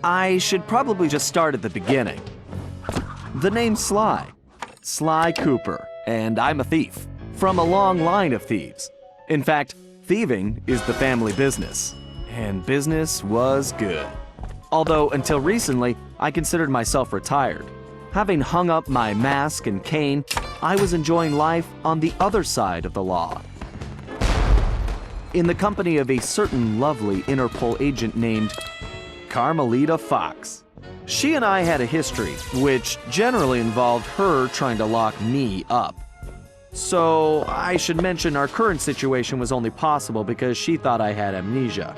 I should probably just start at the beginning. The name's Sly. Sly Cooper, and I'm a thief. From a long line of thieves. In fact, thieving is the family business. And business was good. Although, until recently, I considered myself retired. Having hung up my mask and cane, I was enjoying life on the other side of the law. In the company of a certain lovely Interpol agent named Carmelita Fox. She and I had a history, which generally involved her trying to lock me up. So I should mention our current situation was only possible because she thought I had amnesia.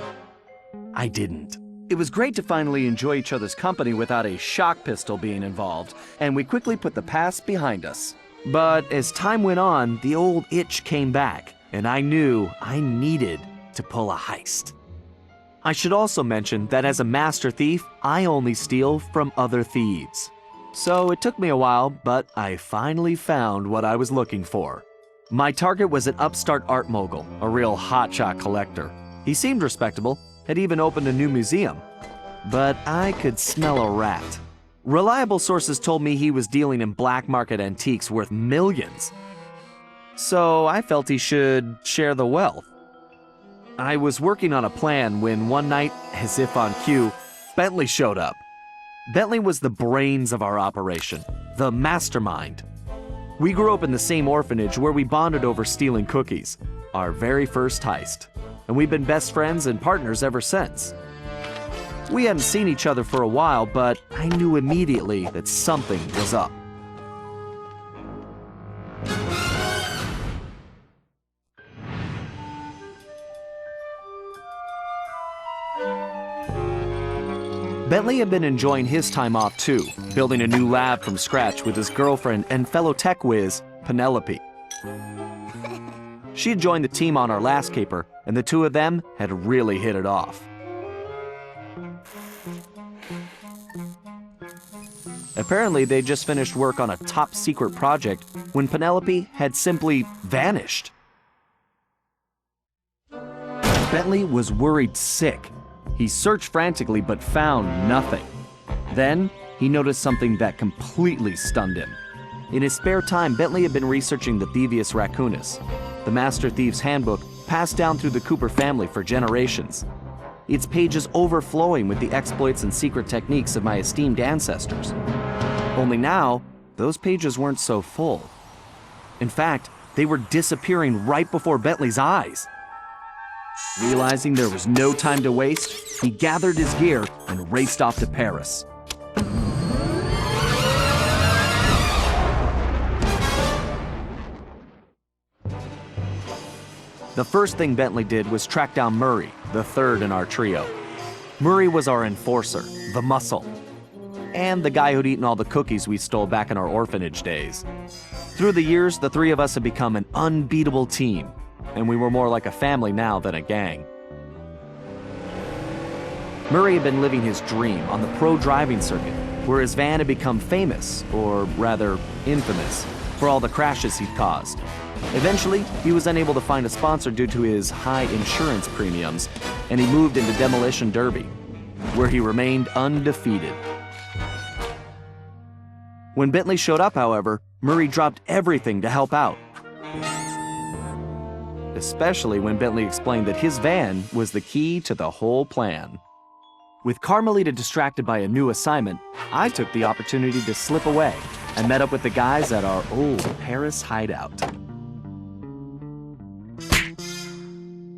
I didn't. It was great to finally enjoy each other's company without a shock pistol being involved, and we quickly put the past behind us. But as time went on, the old itch came back, and I knew I needed to pull a heist. I should also mention that as a master thief, I only steal from other thieves. So it took me a while, but I finally found what I was looking for. My target was an upstart art mogul, a real hotshot collector. He seemed respectable, had even opened a new museum. But I could smell a rat. Reliable sources told me he was dealing in black market antiques worth millions. So I felt he should share the wealth. I was working on a plan when one night, as if on cue, Bentley showed up. Bentley was the brains of our operation, the mastermind. We grew up in the same orphanage where we bonded over stealing cookies, our very first heist, and we've been best friends and partners ever since. We hadn't seen each other for a while, but I knew immediately that something was up. Bentley had been enjoying his time off too, building a new lab from scratch with his girlfriend and fellow tech whiz, Penelope. She had joined the team on our last caper, and the two of them had really hit it off. Apparently, they just finished work on a top-secret project when Penelope had simply vanished. Bentley was worried sick. He searched frantically but found nothing. Then, he noticed something that completely stunned him. In his spare time, Bentley had been researching the Thievius Raccoonus, the Master Thief's handbook passed down through the Cooper family for generations. Its pages overflowing with the exploits and secret techniques of my esteemed ancestors. Only now, those pages weren't so full. In fact, they were disappearing right before Bentley's eyes. Realizing there was no time to waste, he gathered his gear and raced off to Paris. The first thing Bentley did was track down Murray, the third in our trio. Murray was our enforcer, the muscle, and the guy who'd eaten all the cookies we stole back in our orphanage days. Through the years, the three of us had become an unbeatable team, and we were more like a family now than a gang. Murray had been living his dream on the pro driving circuit, where his van had become famous, or rather infamous, for all the crashes he'd caused. Eventually, he was unable to find a sponsor due to his high insurance premiums, and he moved into Demolition Derby, where he remained undefeated. When Bentley showed up, however, Murray dropped everything to help out. Especially when Bentley explained that his van was the key to the whole plan. With Carmelita distracted by a new assignment, I took the opportunity to slip away and met up with the guys at our old Paris hideout.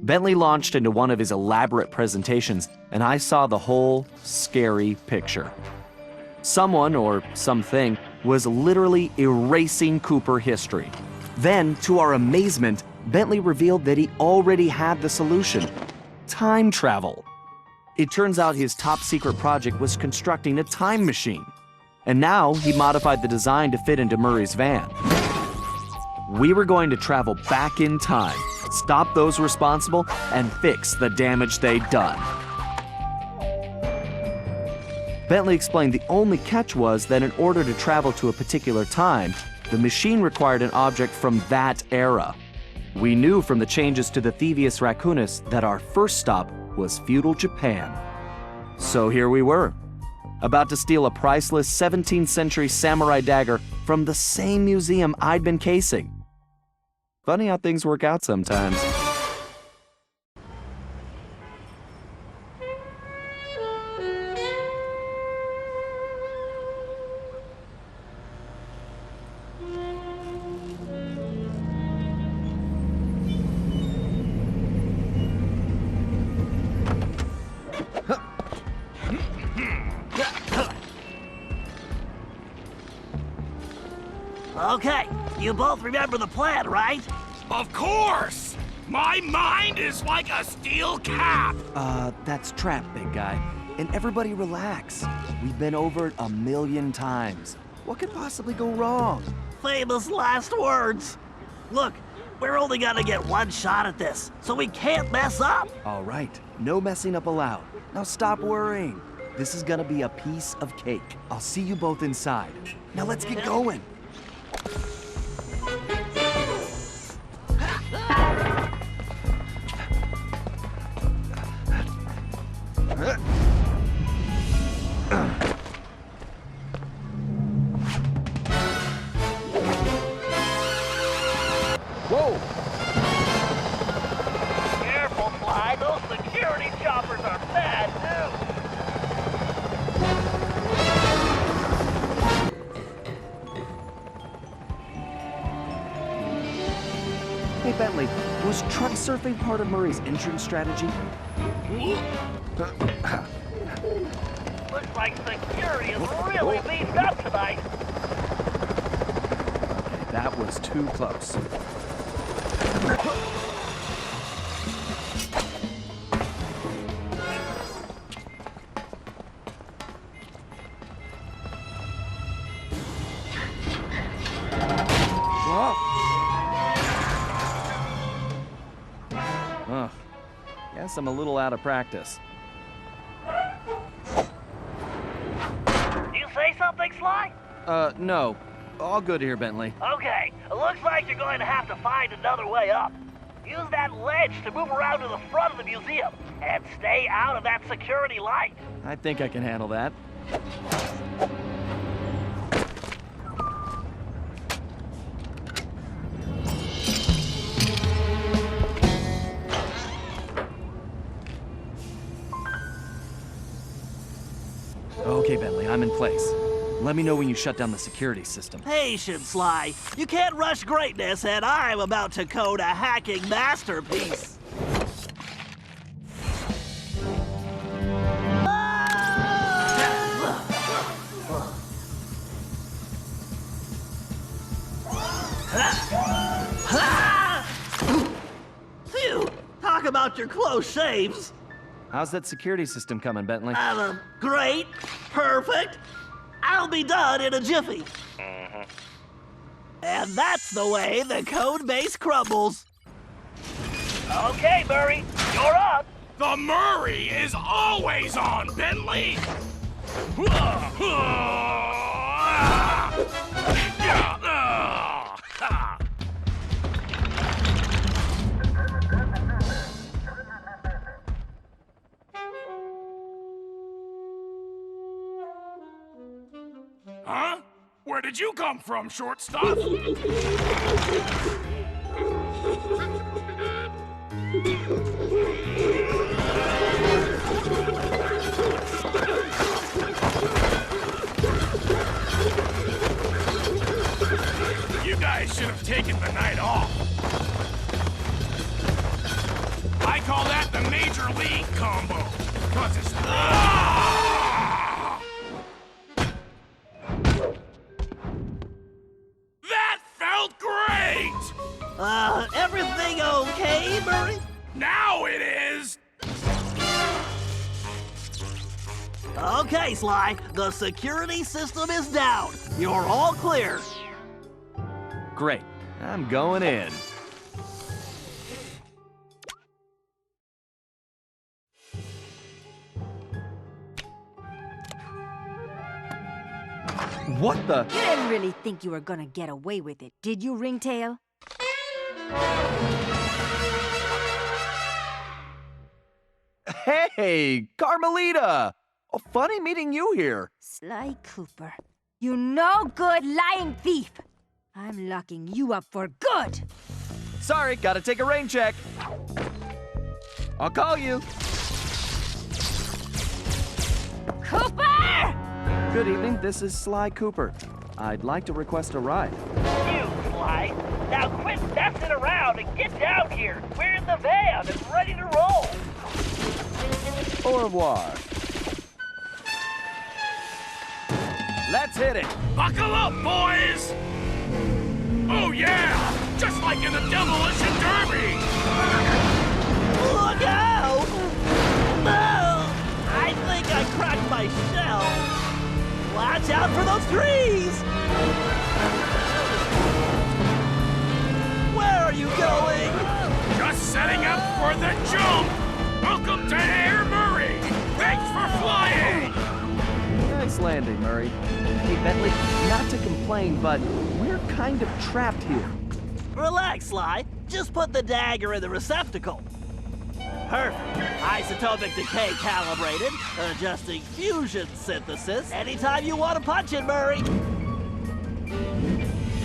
Bentley launched into one of his elaborate presentations, and I saw the whole scary picture. Someone, or something, was literally erasing Cooper history. Then, to our amazement, Bentley revealed that he already had the solution: time travel. It turns out his top-secret project was constructing a time machine, and now he modified the design to fit into Murray's van. We were going to travel back in time, stop those responsible, and fix the damage they'd done. Bentley explained the only catch was that in order to travel to a particular time, the machine required an object from that era. We knew from the changes to the Thievius Raccoonus that our first stop was feudal Japan. So here we were, about to steal a priceless 17th century samurai dagger from the same museum I'd been casing. Funny how things work out sometimes. Okay, you both remember the plan, right? Of course! My mind is like a steel cap! That's trap, big guy. And everybody relax. We've been over it 1,000,000 times. What could possibly go wrong? Famous last words. Look, we're only gonna get one shot at this, so we can't mess up. All right, no messing up allowed. Now stop worrying. This is gonna be a piece of cake. I'll see you both inside. Now let's get going. Whoa! Careful, Sly. Those security choppers are bad news. Hey, Bentley, was truck surfing part of Murray's entrance strategy? Looks like security is really beefed up tonight. Okay, that was too close. Ugh. Guess I'm a little out of practice. You say something, Sly? No. All good here, Bentley. Okay, it looks like you're going to have to find another way up. Use that ledge to move around to the front of the museum, and stay out of that security light. I think I can handle that. Okay, Bentley, I'm in place. Let me know when you shut down the security system. Patience, Sly. You can't rush greatness, and I'm about to code a hacking masterpiece. Phew! Talk about your close shaves. How's that security system coming, Bentley? Great. Perfect. I'll be done in a jiffy. And that's the way the code base crumbles. Okay, Murray, you're up. The Murray is always on, Bentley! Huh? Where did you come from, shortstop? You guys should have taken the night off. I call that the Major League combo, 'cause it's... That felt great! Everything okay, Murray? Now it is! Okay, Sly, the security system is down. You're all clear. Great. I'm going in. What the? You didn't really think you were gonna get away with it, did you, Ringtail? Hey, Carmelita! Oh, funny meeting you here. Sly Cooper, you no good lying thief! I'm locking you up for good! Sorry, gotta take a rain check. I'll call you. Cooper! Good evening, this is Sly Cooper. I'd like to request a ride. You, Sly. Now quit messing around and get down here. We're in the van and ready to roll. Au revoir. Let's hit it. Buckle up, boys! Oh yeah! Just like in the Demolition Derby! Look out! No! I think I cracked my shell. Watch out for those trees! Where are you going? Just setting up for the jump! Welcome to Air Murray! Thanks for flying! Nice landing, Murray. Hey, Bentley, not to complain, but we're kind of trapped here. Relax, Sly. Just put the dagger in the receptacle. Perfect. Isotopic decay calibrated. Adjusting fusion synthesis. Anytime you want to punch it, Murray.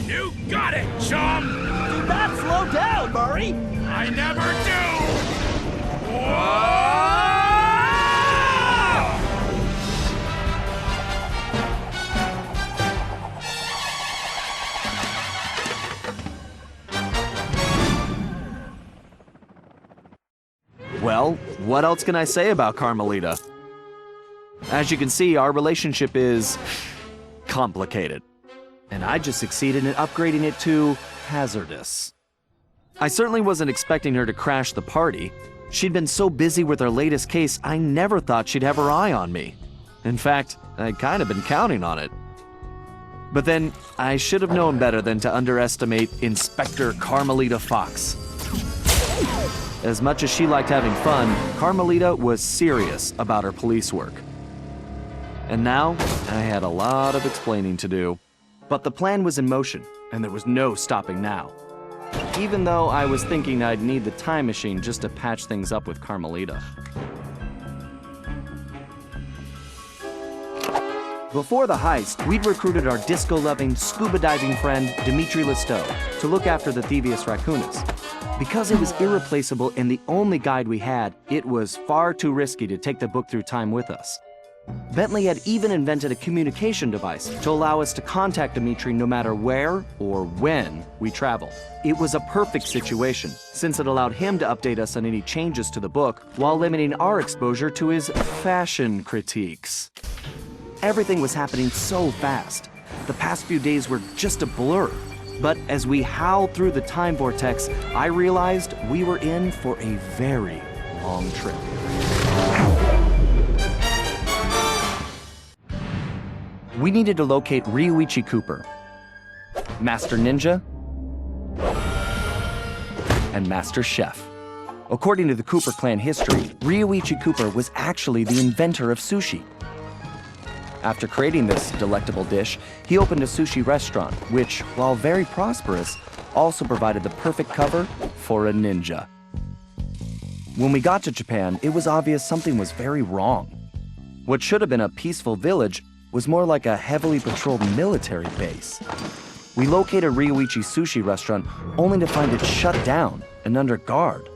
You got it, chum! Do not slow down, Murray. I never do! Whoa! Well, what else can I say about Carmelita? As you can see, our relationship is complicated. And I just succeeded in upgrading it to hazardous. I certainly wasn't expecting her to crash the party. She'd been so busy with her latest case, I never thought she'd have her eye on me. In fact, I'd kind of been counting on it. But then, I should have known better than to underestimate Inspector Carmelita Fox. As much as she liked having fun, Carmelita was serious about her police work. And now, I had a lot of explaining to do. But the plan was in motion, and there was no stopping now. Even though I was thinking I'd need the time machine just to patch things up with Carmelita. Before the heist, we'd recruited our disco-loving, scuba-diving friend, Dimitri Listeau, to look after the Thievius Raccoonus. Because it was irreplaceable and the only guide we had, it was far too risky to take the book through time with us. Bentley had even invented a communication device to allow us to contact Dimitri no matter where or when we traveled. It was a perfect situation, since it allowed him to update us on any changes to the book while limiting our exposure to his fashion critiques. Everything was happening so fast. The past few days were just a blur. But as we howled through the time vortex, I realized we were in for a very long trip. We needed to locate Ryuichi Cooper, Master Ninja, and Master Chef. According to the Cooper clan history, Ryuichi Cooper was actually the inventor of sushi. After creating this delectable dish, he opened a sushi restaurant, which, while very prosperous, also provided the perfect cover for a ninja. When we got to Japan, it was obvious something was very wrong. What should have been a peaceful village was more like a heavily patrolled military base. We located Ryuichi's sushi restaurant only to find it shut down and under guard.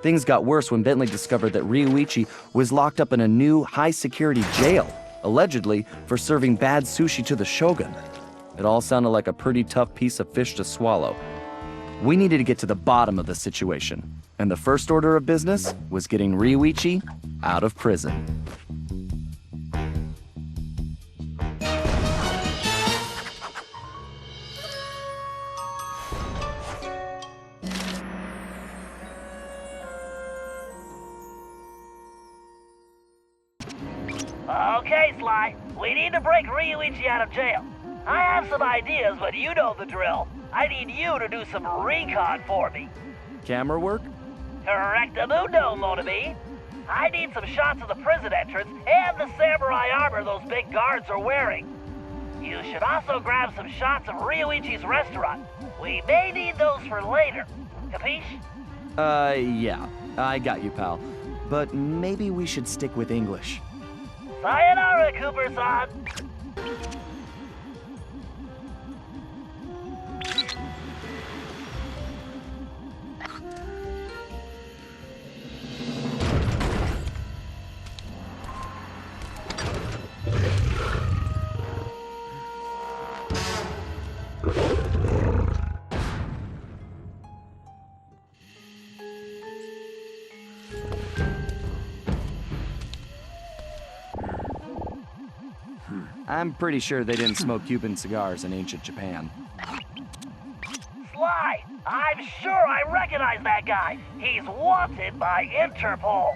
Things got worse when Bentley discovered that Ryuichi was locked up in a new high-security jail, allegedly for serving bad sushi to the shogun. It all sounded like a pretty tough piece of fish to swallow. We needed to get to the bottom of the situation, and the first order of business was getting Ryuichi out of prison. Okay, Sly. We need to break Ryuichi out of jail. I have some ideas, but you know the drill. I need you to do some recon for me. Camera work? Correctamundo, Monobi. I need some shots of the prison entrance and the samurai armor those big guards are wearing. You should also grab some shots of Ryuichi's restaurant. We may need those for later. Capiche? Yeah. I got you, pal. But maybe we should stick with English. Sayonara, Cooper-san. I'm pretty sure they didn't smoke Cuban cigars in ancient Japan. Sly, I'm sure I recognize that guy. He's wanted by Interpol.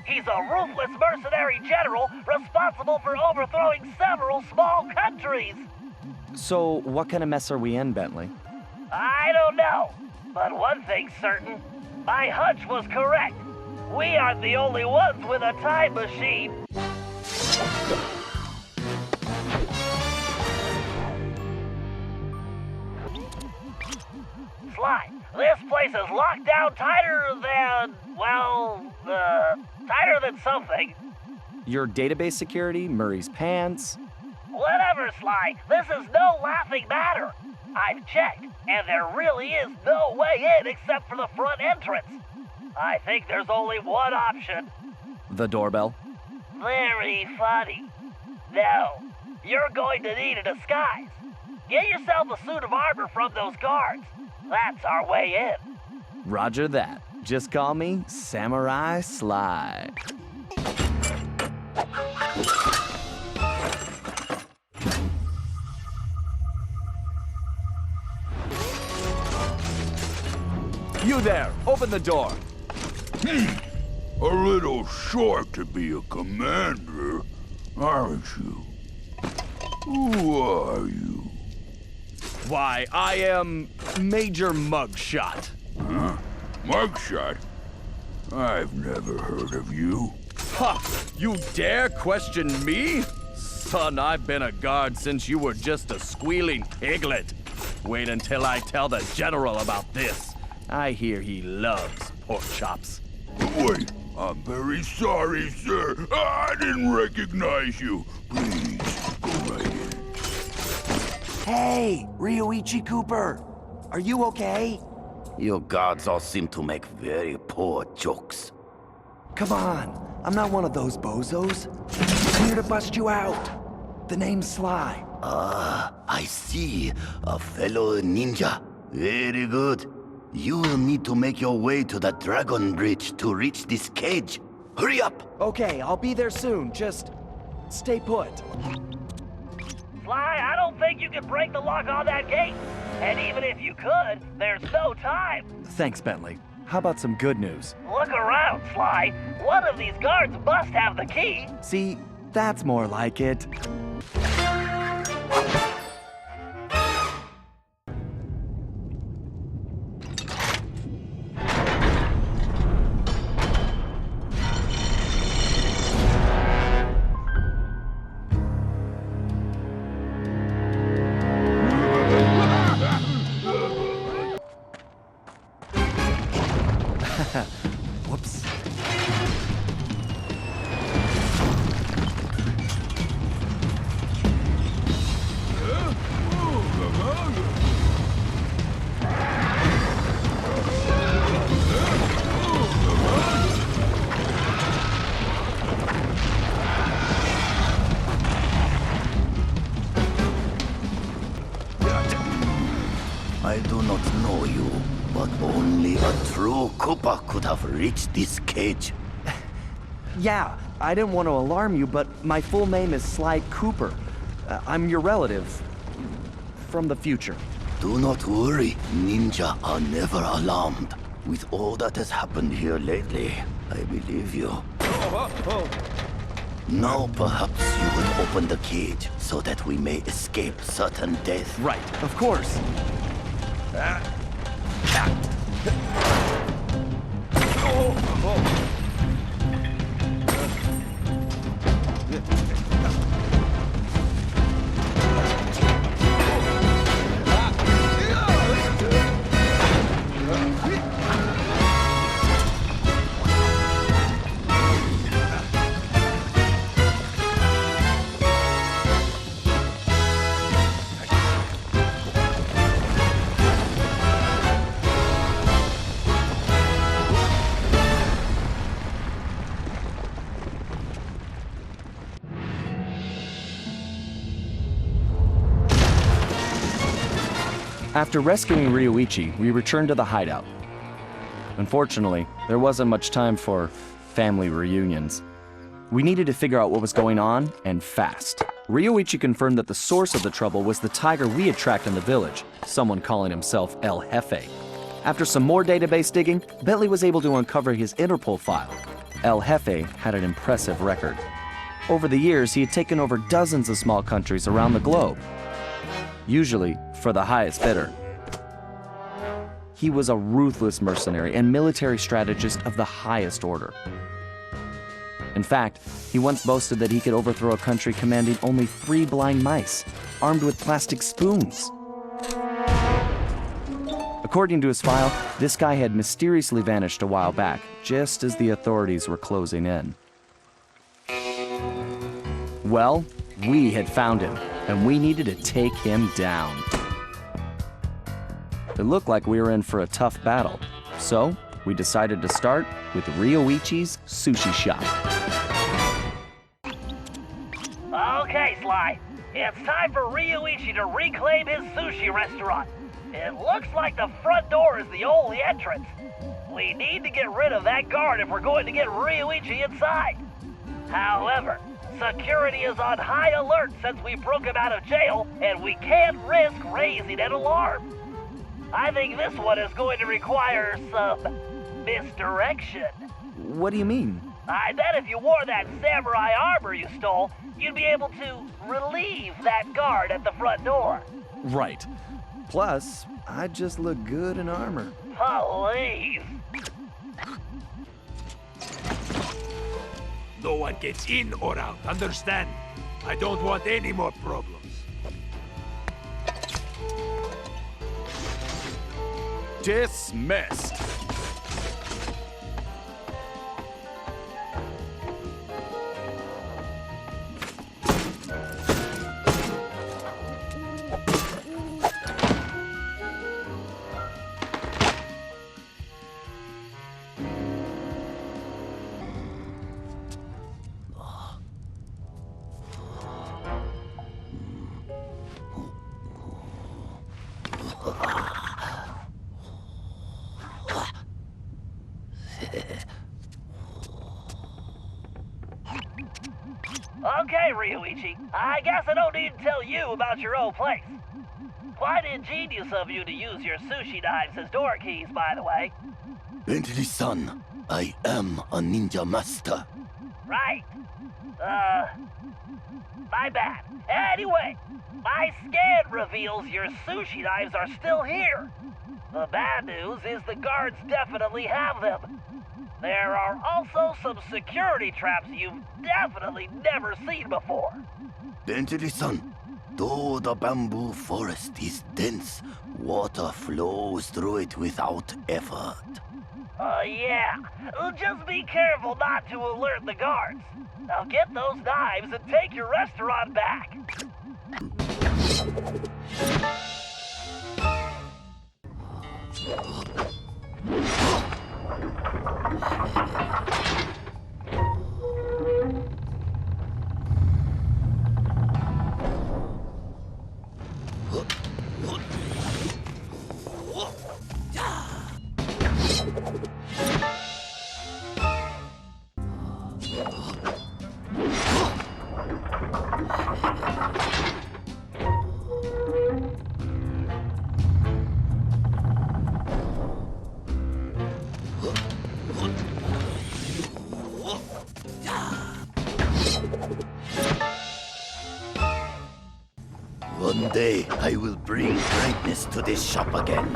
He's a ruthless mercenary general responsible for overthrowing several small countries. So, what kind of mess are we in, Bentley? I don't know, but one thing's certain. My hunch was correct. We aren't the only ones with a time machine. Sly, this place is locked down tighter than, well, tighter than something. Your database security, Murray's pants? Whatever, Sly, this is no laughing matter. I've checked, and there really is no way in except for the front entrance. I think there's only one option. The doorbell? Very funny. No, you're going to need a disguise. Get yourself a suit of armor from those guards. That's our way in. Roger that. Just call me Samurai Sly. You there! Open the door! A little short to be a commander, aren't you? Who are you? Why, I am Major Mugshot. Huh? Mugshot? I've never heard of you. Ha! You dare question me? Son, I've been a guard since you were just a squealing piglet. Wait until I tell the general about this. I hear he loves pork chops. Wait, I'm very sorry, sir. I didn't recognize you. Please, go right in. Hey, Ryoichi Cooper. Are you okay? You guards all seem to make very poor jokes. Come on, I'm not one of those bozos. I'm here to bust you out. The name's Sly. Ah, I see. A fellow ninja. Very good. You will need to make your way to the Dragon Bridge to reach this cage. Hurry up! Okay, I'll be there soon. Just stay put. Sly, I don't think you can break the lock on that gate. And even if you could, there's no time. Thanks, Bentley. How about some good news? Look around, Sly. One of these guards must have the key. See, that's more like it. Whoops. I do not know you, but only a true Koopa could have reached this cage. Yeah, I didn't want to alarm you, but my full name is Sly Cooper. I'm your relative. From the future. Do not worry, ninja are never alarmed. With all that has happened here lately, I believe you. Now perhaps you would open the cage so that we may escape certain death. Right, of course. After rescuing Ryuichi, we returned to the hideout. Unfortunately, there wasn't much time for family reunions. We needed to figure out what was going on, and fast. Ryuichi confirmed that the source of the trouble was the tiger we had tracked in the village, someone calling himself El Jefe. After some more database digging, Bentley was able to uncover his Interpol file. El Jefe had an impressive record. Over the years, he had taken over dozens of small countries around the globe, usually for the highest bidder. He was a ruthless mercenary and military strategist of the highest order. In fact, he once boasted that he could overthrow a country commanding only 3 blind mice, armed with plastic spoons. According to his file, this guy had mysteriously vanished a while back, just as the authorities were closing in. Well, we had found him, and we needed to take him down. It looked like we were in for a tough battle, so we decided to start with Ryuichi's sushi shop. Okay, Sly. It's time for Ryuichi to reclaim his sushi restaurant. It looks like the front door is the only entrance. We need to get rid of that guard if we're going to get Ryuichi inside. However, security is on high alert since we broke him out of jail, and we can't risk raising an alarm. I think this one is going to require some misdirection. What do you mean? I bet if you wore that samurai armor you stole, you'd be able to relieve that guard at the front door. Right. Plus, I just look good in armor. Please. No one gets in or out, understand? I don't want any more problems. Dismissed. Okay, Ryuichi. I guess I don't need to tell you about your old place. Quite ingenious of you to use your sushi knives as door keys, by the way. Bentley-san, I am a ninja master. Right. My bad. Anyway, my scan reveals your sushi knives are still here. The bad news is the guards definitely have them. There are also some security traps you've definitely never seen before. Bentley-san, though the bamboo forest is dense, water flows through it without effort. Yeah. Just be careful not to alert the guards. Now get those knives and take your restaurant back. One day, I will bring greatness to this shop again.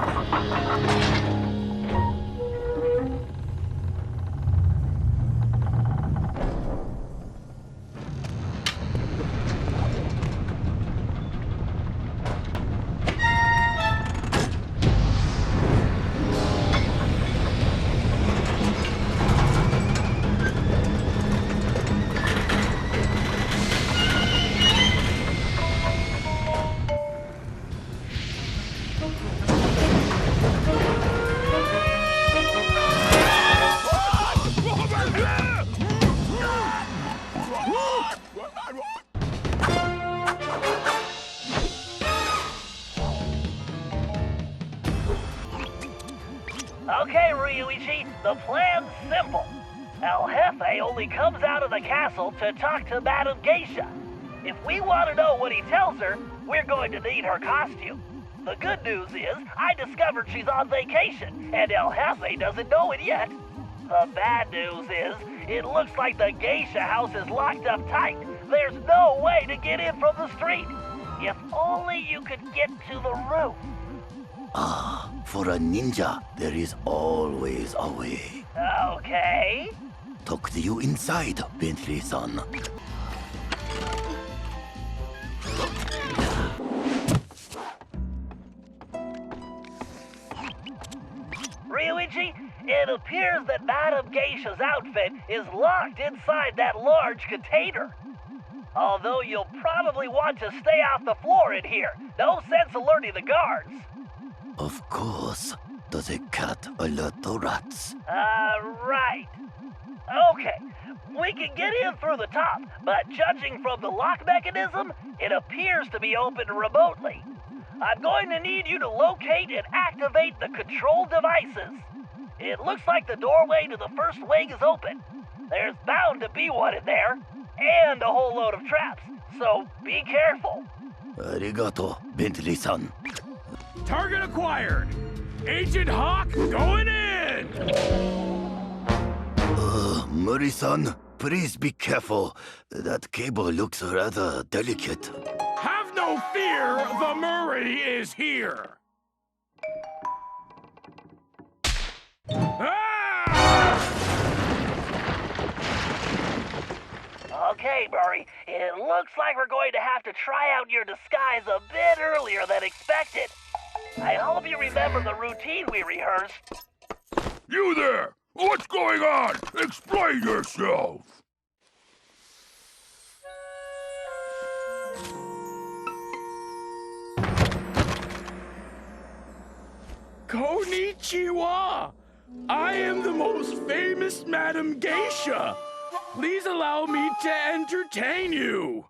The plan's simple. El Jefe only comes out of the castle to talk to Madame Geisha. If we want to know what he tells her, we're going to need her costume. The good news is, I discovered she's on vacation, and El Jefe doesn't know it yet. The bad news is, it looks like the Geisha house is locked up tight. There's no way to get in from the street. If only you could get to the roof. For a ninja, there is always a way. Okay. Talk to you inside, Bentley-san. Ryuichi, it appears that Madame Geisha's outfit is locked inside that large container. Although you'll probably want to stay off the floor in here. No sense alerting the guards. Of course. Does a cat alert the rats? Right. Okay, we can get in through the top, but judging from the lock mechanism, it appears to be opened remotely. I'm going to need you to locate and activate the control devices. It looks like the doorway to the first wing is open. There's bound to be one in there, and a whole load of traps, so be careful. Arigato, Bentley-san. Target acquired! Agent Hawk going in! Murray-san, please be careful. That cable looks rather delicate. Have no fear, the Murray is here! Ah! Okay, Murray, it looks like we're going to have to try out your disguise a bit earlier than expected. I hope you remember the routine we rehearsed. You there! What's going on? Explain yourself! Konnichiwa! I am the most famous Madame Geisha. Please allow me to entertain you.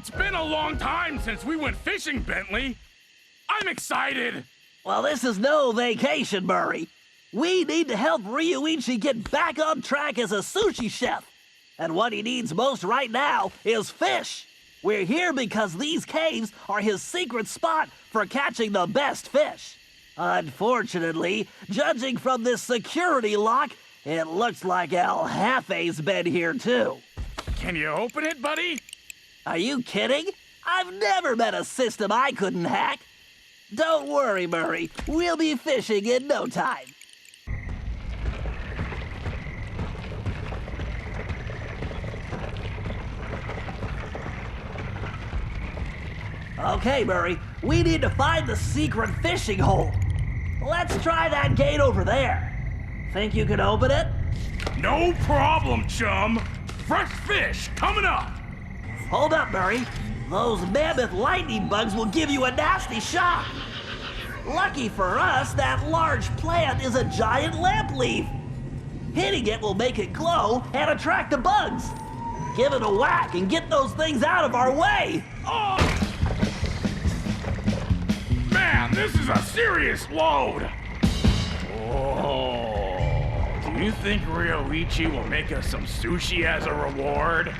It's been a long time since we went fishing, Bentley. I'm excited. Well, this is no vacation, Murray. We need to help Ryuichi get back on track as a sushi chef. And what he needs most right now is fish. We're here because these caves are his secret spot for catching the best fish. Unfortunately, judging from this security lock, it looks like El Jefe's been here too. Can you open it, buddy? Are you kidding? I've never met a system I couldn't hack. Don't worry, Murray. We'll be fishing in no time. Okay, Murray. We need to find the secret fishing hole. Let's try that gate over there. Think you can open it? No problem, chum. Fresh fish coming up. Hold up, Murray. Those mammoth lightning bugs will give you a nasty shock. Lucky for us, that large plant is a giant lamp leaf. Hitting it will make it glow and attract the bugs. Give it a whack and get those things out of our way. Oh! Man, this is a serious load. Oh, do you think Ryuichi will make us some sushi as a reward?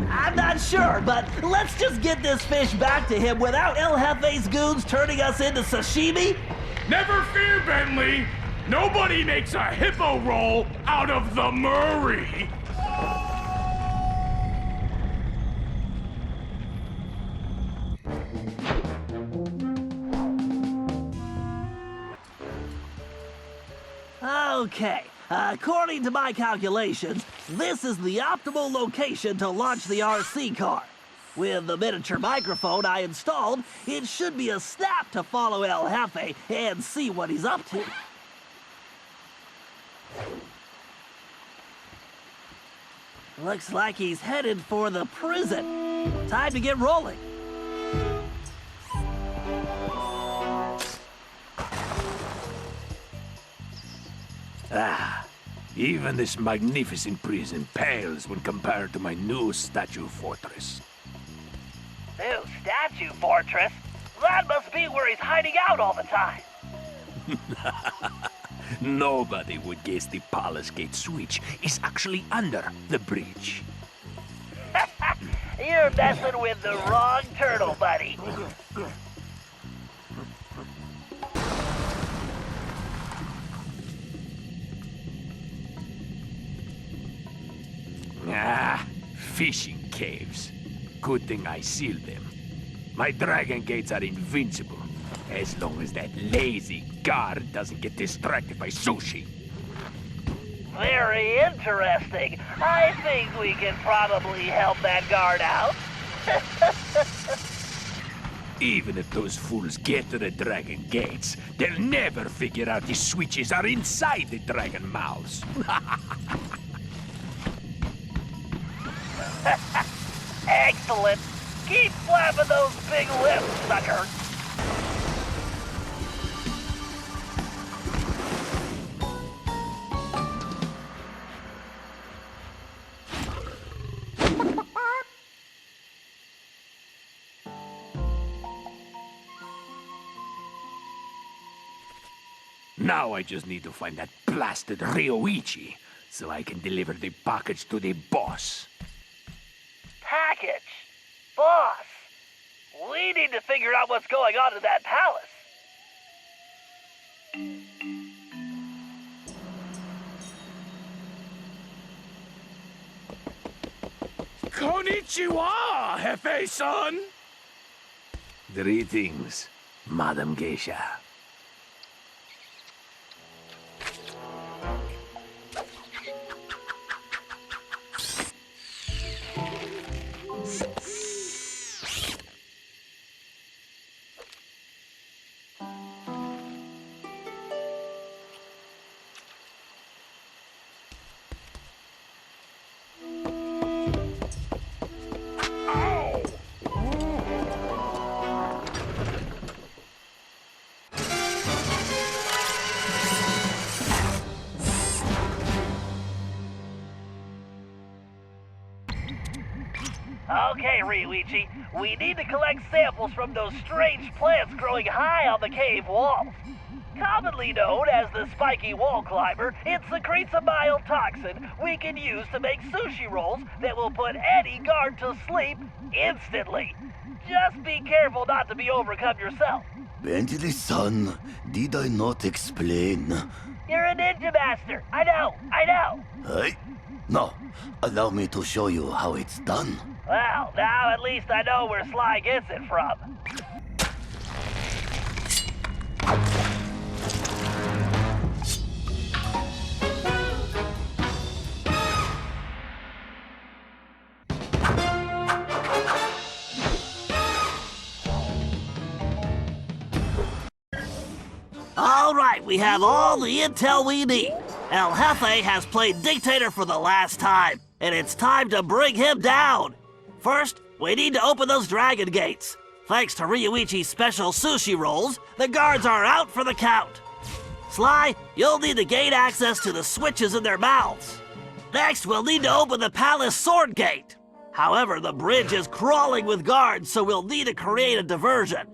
I'm not sure, but let's just get this fish back to him without El Jefe's goons turning us into sashimi. Never fear, Bentley. Nobody makes a hippo roll out of the Murray. Okay, according to my calculations, this is the optimal location to launch the RC car. With the miniature microphone I installed, it should be a snap to follow El Jefe and see what he's up to. Looks like he's headed for the prison. Time to get rolling. Ah, even this magnificent prison pales when compared to my new statue fortress. New statue fortress? That must be where he's hiding out all the time. Nobody would guess the Palace Gate switch is actually under the bridge. You're messing with the wrong turtle, buddy. Ah, fishing caves. Good thing I sealed them. My dragon gates are invincible, as long as that lazy guard doesn't get distracted by sushi. Very interesting. I think we can probably help that guard out. Even if those fools get to the dragon gates, they'll never figure out the switches are inside the dragon mouths. Excellent. Keep flapping those big lips, sucker. Now I just need to find that blasted Ryuichi, so I can deliver the package to the boss. Package? Boss? We need to figure out what's going on in that palace. Konnichiwa, Hefe-san. Greetings, Madam Geisha. Okay, Ryuichi, we need to collect samples from those strange plants growing high on the cave walls. Commonly known as the spiky wall climber, it secretes a mild toxin we can use to make sushi rolls that will put any guard to sleep instantly. Just be careful not to be overcome yourself. Bentley-san, did I not explain? You're a ninja master. I know. Hey? No, allow me to show you how it's done. Well, now at least I know where Sly gets it from. All right, we have all the intel we need. El Jefe has played dictator for the last time, and it's time to bring him down. First, we need to open those dragon gates. Thanks to Ryuichi's special sushi rolls, the guards are out for the count. Sly, you'll need to gain access to the switches in their mouths. Next, we'll need to open the palace sword gate. However, the bridge is crawling with guards, so we'll need to create a diversion.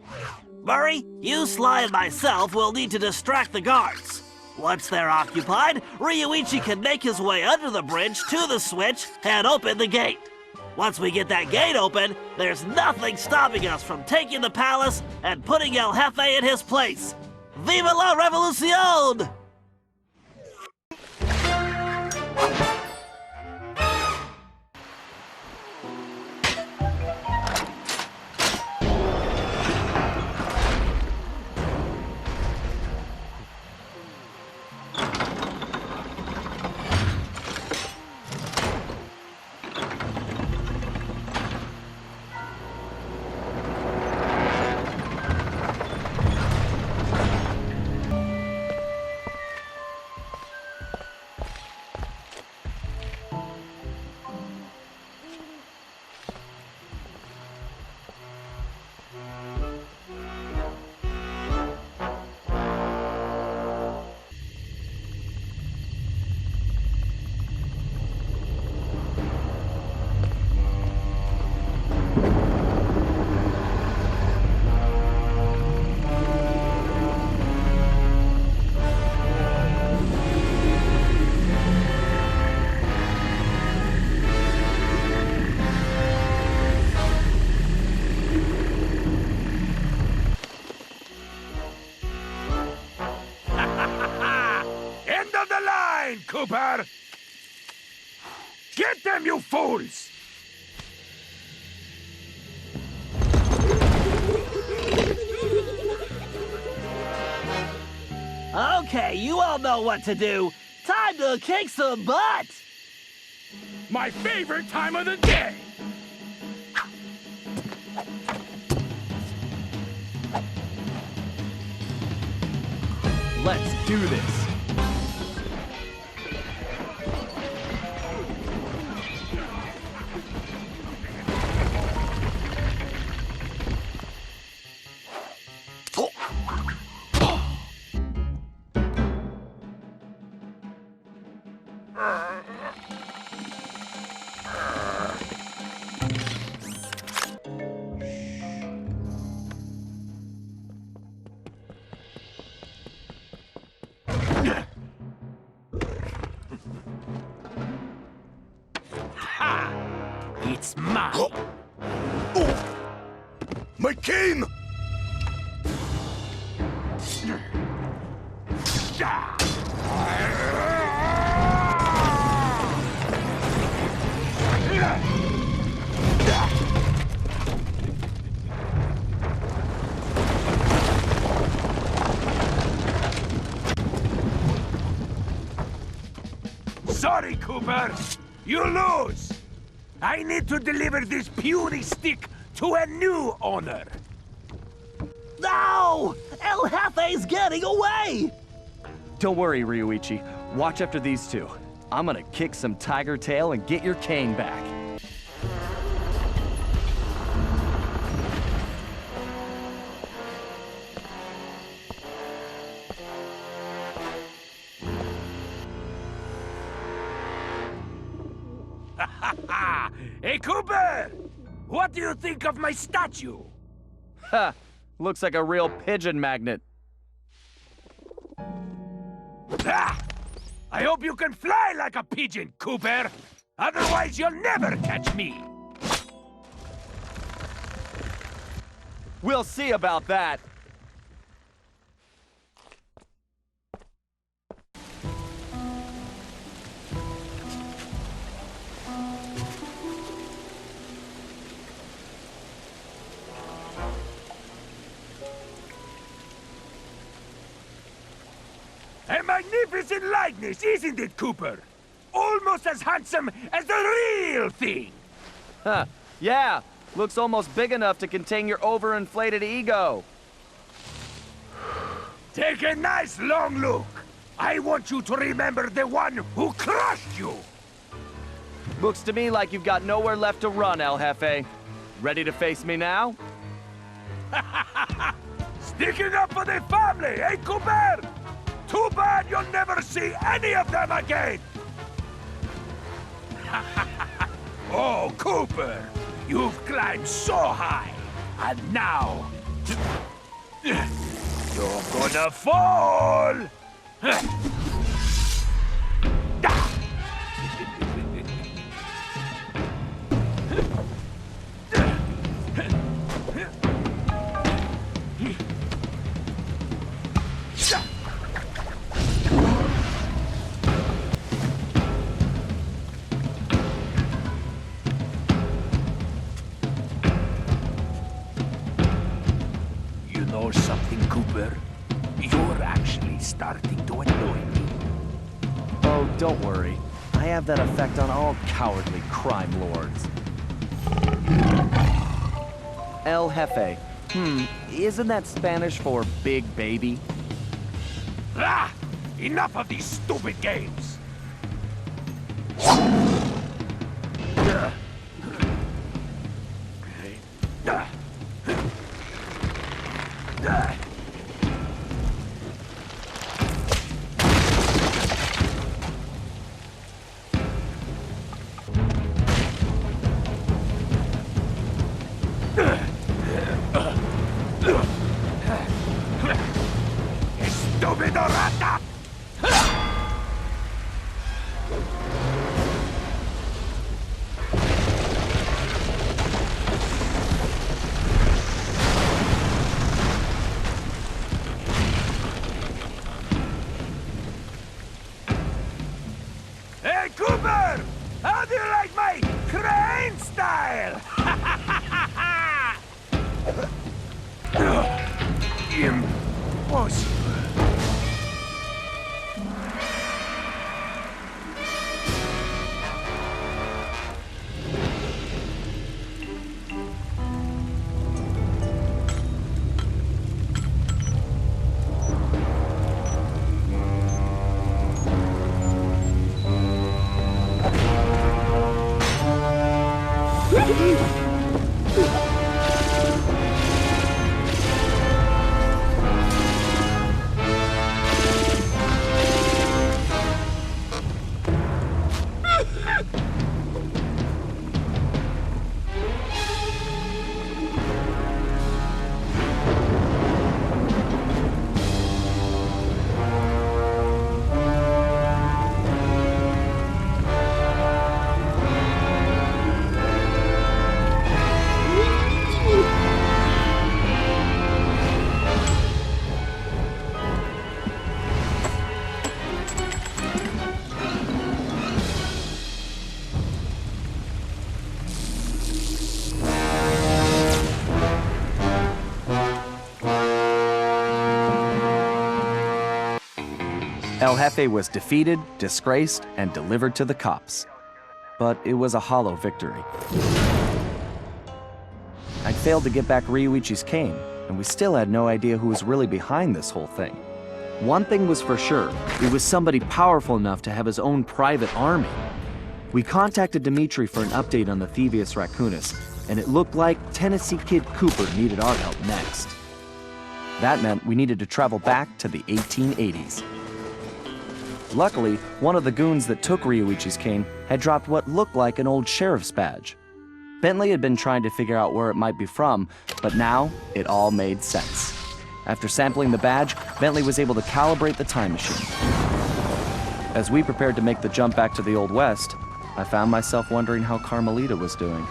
Murray, you, Sly, and myself will need to distract the guards. Once they're occupied, Ryuichi can make his way under the bridge to the switch and open the gate. Once we get that gate open, there's nothing stopping us from taking the palace and putting El Jefe in his place. Viva la revolucion! Cooper! Get them, you fools! Okay, you all know what to do. Time to kick some butt! My favorite time of the day! Let's do this. It's mine! Oh! My cane! Sorry, Cooper. You lose. I need to deliver this puny stick to a new owner. No! El Jefe's getting away! Don't worry, Ryuichi. Watch after these two. I'm gonna kick some tiger tail and get your cane back. Hey, Cooper! What do you think of my statue? Ha! Looks like a real pigeon magnet. Ah! I hope you can fly like a pigeon, Cooper! Otherwise, you'll never catch me! We'll see about that. A magnificent likeness, isn't it, Cooper? Almost as handsome as the real thing! Huh. Yeah. Looks almost big enough to contain your overinflated ego. Take a nice long look. I want you to remember the one who crushed you. Looks to me like you've got nowhere left to run, El Jefe. Ready to face me now? Sticking up for the family, eh, Cooper? Too bad you'll never see any of them again! Oh, Cooper! You've climbed so high, and now... you're gonna fall! You know something, Cooper? You're actually starting to annoy me. Oh, don't worry. I have that effect on all cowardly crime lords. El Jefe. Isn't that Spanish for big baby? Ah! Enough of these stupid games! Estúpido rata! Hey, Cooper! How do you like my crane style? Impossible. El Jefe was defeated, disgraced, and delivered to the cops. But it was a hollow victory. I'd failed to get back Ryuichi's cane, and we still had no idea who was really behind this whole thing. One thing was for sure, it was somebody powerful enough to have his own private army. We contacted Dimitri for an update on the Thievius Raccoonus, and it looked like Tennessee Kid Cooper needed our help next. That meant we needed to travel back to the 1880s. Luckily, one of the goons that took Ryuichi's cane had dropped what looked like an old sheriff's badge. Bentley had been trying to figure out where it might be from, but now it all made sense. After sampling the badge, Bentley was able to calibrate the time machine. As we prepared to make the jump back to the Old West, I found myself wondering how Carmelita was doing.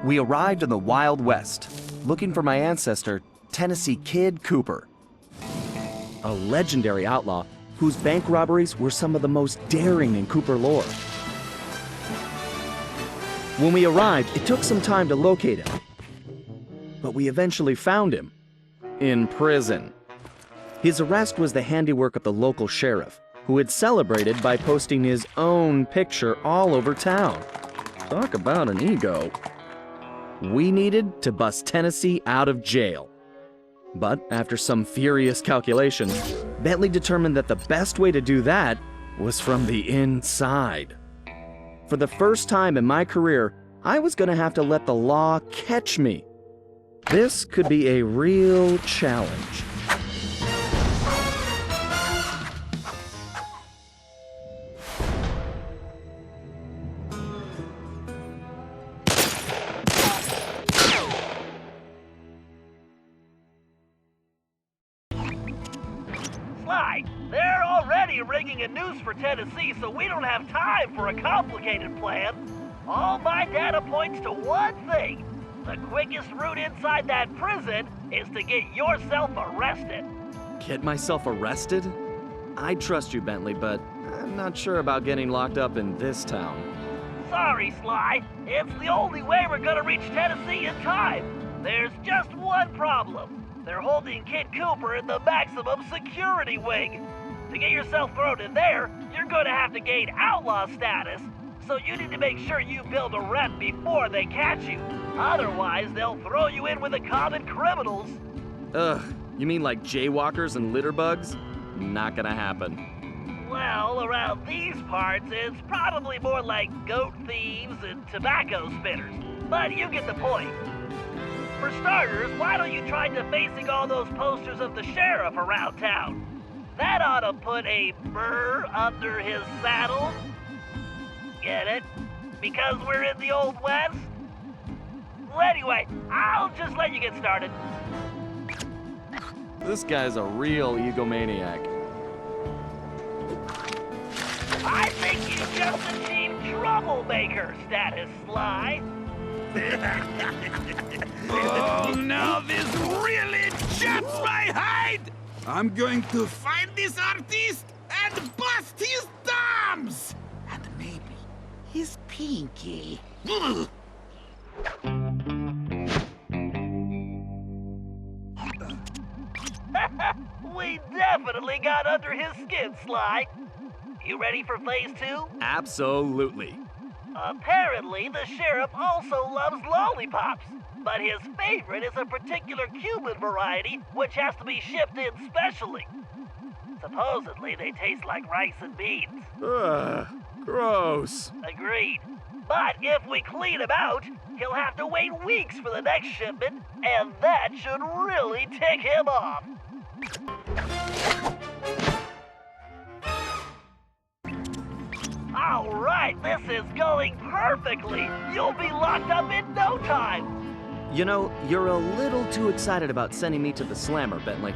We arrived in the Wild West, looking for my ancestor, Tennessee Kid Cooper, a legendary outlaw whose bank robberies were some of the most daring in Cooper lore. When we arrived, it took some time to locate him, but we eventually found him in prison. His arrest was the handiwork of the local sheriff, who had celebrated by posting his own picture all over town. Talk about an ego. We needed to bust Tennessee out of jail. But after some furious calculation, Bentley determined that the best way to do that was from the inside. For the first time in my career, I was going to have to let the law catch me. This could be a real challenge. Sly, they're already rigging a noose for Tennessee, so we don't have time for a complicated plan. All my data points to one thing. The quickest route inside that prison is to get yourself arrested. Get myself arrested? I trust you, Bentley, but I'm not sure about getting locked up in this town. Sorry, Sly. It's the only way we're gonna reach Tennessee in time. There's just one problem. They're holding Kid Cooper in the maximum security wing. To get yourself thrown in there, you're gonna have to gain outlaw status. So you need to make sure you build a rep before they catch you. Otherwise, they'll throw you in with the common criminals. Ugh, you mean like jaywalkers and litterbugs? Not gonna happen. Well, around these parts, it's probably more like goat thieves and tobacco spitters. But you get the point. For starters, why don't you try defacing all those posters of the sheriff around town? That ought to put a burr under his saddle. Get it? Because we're in the Old West? Well, anyway, I'll just let you get started. This guy's a real egomaniac. I think you just achieved troublemaker status, Sly. Oh, now this really chaps my hide! I'm going to find this artist and bust his thumbs! And maybe his pinky. Ugh. We definitely got under his skin, Sly. You ready for phase 2? Absolutely. Apparently, the sheriff also loves lollipops, but his favorite is a particular Cuban variety which has to be shipped in specially. Supposedly, they taste like rice and beans. Ugh, gross. Agreed. But if we clean him out, he'll have to wait weeks for the next shipment, and that should really tick him off. All right, this is going perfectly. You'll be locked up in no time. You know, you're a little too excited about sending me to the slammer, Bentley.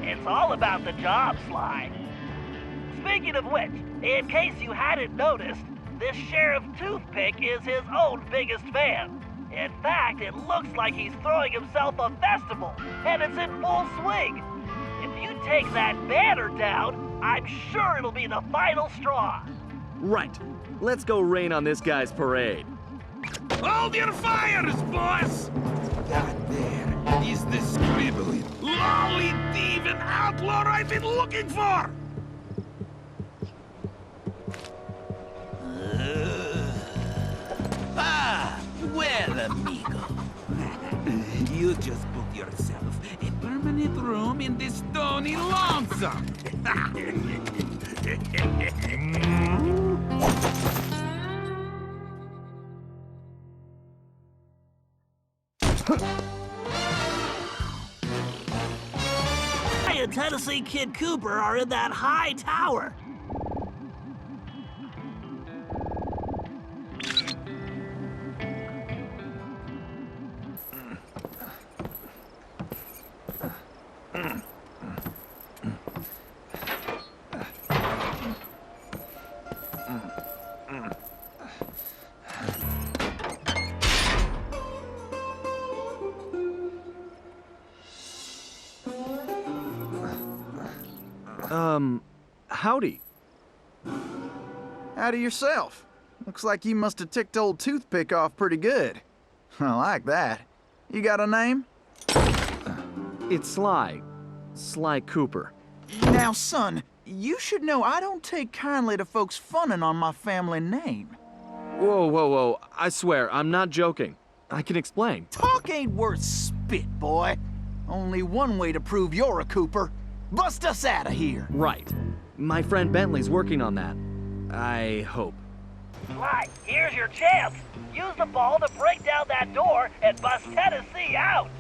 It's all about the job, Sly. Speaking of which, in case you hadn't noticed, this Sheriff Toothpick is his own biggest fan. In fact, it looks like he's throwing himself a festival, and it's in full swing. If you take that banner down, I'm sure it'll be the final straw. Right. Let's go rain on this guy's parade. Hold your fires, boss! That there is the scribbling, lolly thieving outlaw I've been looking for! Well, amigo. You just booked yourself a permanent room in this stony lonesome. and Tennessee Kid Cooper are in that high tower. Howdy. Howdy yourself. Looks like you must have ticked old Toothpick off pretty good. I like that. You got a name? It's Sly. Sly Cooper. Now, son, you should know I don't take kindly to folks funning on my family name. Whoa, whoa, whoa. I swear, I'm not joking. I can explain. Talk ain't worth spit, boy. Only one way to prove you're a Cooper. Bust us out of here. Right. My friend Bentley's working on that. I hope. Sly, here's your chance. Use the ball to break down that door and bust Tennessee out.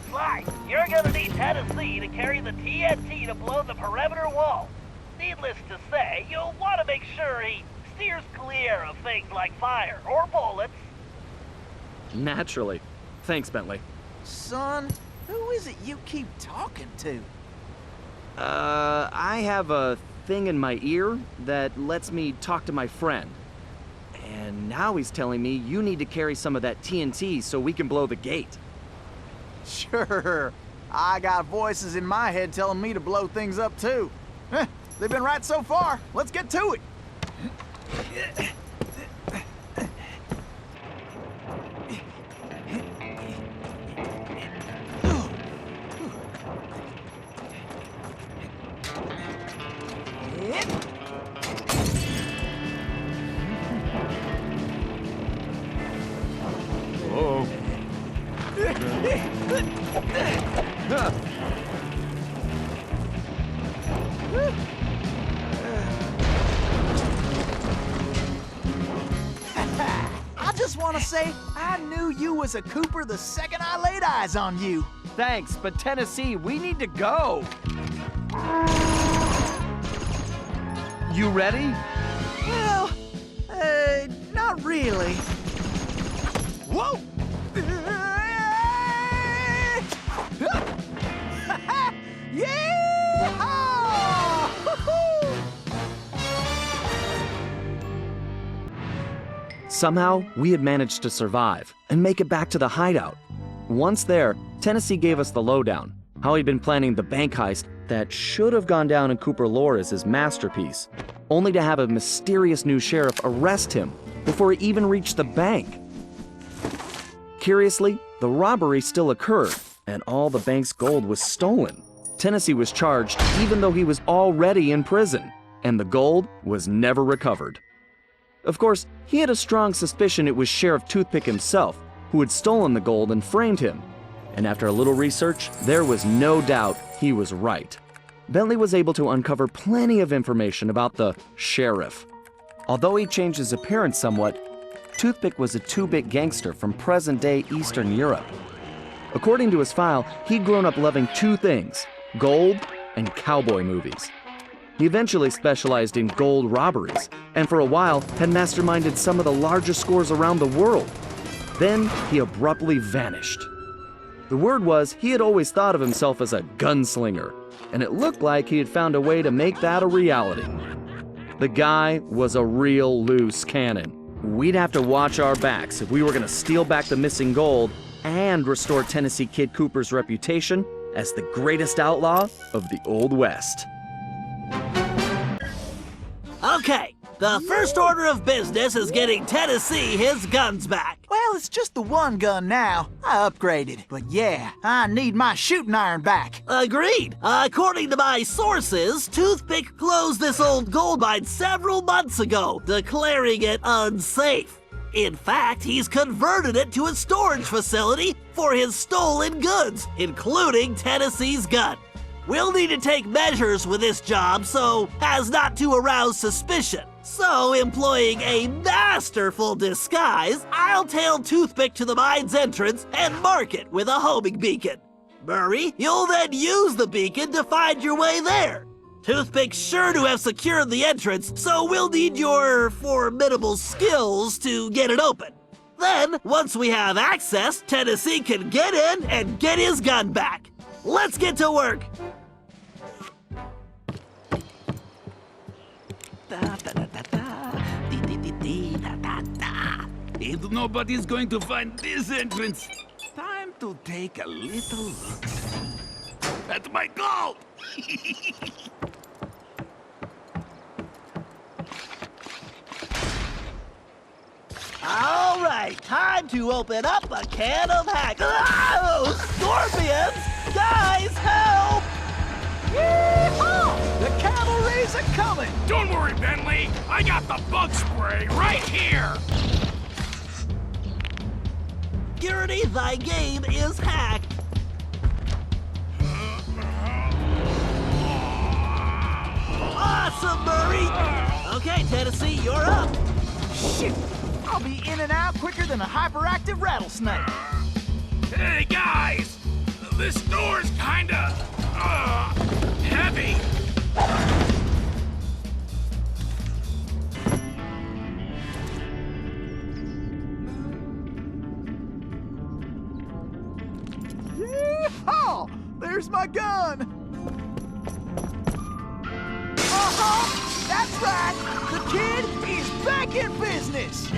Sly, you're gonna need Tennessee to carry the TNT to blow the perimeter wall. Needless to say, you'll want to make sure he steers clear of things like fire or bullets. Naturally. Thanks, Bentley. Son, who is it you keep talking to? I have a thing in my ear that lets me talk to my friend. And now he's telling me you need to carry some of that TNT so we can blow the gate. Sure. I got voices in my head telling me to blow things up too. They've been right so far. Let's get to it. Whoa. I just want to say I knew you was a Cooper the second I laid eyes on you. Thanks, but Tennessee, we need to go. You ready? Well, not really. Whoa! Somehow, we had managed to survive and make it back to the hideout. Once there, Tennessee gave us the lowdown, how he'd been planning the bank heist that should have gone down in Cooper lore as his masterpiece, only to have a mysterious new sheriff arrest him before he even reached the bank. Curiously, the robbery still occurred, and all the bank's gold was stolen. Tennessee was charged even though he was already in prison, and the gold was never recovered. Of course, he had a strong suspicion it was Sheriff Toothpick himself who had stolen the gold and framed him. And after a little research, there was no doubt he was right. Bentley was able to uncover plenty of information about the sheriff. Although he changed his appearance somewhat, Toothpick was a two-bit gangster from present-day Eastern Europe. According to his file, he'd grown up loving two things: gold and cowboy movies. He eventually specialized in gold robberies, and for a while had masterminded some of the largest scores around the world. Then he abruptly vanished. The word was he had always thought of himself as a gunslinger, and it looked like he had found a way to make that a reality. The guy was a real loose cannon. We'd have to watch our backs if we were going to steal back the missing gold and restore Tennessee Kid Cooper's reputation as the greatest outlaw of the Old West. Okay, the first order of business is getting Tennessee his guns back. Well, it's just the one gun now. I upgraded. But yeah, I need my shooting iron back. Agreed. According to my sources, Toothpick closed this old gold mine several months ago, declaring it unsafe. In fact, he's converted it to a storage facility for his stolen goods, including Tennessee's gun. We'll need to take measures with this job so as not to arouse suspicion. So, employing a masterful disguise, I'll tail Toothpick to the mine's entrance and mark it with a homing beacon. Murray, you'll then use the beacon to find your way there. Toothpick's sure to have secured the entrance, so we'll need your formidable skills to get it open. Then, once we have access, Tennessee can get in and get his gun back. Let's get to work. If nobody's going to find this entrance, time to take a little look at my gold. All right, time to open up a can of hack. Oh, scorpions! Guys, help! Yeehaw! The cavalry's a coming! Don't worry, Bentley. I got the bug spray right here. Security, thy game is hacked. Awesome, Murray! Okay, Tennessee, you're up. Shoot! I'll be in and out quicker than a hyperactive rattlesnake. Hey, guys. This door's kinda, heavy. Yeehaw! There's my gun! That's right! The kid is back in business!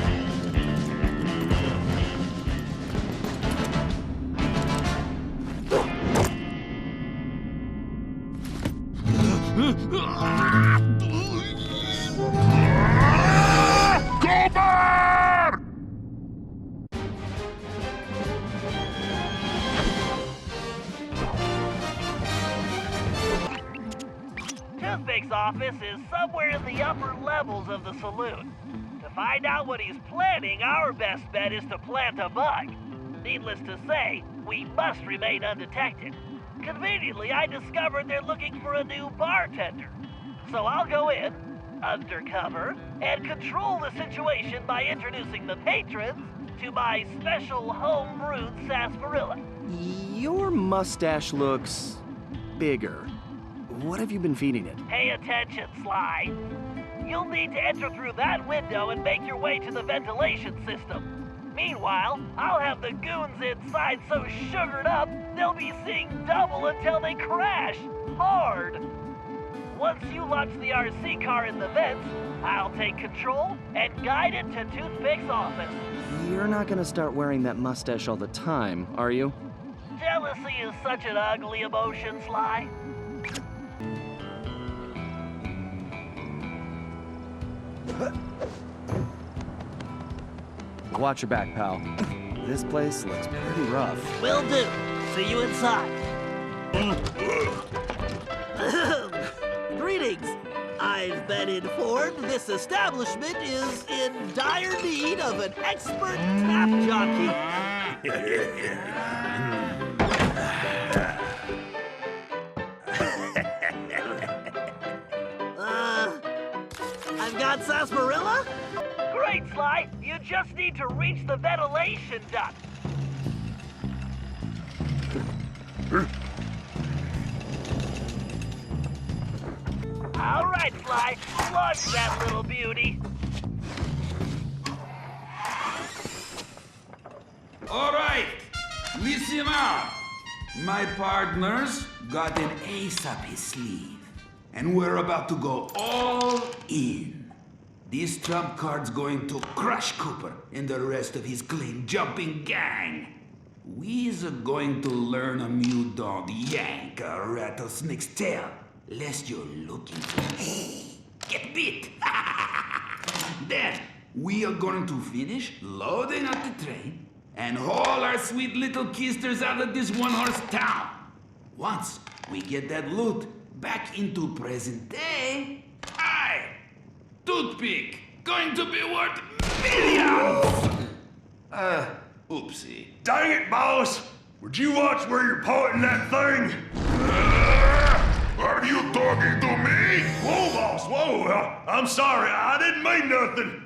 Toothpick's office is somewhere in the upper levels of the saloon. To find out what he's planning, our best bet is to plant a bug. Needless to say, we must remain undetected. Conveniently, I discovered they're looking for a new bartender. So I'll go in, undercover, and control the situation by introducing the patrons to my special home-brewed sarsaparilla. Your mustache looks bigger. What have you been feeding it? Pay attention, Sly. You'll need to enter through that window and make your way to the ventilation system. Meanwhile, I'll have the goons inside so sugared up, they'll be seeing double until they crash hard. Once you launch the RC car in the vents, I'll take control and guide it to Toothpick's office. You're not gonna start wearing that mustache all the time, are you? Jealousy is such an ugly emotion, Sly. Watch your back, pal. This place looks pretty rough. Will do. See you inside. Greetings. I've been informed this establishment is in dire need of an expert tap jockey. I've got sarsaparilla? Great, Sly. You just need to reach the ventilation duct. All right, Sly. Launch that little beauty. All right, listen up. My partners got an ace up his sleeve, and we're about to go all in. This trump card's going to crush Cooper and the rest of his claim-jumping gang. We's going to learn 'em you don't yank a rattlesnake's tail, lest you're looking to get bit. Then, we are going to finish loading up the train and haul our sweet little kisters out of this one-horse town. Once we get that loot back into present day, Toothpick, going to be worth millions! Oopsie. Dang it, boss! Would you watch where you're pointing that thing? Are you talking to me? Whoa, boss, whoa! I'm sorry, I didn't mean nothing.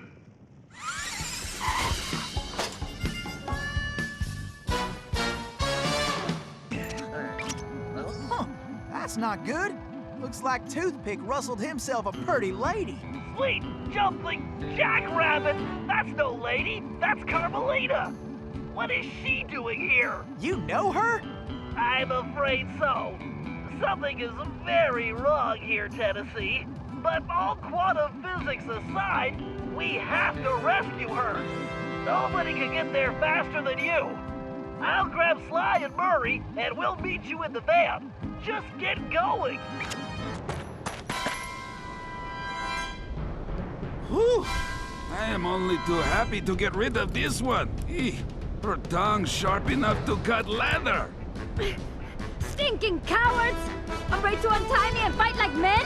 That's not good. Looks like Toothpick rustled himself a pretty lady. Sweet jumping jackrabbit! That's no lady, that's Carmelita! What is she doing here? You know her? I'm afraid so. Something is very wrong here, Tennessee. But all quantum physics aside, we have to rescue her. Nobody can get there faster than you. I'll grab Sly and Murray, and we'll meet you in the van. Just get going. Whew! I am only too happy to get rid of this one. Her tongue's sharp enough to cut leather. Stinking cowards! Afraid to untie me and fight like men?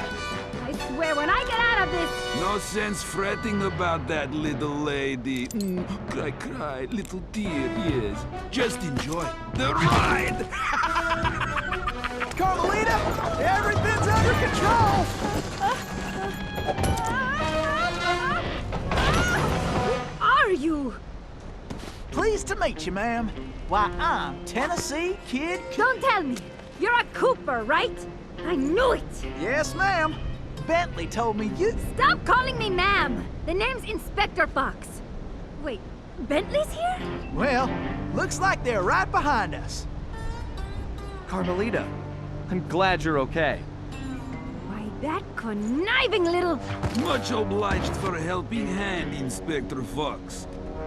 I swear, when I get out of this... No sense fretting about that, little lady. Cry, cry, little dear, yes. Just enjoy the ride! Carmelita, everything's under control! Who are you? Pleased to meet you, ma'am. Why, I'm Tennessee Kid... Don't tell me. You're a Cooper, right? I knew it. Yes, ma'am. Bentley told me you... Stop calling me ma'am. The name's Inspector Fox. Wait, Bentley's here? Well, looks like they're right behind us. Carmelita, I'm glad you're okay. Why, that conniving little... Much obliged for a helping hand, Inspector Fox.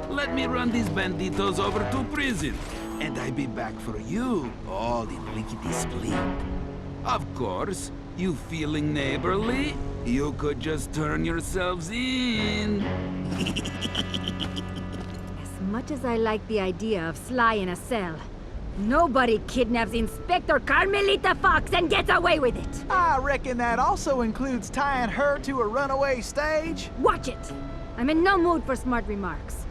Let me run these banditos over to prison, and I be back for you, all in lickety-split. Of course, you feeling neighborly? You could just turn yourselves in. As much as I like the idea of Sly in a cell, nobody kidnaps Inspector Carmelita Fox and gets away with it. I reckon that also includes tying her to a runaway stage. Watch it. I'm in no mood for smart remarks.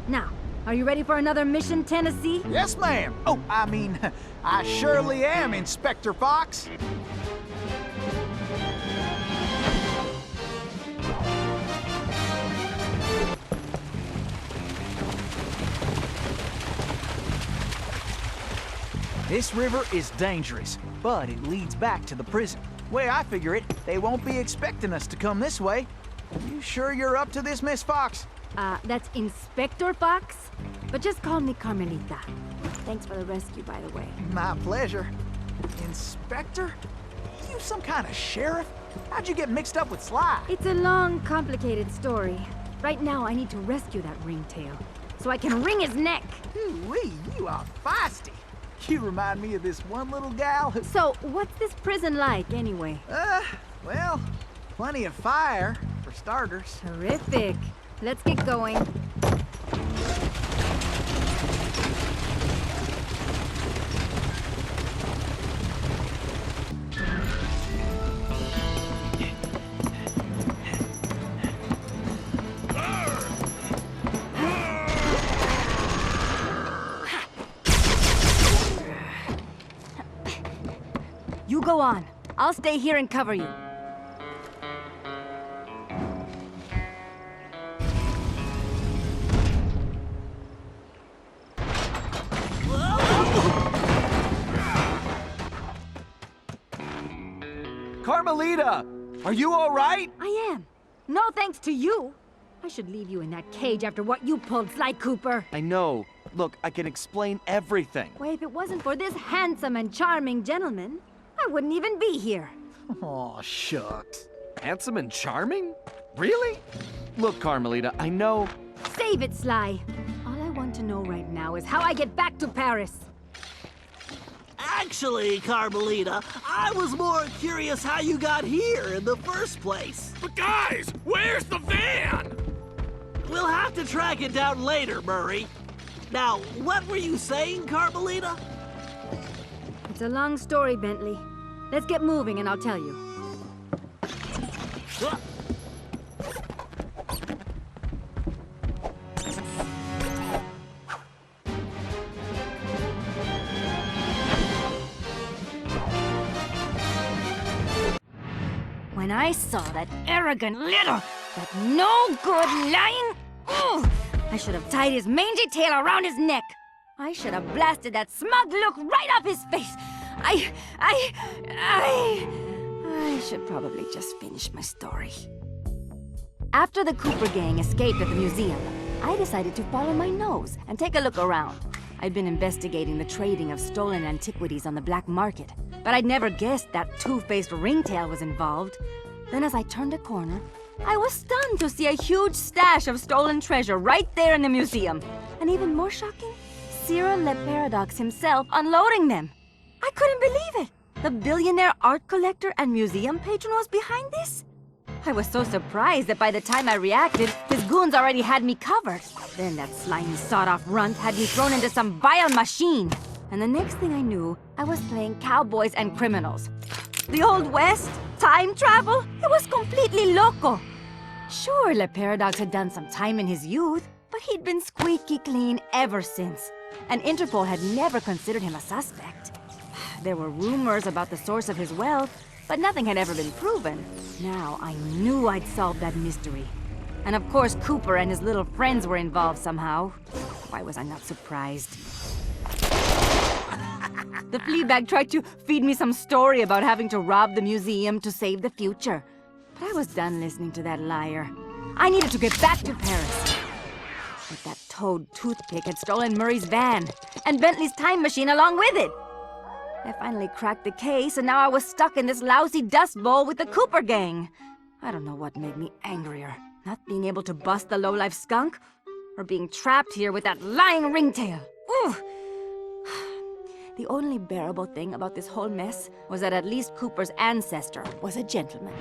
Now, are you ready for another mission, Tennessee? Yes, ma'am. Oh, I mean, I surely am, Inspector Fox. This river is dangerous, but it leads back to the prison. Way I figure it, they won't be expecting us to come this way. You sure you're up to this, Miss Fox? That's Inspector Fox? But just call me Carmelita. Thanks for the rescue, by the way. My pleasure. Inspector? You some kind of sheriff? How'd you get mixed up with Sly? It's a long, complicated story. Right now, I need to rescue that ringtail, so I can wring his neck. Ooh-wee, you are feisty. You remind me of this one little gal who... So, what's this prison like, anyway? Well, plenty of fire, for starters. Terrific. Let's get going. You go on. I'll stay here and cover you. Carmelita! Are you all right? I am. No thanks to you. I should leave you in that cage after what you pulled, Sly Cooper. I know. Look, I can explain everything. Why, if it wasn't for this handsome and charming gentleman, I wouldn't even be here. Aw, shucks. Handsome and charming? Really? Look, Carmelita, I know... Save it, Sly. All I want to know right now is how I get back to Paris. Actually, Carmelita, I was more curious how you got here in the first place. But guys, where's the van? We'll have to track it down later, Murray. Now, what were you saying, Carmelita? It's a long story, Bentley. Let's get moving and I'll tell you. When I saw that arrogant little, that no-good lying... Ugh, I should have tied his mangy tail around his neck. I should have blasted that smug look right off his face. I should probably just finish my story. After the Cooper gang escaped at the museum, I decided to follow my nose and take a look around. I'd been investigating the trading of stolen antiquities on the black market, but I'd never guessed that two-faced ringtail was involved. Then as I turned a corner, I was stunned to see a huge stash of stolen treasure right there in the museum. And even more shocking, Cyril Le Paradox himself unloading them. I couldn't believe it! The billionaire art collector and museum patron was behind this? I was so surprised that by the time I reacted, his goons already had me covered. Then that slimy sawed-off runt had me thrown into some vile machine. And the next thing I knew, I was playing cowboys and criminals. The Old West? Time travel? It was completely loco. Sure, Le Paradox had done some time in his youth, but he'd been squeaky clean ever since. And Interpol had never considered him a suspect. There were rumors about the source of his wealth, but nothing had ever been proven. Now I knew I'd solved that mystery. And of course Cooper and his little friends were involved somehow. Why was I not surprised? The Fleabag tried to feed me some story about having to rob the museum to save the future. But I was done listening to that liar. I needed to get back to Paris. But that toad toothpick had stolen Murray's van, and Bentley's time machine along with it. I finally cracked the case, and now I was stuck in this lousy dust bowl with the Cooper gang. I don't know what made me angrier. Not being able to bust the lowlife skunk, or being trapped here with that lying ringtail. Ooh! The only bearable thing about this whole mess was that at least Cooper's ancestor was a gentleman.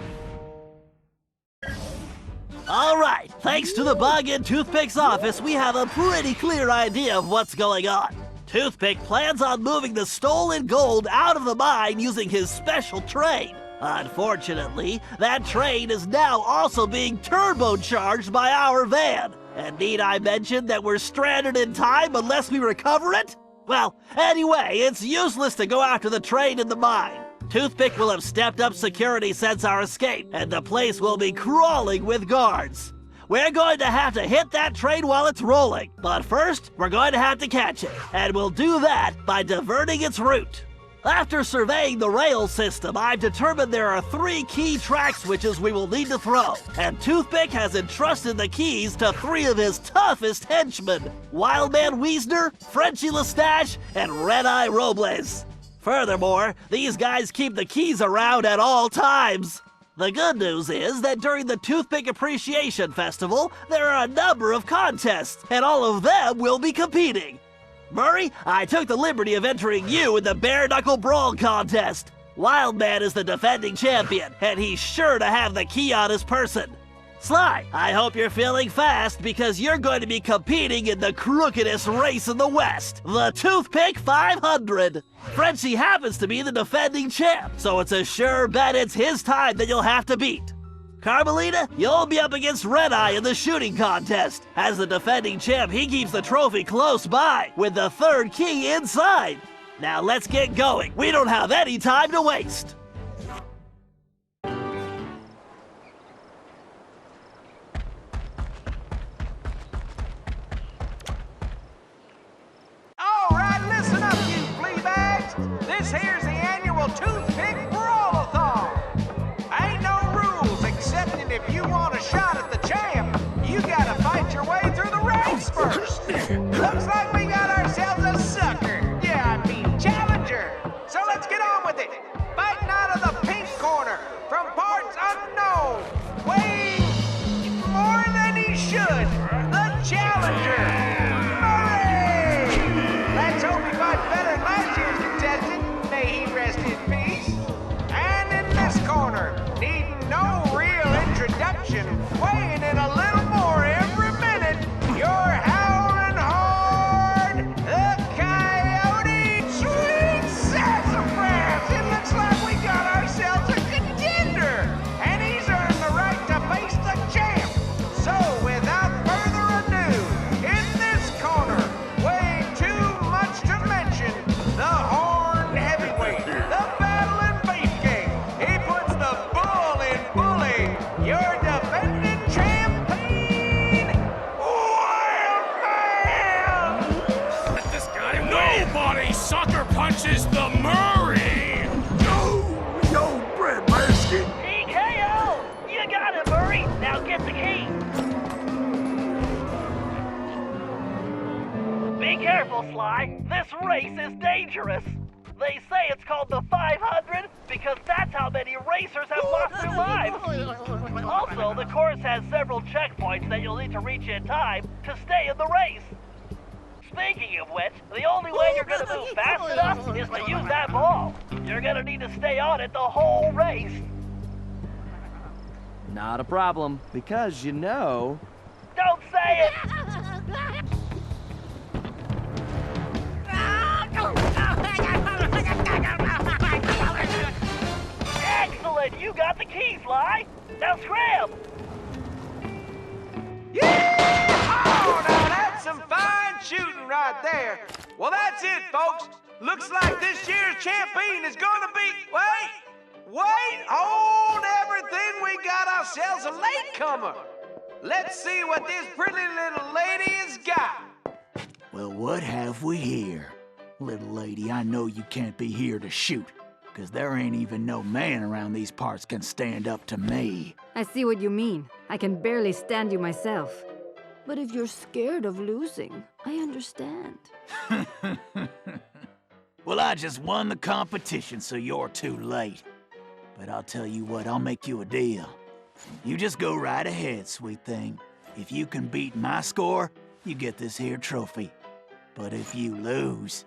All right, thanks to the bug in Toothpick's office, we have a pretty clear idea of what's going on. Toothpick plans on moving the stolen gold out of the mine using his special train. Unfortunately, that train is now also being turbocharged by our van. And need I mention that we're stranded in time unless we recover it? Well, anyway, it's useless to go after the train in the mine. Toothpick will have stepped up security since our escape, and the place will be crawling with guards. We're going to have to hit that train while it's rolling, but first, we're going to have to catch it, and we'll do that by diverting its route. After surveying the rail system, I've determined there are 3 key track switches we will need to throw, and Toothpick has entrusted the keys to 3 of his toughest henchmen, Wildman Wiesner, Frenchie Lestage, and Red-Eye Robles. Furthermore, these guys keep the keys around at all times. The good news is that during the Toothpick Appreciation Festival, there are a number of contests, and all of them will be competing. Murray, I took the liberty of entering you in the Bare Knuckle Brawl contest. Wildman is the defending champion, and he's sure to have the key on his person. Sly, I hope you're feeling fast because you're going to be competing in the crookedest race in the West, the Toothpick 500. Frenchie happens to be the defending champ, so it's a sure bet it's his time that you'll have to beat. Carmelita, you'll be up against Red-Eye in the shooting contest. As the defending champ, he keeps the trophy close by, with the 3rd key inside. Now let's get going. We don't have any time to waste. All right, listen up, you flea bags. This here's the annual Toothpick Brawl-a-thon. Ain't no rules, except that if you want a shot at the champ, you gotta fight your way through the ranks first. Looks like we got ourselves a sucker. Yeah, I mean challenger. So let's get on with it. Fighting out of the pink corner, from parts unknown, weighing more than he should, the challenger. Let's hope he fights better than last year's contestant. May he rest in peace. And in this corner, needing no real introduction, weighing in a little more every minute, you're howling hard, the Coyote. Sweet sassafras! It looks like we got ourselves a contender, and he's earned the right to face the champ. So without further ado, in this corner, weighing too much to mention, the Horned Heavyweight, the Battling Beefcake. He puts the bull in bully. Your defending race is dangerous. They say it's called the 500 because that's how many racers have lost their lives. Also, the course has several checkpoints that you'll need to reach in time to stay in the race. Speaking of which, the only way you're gonna move fast enough is to use that ball. You're gonna need to stay on it the whole race. Not a problem, because you know... Don't say it! Excellent! You got the key, Sly! Now scram! Oh, now that's some fine shooting right there. Well, that's it, folks. Looks like this year's champion is gonna be... Wait! Hold everything. We got ourselves a latecomer. Let's see what this pretty little lady has got. Well, what have we here? Little lady, I know you can't be here to shoot, because there ain't even no man around these parts can stand up to me. I see what you mean. I can barely stand you myself. But if you're scared of losing, I understand. Well, I just won the competition, so you're too late. But I'll tell you what, I'll make you a deal. You just go right ahead, sweet thing. If you can beat my score, you get this here trophy. But if you lose,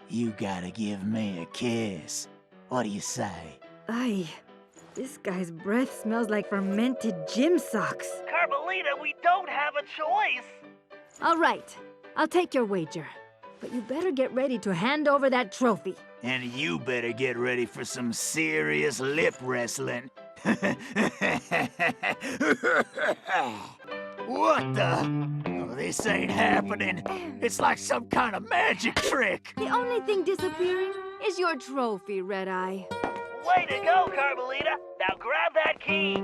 you gotta give me a kiss. What do you say? Aye, this guy's breath smells like fermented gym socks. Carmelita, we don't have a choice. All right, I'll take your wager. But you better get ready to hand over that trophy. And you better get ready for some serious lip wrestling. What the? Oh, this ain't happening. It's like some kind of magic trick. The only thing disappearing is your trophy, Red Eye. Way to go, Carmelita. Now grab that key.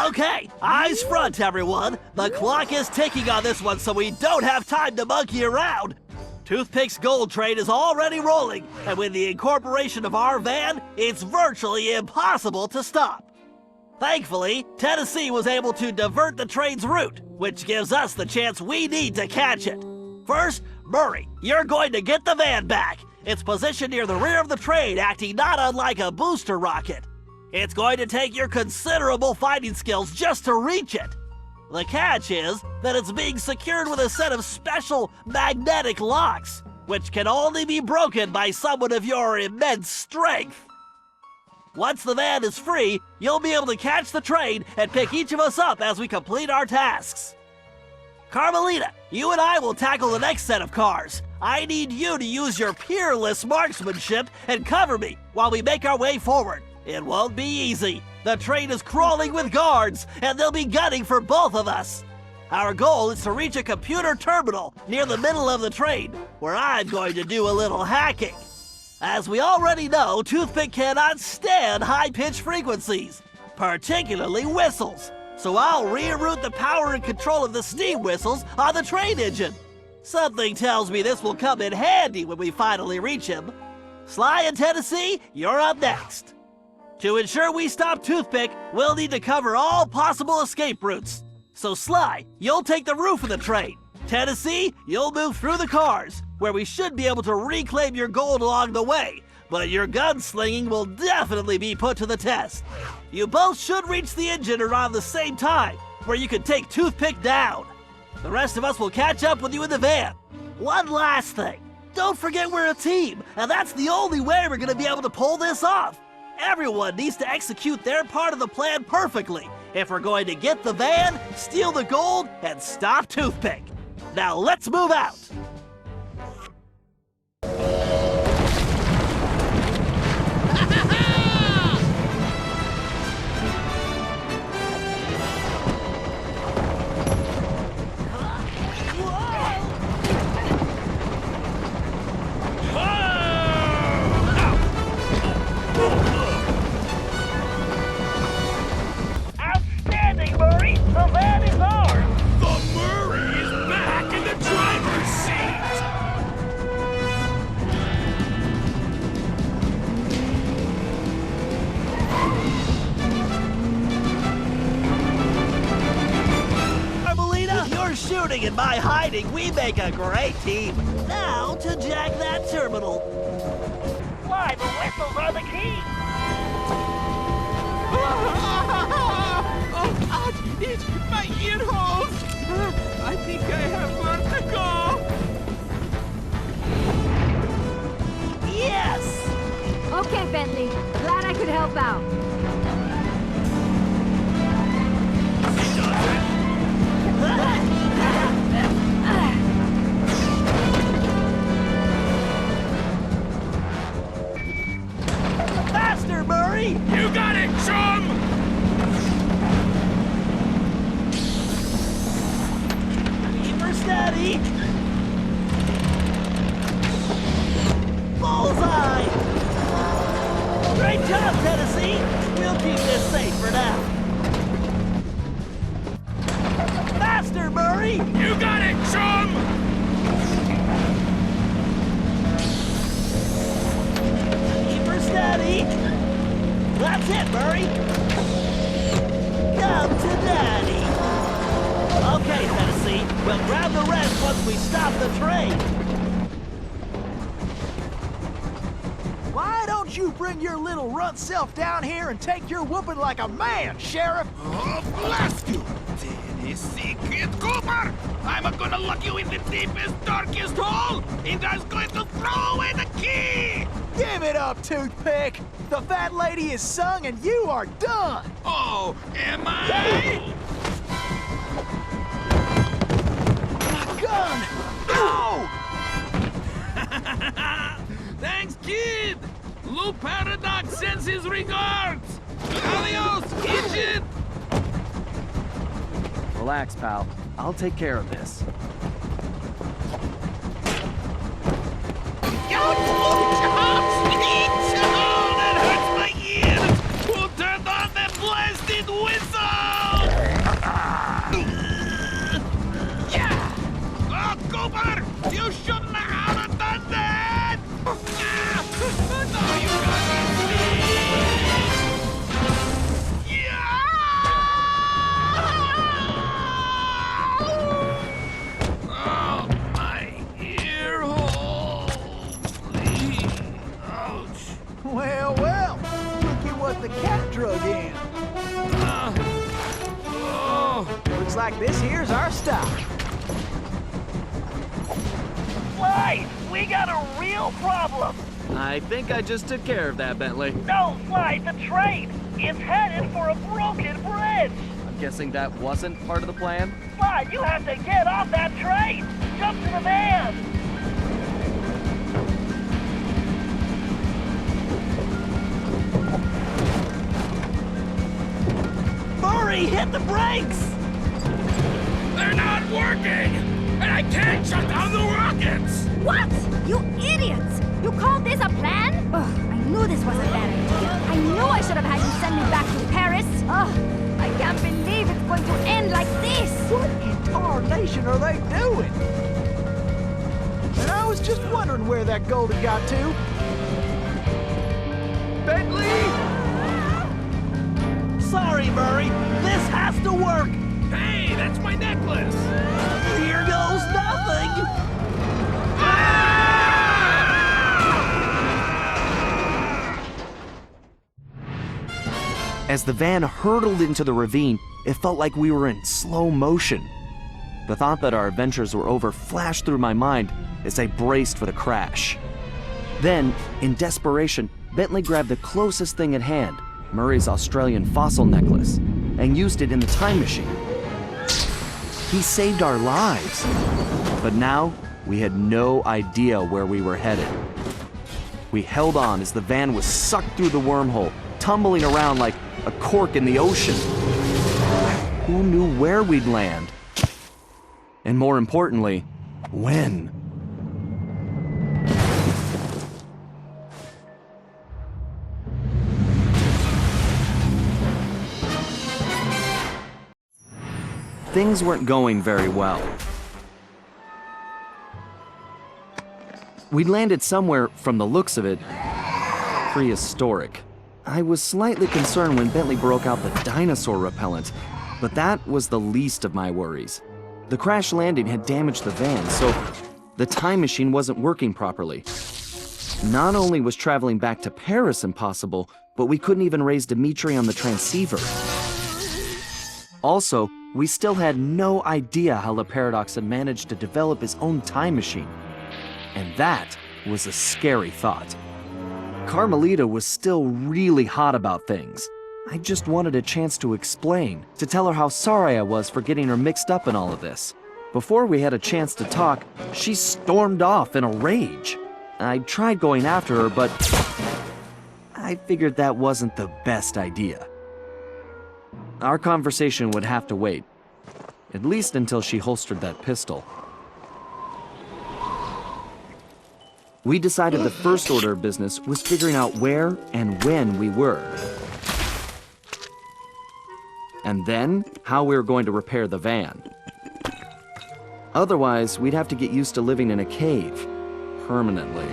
Okay, eyes front, everyone. The clock is ticking on this one, so we don't have time to monkey around. Toothpick's gold train is already rolling, and with the incorporation of our van, it's virtually impossible to stop. Thankfully, Tennessee was able to divert the train's route, which gives us the chance we need to catch it. First, Murray, you're going to get the van back. It's positioned near the rear of the train, acting not unlike a booster rocket. It's going to take your considerable fighting skills just to reach it. The catch is that it's being secured with a set of special magnetic locks, which can only be broken by someone of your immense strength. Once the van is free, you'll be able to catch the train and pick each of us up as we complete our tasks. Carmelita, you and I will tackle the next set of cars. I need you to use your peerless marksmanship and cover me while we make our way forward. It won't be easy. The train is crawling with guards, and they'll be gunning for both of us. Our goal is to reach a computer terminal near the middle of the train, where I'm going to do a little hacking. As we already know, Toothpick cannot stand high-pitched frequencies, particularly whistles. So I'll reroute the power and control of the steam whistles on the train engine. Something tells me this will come in handy when we finally reach him. Sly and Tennessee, you're up next. To ensure we stop Toothpick, we'll need to cover all possible escape routes. So Sly, you'll take the roof of the train. Tennessee, you'll move through the cars, where we should be able to reclaim your gold along the way, but your gunslinging will definitely be put to the test. You both should reach the engine around the same time, where you can take Toothpick down. The rest of us will catch up with you in the van. One last thing. Don't forget we're a team, and that's the only way we're gonna be able to pull this off. Everyone needs to execute their part of the plan perfectly if we're going to get the van, steal the gold, and stop Toothpick. Now let's move out. Outstanding, by hiding, we make a great team. Now to jack that terminal. Sly, the whistles are the key. Oh, ouch! Itch! My ear holes! I think I have vertigo! Yes! Okay, Bentley. Glad I could help out. Faster, Murray! You got it, chum! Keep her steady! Bullseye! Great job, Tennessee! We'll keep this safe for now. Faster, Murray! You got it, chum! Keep her steady! That's it, Murray! Come to Daddy! Okay, Tennessee, we'll grab the rest once we stop the train. Why don't you bring your little runt self down here and take your whooping like a man, Sheriff? Oh, blast you! Tennessee Kid Cooper! I'm gonna lock you in the deepest, darkest hole, and I'm going to throw away the key! Give it up, Toothpick! The fat lady is sung and you are done! Oh, am I? My gun! No! Thanks, kid! Lou Paradox sends his regards! Adios, idiot! Relax, pal. I'll take care of this. That hurts my ears! Who turned on the blasted whistle? Yeah! Oh, Cooper! You shouldn't have done that! No, you got me! Yeah! Oh, my ear hole! Ouch! Well, look at what the cat drug in. Oh! Looks like this here's our stop. Sly, we got a real problem. I think I just took care of that, Bentley. No, Sly, the train. It's headed for a broken bridge. I'm guessing that wasn't part of the plan? Sly, you have to get off that train. Jump to the van. Murray, hit the brakes! They're not working! And I can't shut down the rockets! What? You idiots! You called this a plan? Ugh, I knew this was a bad idea. I knew I should have had you send me back to Paris. Ugh, I can't believe it's going to end like this. What in tarnation are they doing? And I was just wondering where that gold had got to. Bentley! Sorry, Murray. This has to work. Hey, that's my necklace! Here goes nothing. As the van hurtled into the ravine, it felt like we were in slow motion. The thought that our adventures were over flashed through my mind as I braced for the crash. Then, in desperation, Bentley grabbed the closest thing at hand, Murray's Australian fossil necklace, and used it in the time machine. He saved our lives. But now, we had no idea where we were headed. We held on as the van was sucked through the wormhole, tumbling around like a cork in the ocean. Who knew where we'd land? And more importantly, when? Things weren't going very well. We'd landed somewhere, from the looks of it, prehistoric. I was slightly concerned when Bentley broke out the dinosaur repellent, but that was the least of my worries. The crash landing had damaged the van, so the time machine wasn't working properly. Not only was traveling back to Paris impossible, but we couldn't even raise Dimitri on the transceiver. Also, we still had no idea how Le Paradox had managed to develop his own time machine. And that was a scary thought. Carmelita was still really hot about things. I just wanted a chance to explain, to tell her how sorry I was for getting her mixed up in all of this. Before we had a chance to talk, she stormed off in a rage. I tried going after her, but I figured that wasn't the best idea. Our conversation would have to wait, at least until she holstered that pistol. We decided the first order of business was figuring out where and when we were. And then, how we were going to repair the van. Otherwise, we'd have to get used to living in a cave, permanently.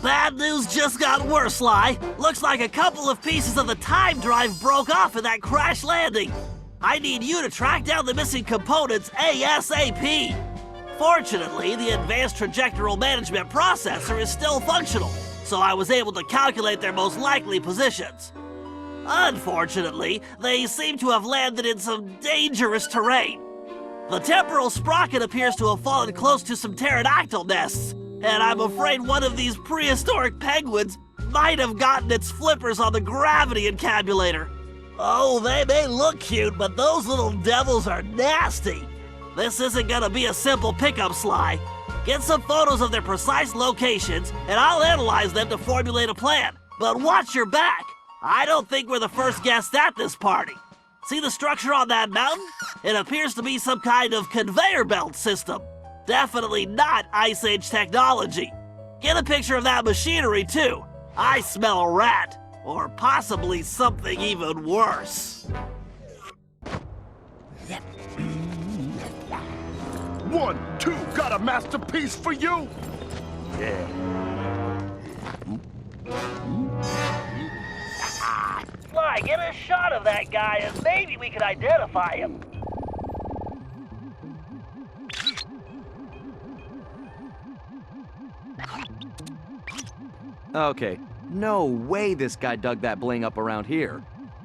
Bad news just got worse, Sly. Looks like a couple of pieces of the time drive broke off in that crash landing. I need you to track down the missing components ASAP. Fortunately, the advanced trajectoral management processor is still functional, so I was able to calculate their most likely positions. Unfortunately, they seem to have landed in some dangerous terrain. The temporal sprocket appears to have fallen close to some pterodactyl nests, and I'm afraid one of these prehistoric penguins might have gotten its flippers on the gravity encabulator. Oh, they may look cute, but those little devils are nasty. This isn't gonna be a simple pickup, Sly. Get some photos of their precise locations, and I'll analyze them to formulate a plan. But watch your back. I don't think we're the first guests at this party. See the structure on that mountain? It appears to be some kind of conveyor belt system. Definitely not Ice Age technology. Get a picture of that machinery, too. I smell a rat. Or possibly something even worse. 1, 2, got a masterpiece for you! Yeah. Sly, get a shot of that guy and maybe we could identify him. Okay, no way this guy dug that bling up around here.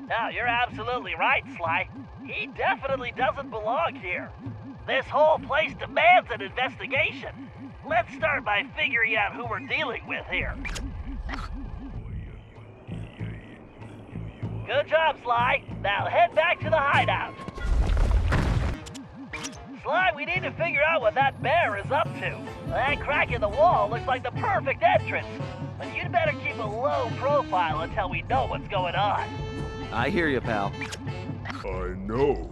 No, you're absolutely right, Sly. He definitely doesn't belong here. This whole place demands an investigation. Let's start by figuring out who we're dealing with here. Good job, Sly. Now head back to the hideout. Sly, we need to figure out what that bear is up to. That crack in the wall looks like the perfect entrance. But you'd better keep a low profile until we know what's going on. I hear you, pal. I know.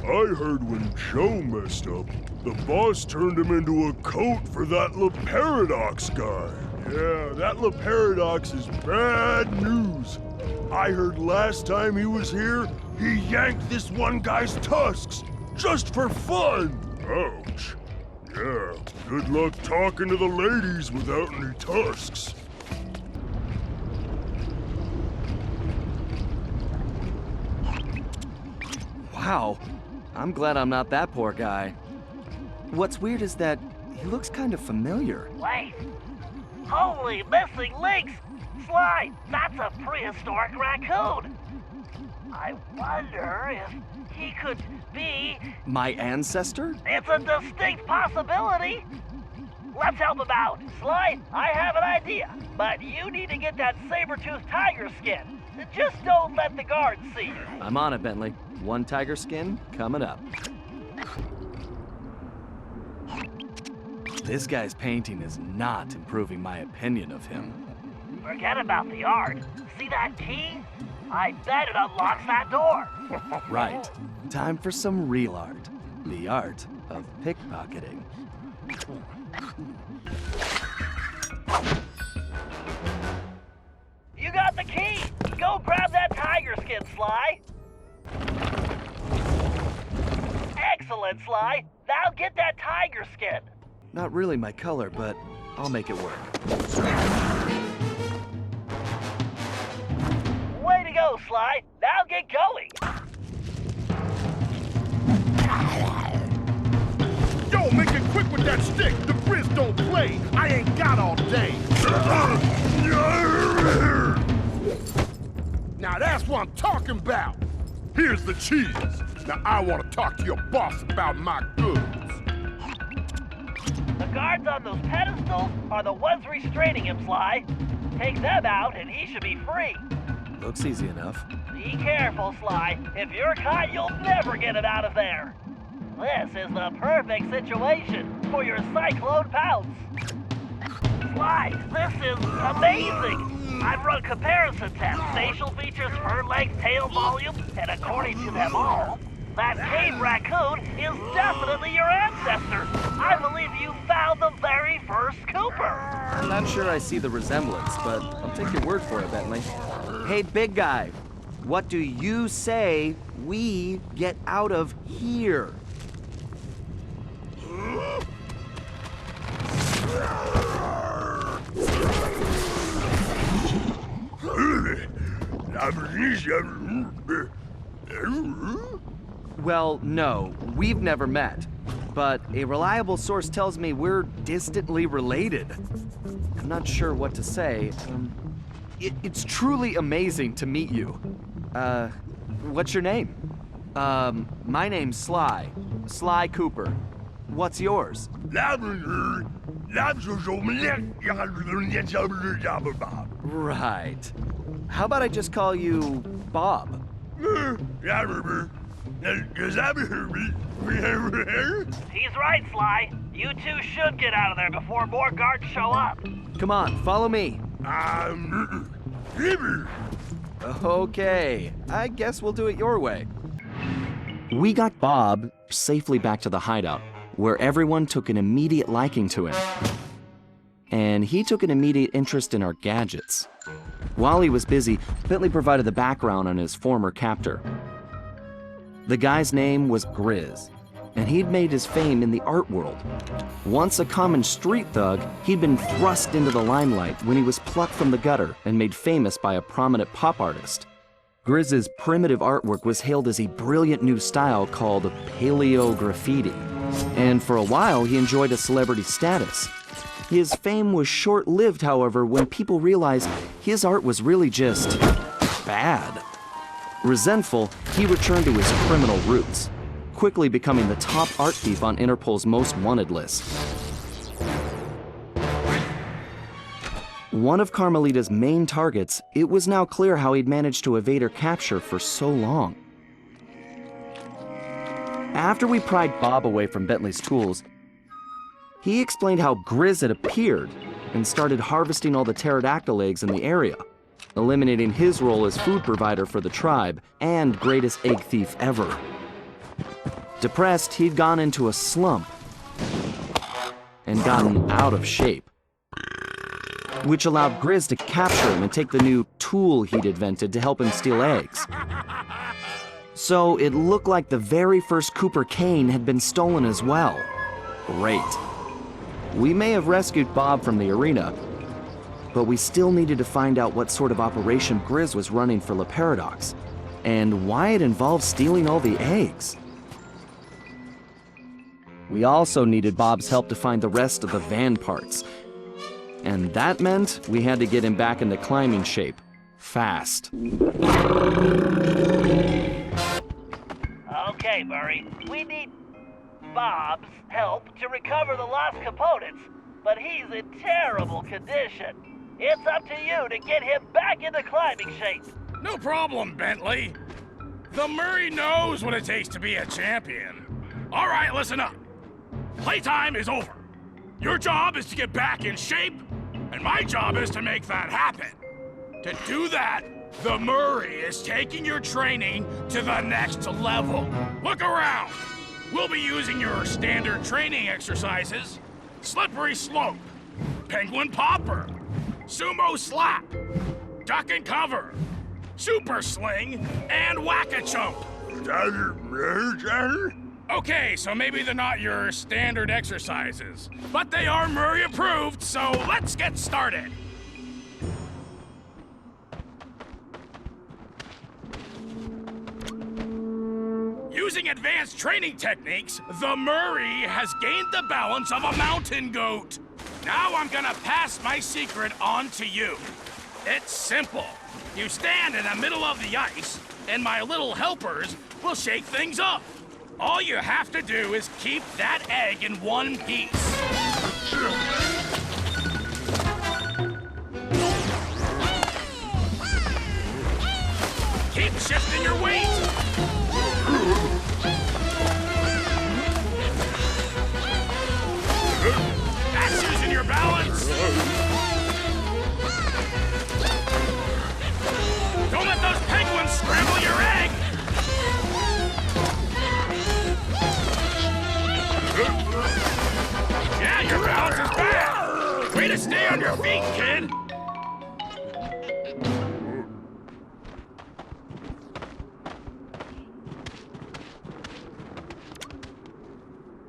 I heard when Joe messed up, the boss turned him into a coat for that Le Paradox guy. Yeah, that Le Paradox is bad news. I heard last time he was here, he yanked this one guy's tusks, just for fun. Ouch. Yeah, good luck talking to the ladies without any tusks. Wow, I'm glad I'm not that poor guy. What's weird is that he looks kind of familiar. Wait. Holy missing links! Sly, that's a prehistoric raccoon. I wonder if he could be... My ancestor? It's a distinct possibility. Let's help him out. Sly, I have an idea, but you need to get that saber-toothed tiger skin. Just don't let the guards see you. I'm on it, Bentley. One tiger skin coming up. This guy's painting is not improving my opinion of him. Forget about the art. See that key? I bet it unlocks that door. Right. Time for some real art. The art of pickpocketing. You got the key. Go grab that tiger skin, Sly. Excellent, Sly. Now get that tiger skin. Not really my color, but I'll make it work. Way to go, Sly. Now get going. Yo, make it quick with that stick. The Grizz don't play. I ain't got all day. Now that's what I'm talking about. Here's the cheese. Now I want to talk to your boss about my goods. The guards on those pedestals are the ones restraining him, Sly. Take them out and he should be free. Looks easy enough. Be careful, Sly. If you're caught, you'll never get it out of there. This is the perfect situation for your cyclone pounce. Sly, this is amazing. I've run comparison tests, facial features, fur length, tail volume, and according to them all, that cave raccoon is definitely your ancestor. I believe you found the very first Cooper. I'm not sure I see the resemblance, but I'll take your word for it, Bentley. Hey, big guy, what do you say we get out of here? Well, no, we've never met. But a reliable source tells me we're distantly related. I'm not sure what to say. It's truly amazing to meet you. What's your name? My name's Sly. Sly Cooper. What's yours? Right. How about I just call you Bob? He's right, Sly. You two should get out of there before more guards show up. Come on, follow me. Okay, I guess we'll do it your way. We got Bob safely back to the hideout, where everyone took an immediate liking to him. And he took an immediate interest in our gadgets. While he was busy, Bentley provided the background on his former captor. The guy's name was Grizz, and he'd made his fame in the art world. Once a common street thug, he'd been thrust into the limelight when he was plucked from the gutter and made famous by a prominent pop artist. Grizz's primitive artwork was hailed as a brilliant new style called paleo graffiti, and for a while he enjoyed a celebrity status. His fame was short-lived, however, when people realized his art was really just bad. Resentful, he returned to his criminal roots, quickly becoming the top art thief on Interpol's most wanted list. One of Carmelita's main targets, it was now clear how he'd managed to evade her capture for so long. After we pried Bob away from Bentley's tools, he explained how Grizz had appeared and started harvesting all the pterodactyl eggs in the area, eliminating his role as food provider for the tribe and greatest egg thief ever. Depressed, he'd gone into a slump and gotten out of shape, which allowed Grizz to capture him and take the new tool he'd invented to help him steal eggs. So it looked like the very first Cooper cane had been stolen as well. Great. We may have rescued Bob from the arena, but we still needed to find out what sort of operation Grizz was running for La Paradox, and why it involved stealing all the eggs. We also needed Bob's help to find the rest of the van parts, and that meant we had to get him back into climbing shape, fast. Okay, Murray, we need Bob's help to recover the lost components, but he's in terrible condition. It's up to you to get him back into climbing shape. No problem, Bentley. The Murray knows what it takes to be a champion. All right, listen up. Playtime is over. Your job is to get back in shape, and my job is to make that happen. To do that, the Murray is taking your training to the next level. Look around. We'll be using your standard training exercises: slippery slope, penguin popper, sumo slap, duck and cover, super sling, and whack-a-chump. Okay, so maybe they're not your standard exercises, but they are Murray approved, so let's get started. Using advanced training techniques, the Murray has gained the balance of a mountain goat. Now I'm gonna pass my secret on to you. It's simple. You stand in the middle of the ice, and my little helpers will shake things up. All you have to do is keep that egg in one piece. Keep shifting your weight. That's using your balance. Don't let those penguins scramble your egg. Yeah, your balance is back! Way to stay on your feet, kid!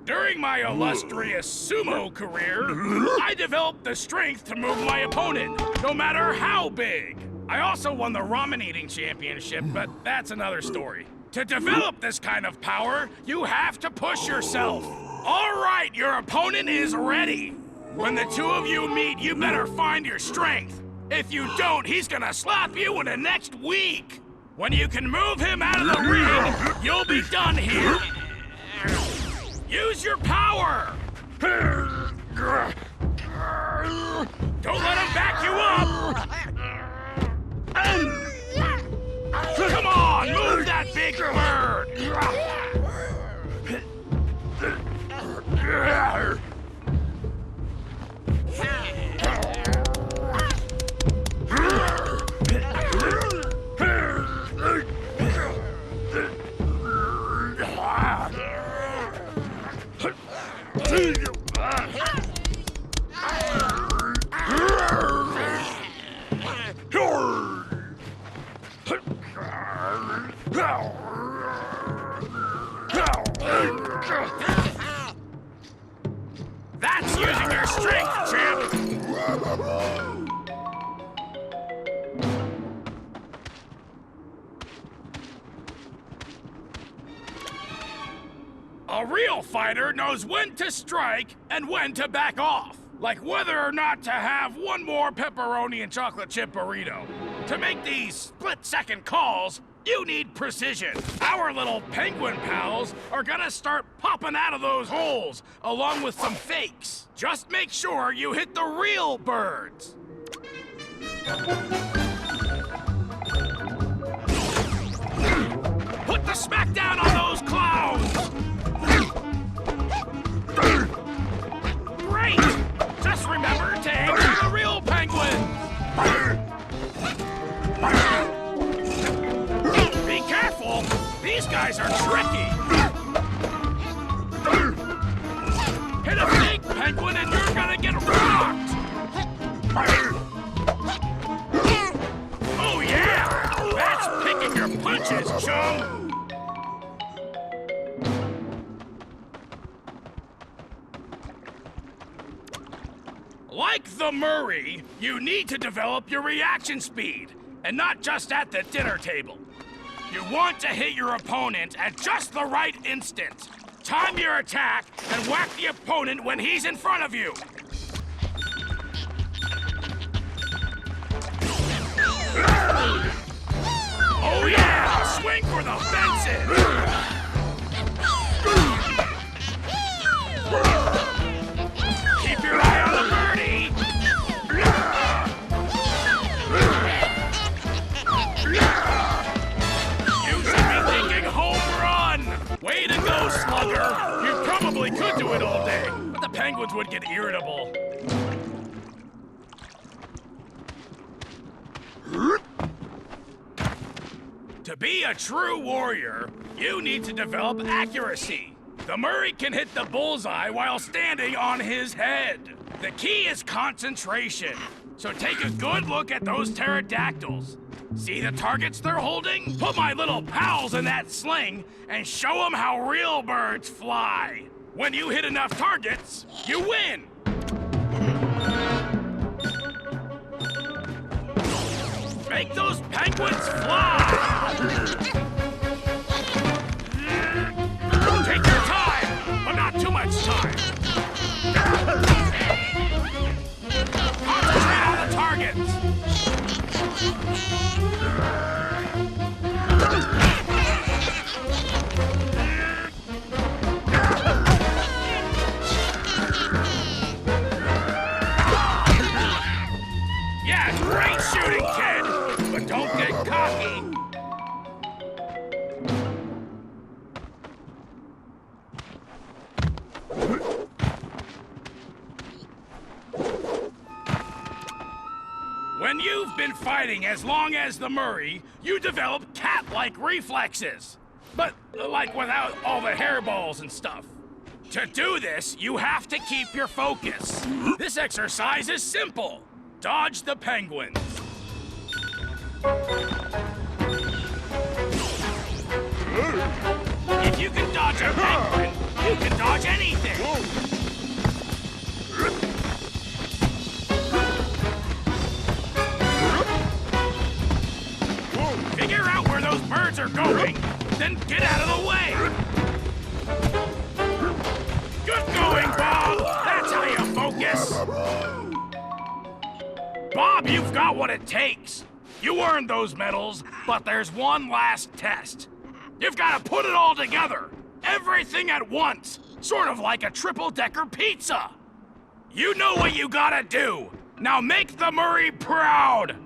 During my illustrious sumo career, I developed the strength to move my opponent, no matter how big. I also won the ramen eating championship, but that's another story. To develop this kind of power, you have to push yourself. All right, your opponent is ready. When the two of you meet, you better find your strength. If you don't, he's gonna slap you in the next week. When you can move him out of the ring, you'll be done here. Use your power. Don't let him back you up. Come on, move that big bird. That's using your strength, champ! A real fighter knows when to strike and when to back off. Like whether or not to have one more pepperoni and chocolate chip burrito. To make these split-second calls, you need precision. Our little penguin pals are gonna start popping out of those holes, along with some fakes. Just make sure you hit the real birds. Put the smack down on those clowns! Great! Just remember to aim for the real penguins! Be careful! These guys are tricky! Hit a fake penguin and you're gonna get rocked! Oh yeah! That's picking your punches, chum! Like the Murray, you need to develop your reaction speed, and not just at the dinner table. You want to hit your opponent at just the right instant. Time your attack and whack the opponent when he's in front of you. Oh yeah! Swing for the fences! Keep your eye on the birdie! You should be thinking home run! Way to go, slugger! You probably could do it all day, but the penguins would get irritable. To be a true warrior, you need to develop accuracy. The Murray can hit the bullseye while standing on his head. The key is concentration. So take a good look at those pterodactyls. See the targets they're holding? Put my little pals in that sling and show them how real birds fly. When you hit enough targets, you win. Make those penguins fly! Take your time, but not too much time. Concentrate on the targets. Yeah, great shooting, kid, but don't get cocky. When you've been fighting as long as the Murray, you develop cat-like reflexes. But, like, without all the hairballs and stuff. To do this, you have to keep your focus. This exercise is simple. Dodge the penguins. If you can dodge a penguin, you can dodge anything. Figure out where those birds are going, then get out of the way. Good going, Bob. That's how you focus. Bob, you've got what it takes. You earned those medals, but there's one last test. You've got to put it all together. Everything at once. Sort of like a triple-decker pizza. You know what you gotta do. Now make the Murray proud.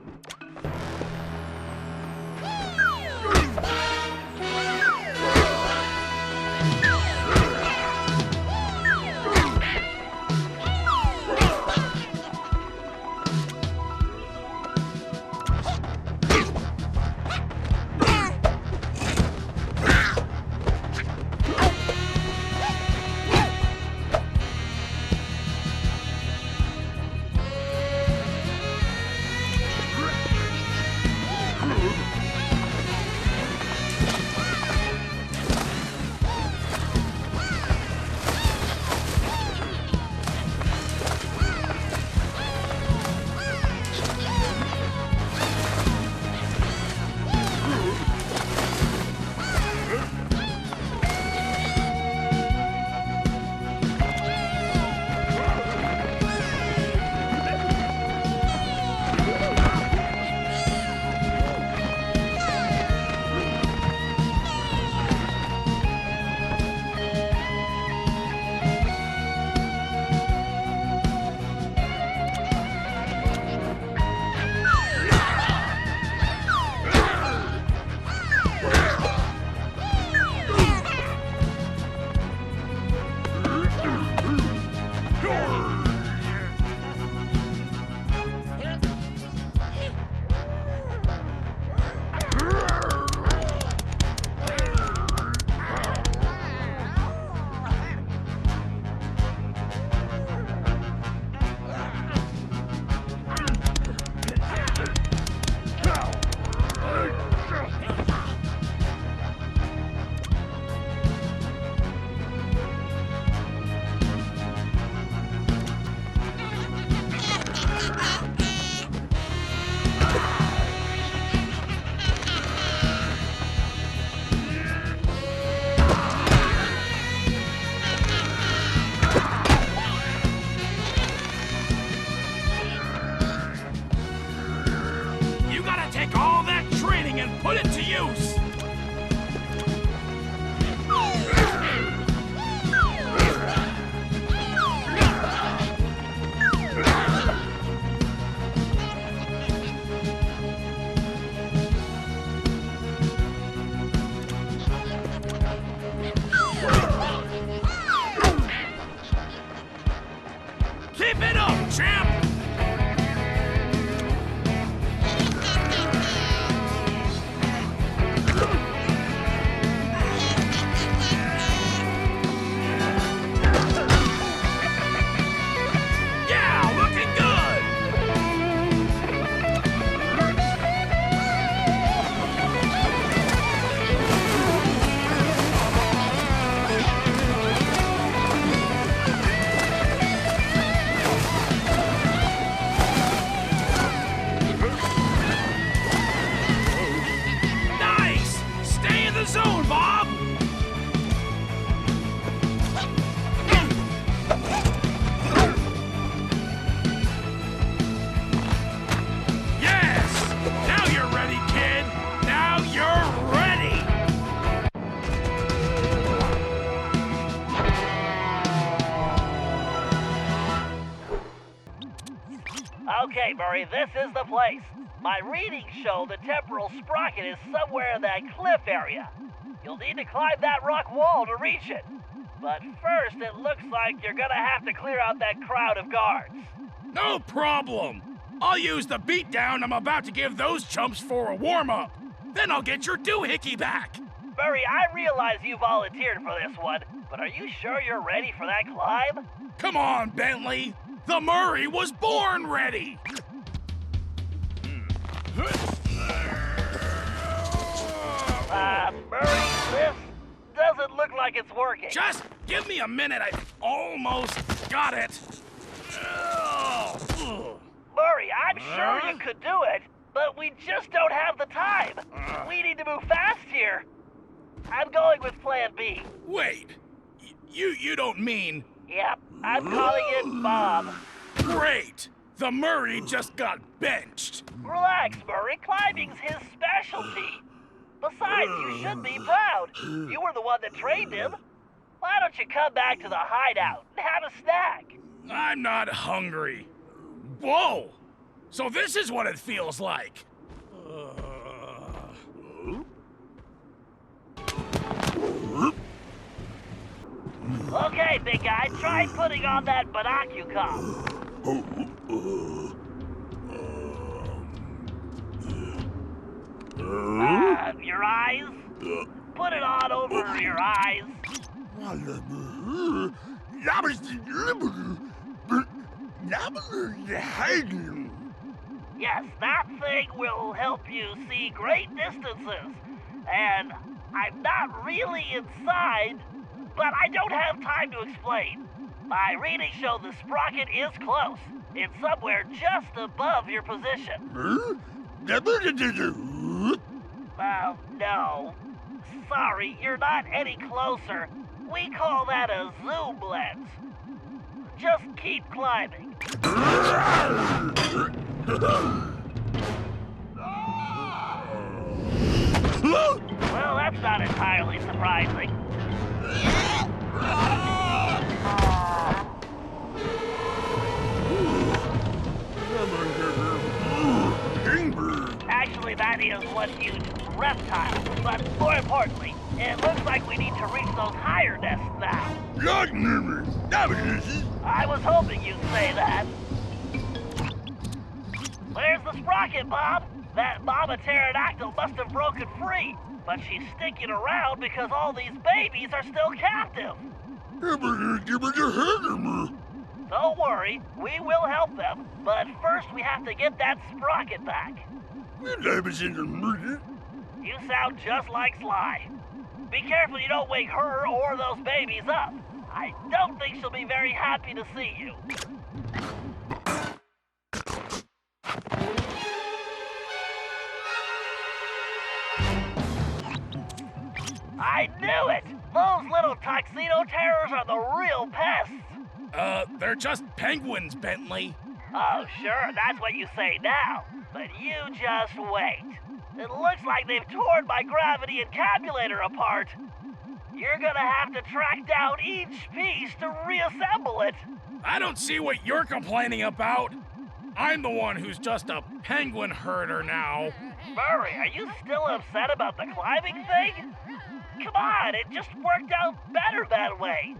Okay, Murray, this is the place. My readings show the temporal sprocket is somewhere in that cliff area. You'll need to climb that rock wall to reach it. But first, it looks like you're gonna have to clear out that crowd of guards. No problem. I'll use the beatdown I'm about to give those chumps for a warm-up. Then I'll get your doohickey back. Murray, I realize you volunteered for this one, but are you sure you're ready for that climb? Come on, Bentley. The Murray was born ready. Murray, this doesn't look like it's working. Just give me a minute. I almost got it. Murray, I'm sure you could do it, but we just don't have the time. We need to move fast here. I'm going with Plan B. Wait. You don't mean... Yep, I'm calling it Bob. Great! The Murray just got benched. Relax, Murray. Climbing's his specialty. Besides, you should be proud. You were the one that trained him. Why don't you come back to the hideout and have a snack? I'm not hungry. Whoa! So this is what it feels like. Okay, big guy, try putting on that binocular. Your eyes? Put it on over your eyes. Yes, that thing will help you see great distances. And I'm not really inside, but I don't have time to explain. My readings show the sprocket is close. It's somewhere just above your position. No. Sorry, you're not any closer. We call that a zoom lens. Just keep climbing. Well, that's not entirely surprising. Actually, that is one huge reptile. But more importantly, it looks like we need to reach those higher nests now. I was hoping you'd say that. Where's the sprocket, Bob? That mama pterodactyl must have broken free, but she's sticking around because all these babies are still captive. Don't worry, we will help them, but first we have to get that sprocket back. You sound just like Sly. Be careful you don't wake her or those babies up. I don't think she'll be very happy to see you. I knew it! Those little tuxedo terrors are the real pests. They're just penguins, Bentley. Oh, sure, that's what you say now. But you just wait. It looks like they've torn my gravity encapsulator apart. You're gonna have to track down each piece to reassemble it. I don't see what you're complaining about. I'm the one who's just a penguin herder now. Murray, are you still upset about the climbing thing? Come on, it just worked out better that way.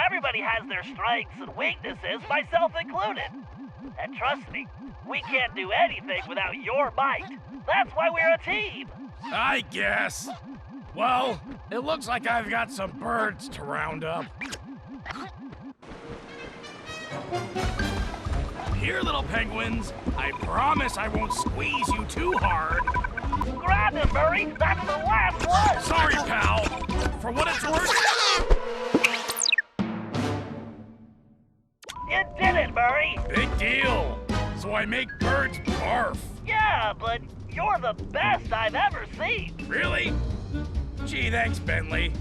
Everybody has their strengths and weaknesses, myself included. And trust me, we can't do anything without your might. That's why we're a team. I guess. Well, it looks like I've got some birds to round up. Here, little penguins. I promise I won't squeeze you too hard. Grab him, Murray. That's the last one. Sorry, pal. For what it's worth... You did it, Murray. Big deal. So I make birds barf. Yeah, but you're the best I've ever seen. Really? Gee, thanks, Bentley.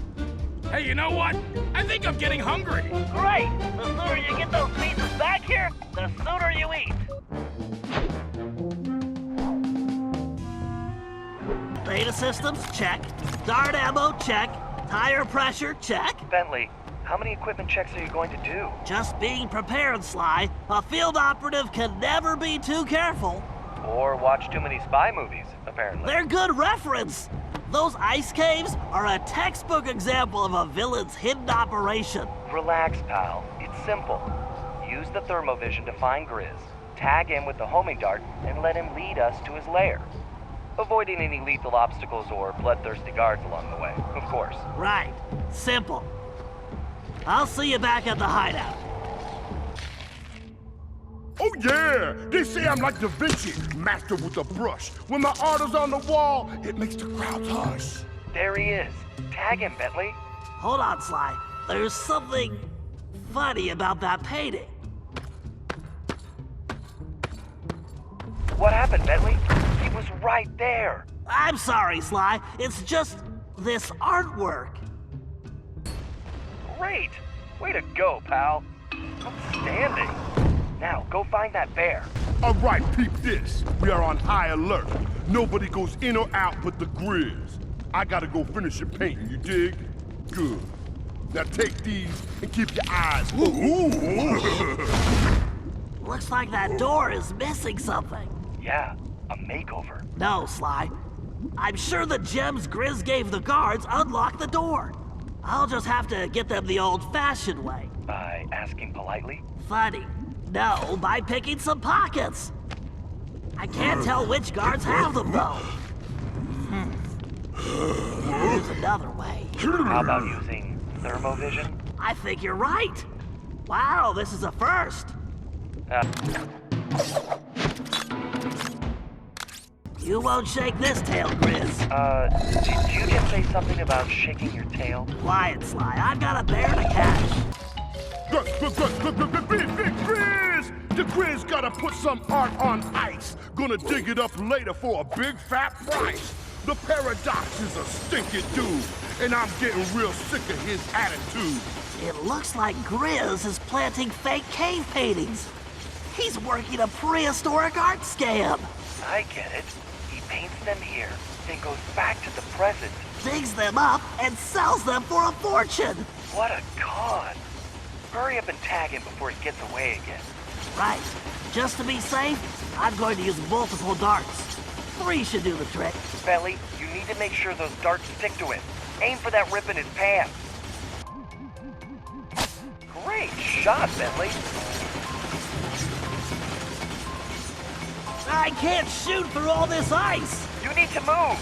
Hey, you know what? I think I'm getting hungry. Great. The sooner you get those pieces back here, the sooner you eat. Beta systems, check. Dart ammo, check. Tire pressure, check. Bentley, How many equipment checks are you going to do? Just being prepared, Sly. A field operative can never be too careful. Or watch too many spy movies, apparently. They're good reference. Those ice caves are a textbook example of a villain's hidden operation. Relax, pal. It's simple. Use the thermovision to find Grizz, tag him with the homing dart, and let him lead us to his lair. Avoiding any lethal obstacles or bloodthirsty guards along the way, of course. Right. Simple. I'll see you back at the hideout. Oh yeah! They say I'm like Da Vinci, master with a brush. When my art is on the wall, it makes the crowds hush. There he is. Tag him, Bentley. Hold on, Sly. There's something funny about that painting. What happened, Bentley? He was right there. I'm sorry, Sly. It's just this artwork. Great. Way to go, pal. Outstanding. Now, go find that bear. All right, peep this. We are on high alert. Nobody goes in or out but the Grizz. I gotta go finish your painting, you dig? Good. Now take these and keep your eyes. Looks like that door is missing something. Yeah, a makeover. No, Sly. I'm sure the gems Grizz gave the guards unlocked the door. I'll just have to get them the old-fashioned way. By asking politely? Funny. No, by picking some pockets. I can't tell which guards have them, though. There's another way. How about using thermovision? I think you're right. Wow, this is a first. You won't shake this tail, Grizz. Did you just say something about shaking your tail? Quiet, Sly. I've got a bear to catch. Grizz! The Grizz gotta put some art on ice. Gonna dig it up later for a big fat price. The Paradox is a stinking dude, and I'm getting real sick of his attitude. It looks like Grizz is planting fake cave paintings. He's working a prehistoric art scam. I get it. He paints them here, then goes back to the present. Digs them up and sells them for a fortune. What a con. Hurry up and tag him before he gets away again. Right. Just to be safe, I'm going to use multiple darts. 3 should do the trick. Bentley, you need to make sure those darts stick to him. Aim for that rip in his pants. Great shot, Bentley. I can't shoot through all this ice. You need to move.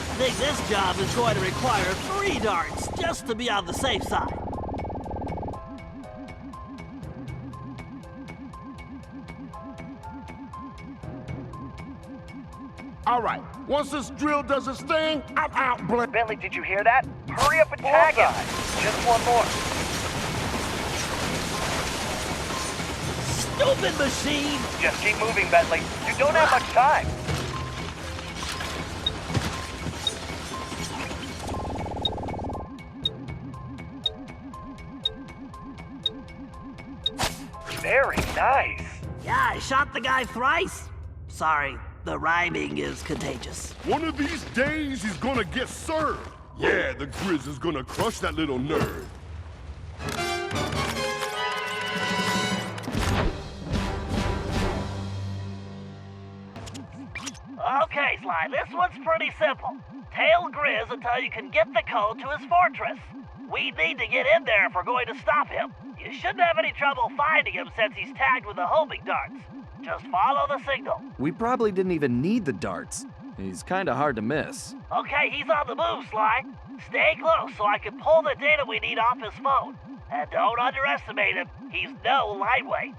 I think this job is going to require 3 darts, just to be on the safe side. All right, once this drill does its thing, I'm out, Bentley, did you hear that? Hurry up and tag him. Just one more. Stupid machine! Just keep moving, Bentley. You don't have much time. Very nice. Yeah, I shot the guy thrice. Sorry, the rhyming is contagious. One of these days, he's gonna get served. Yeah, the Grizz is gonna crush that little nerd. Okay, Sly, this one's pretty simple. Tail Grizz until you can get the code to his fortress. We need to get in there if we're going to stop him. You shouldn't have any trouble finding him since he's tagged with the homing darts. Just follow the signal. We probably didn't even need the darts. He's kinda hard to miss. Okay, he's on the move, Sly. Stay close so I can pull the data we need off his phone. And don't underestimate him. He's no lightweight.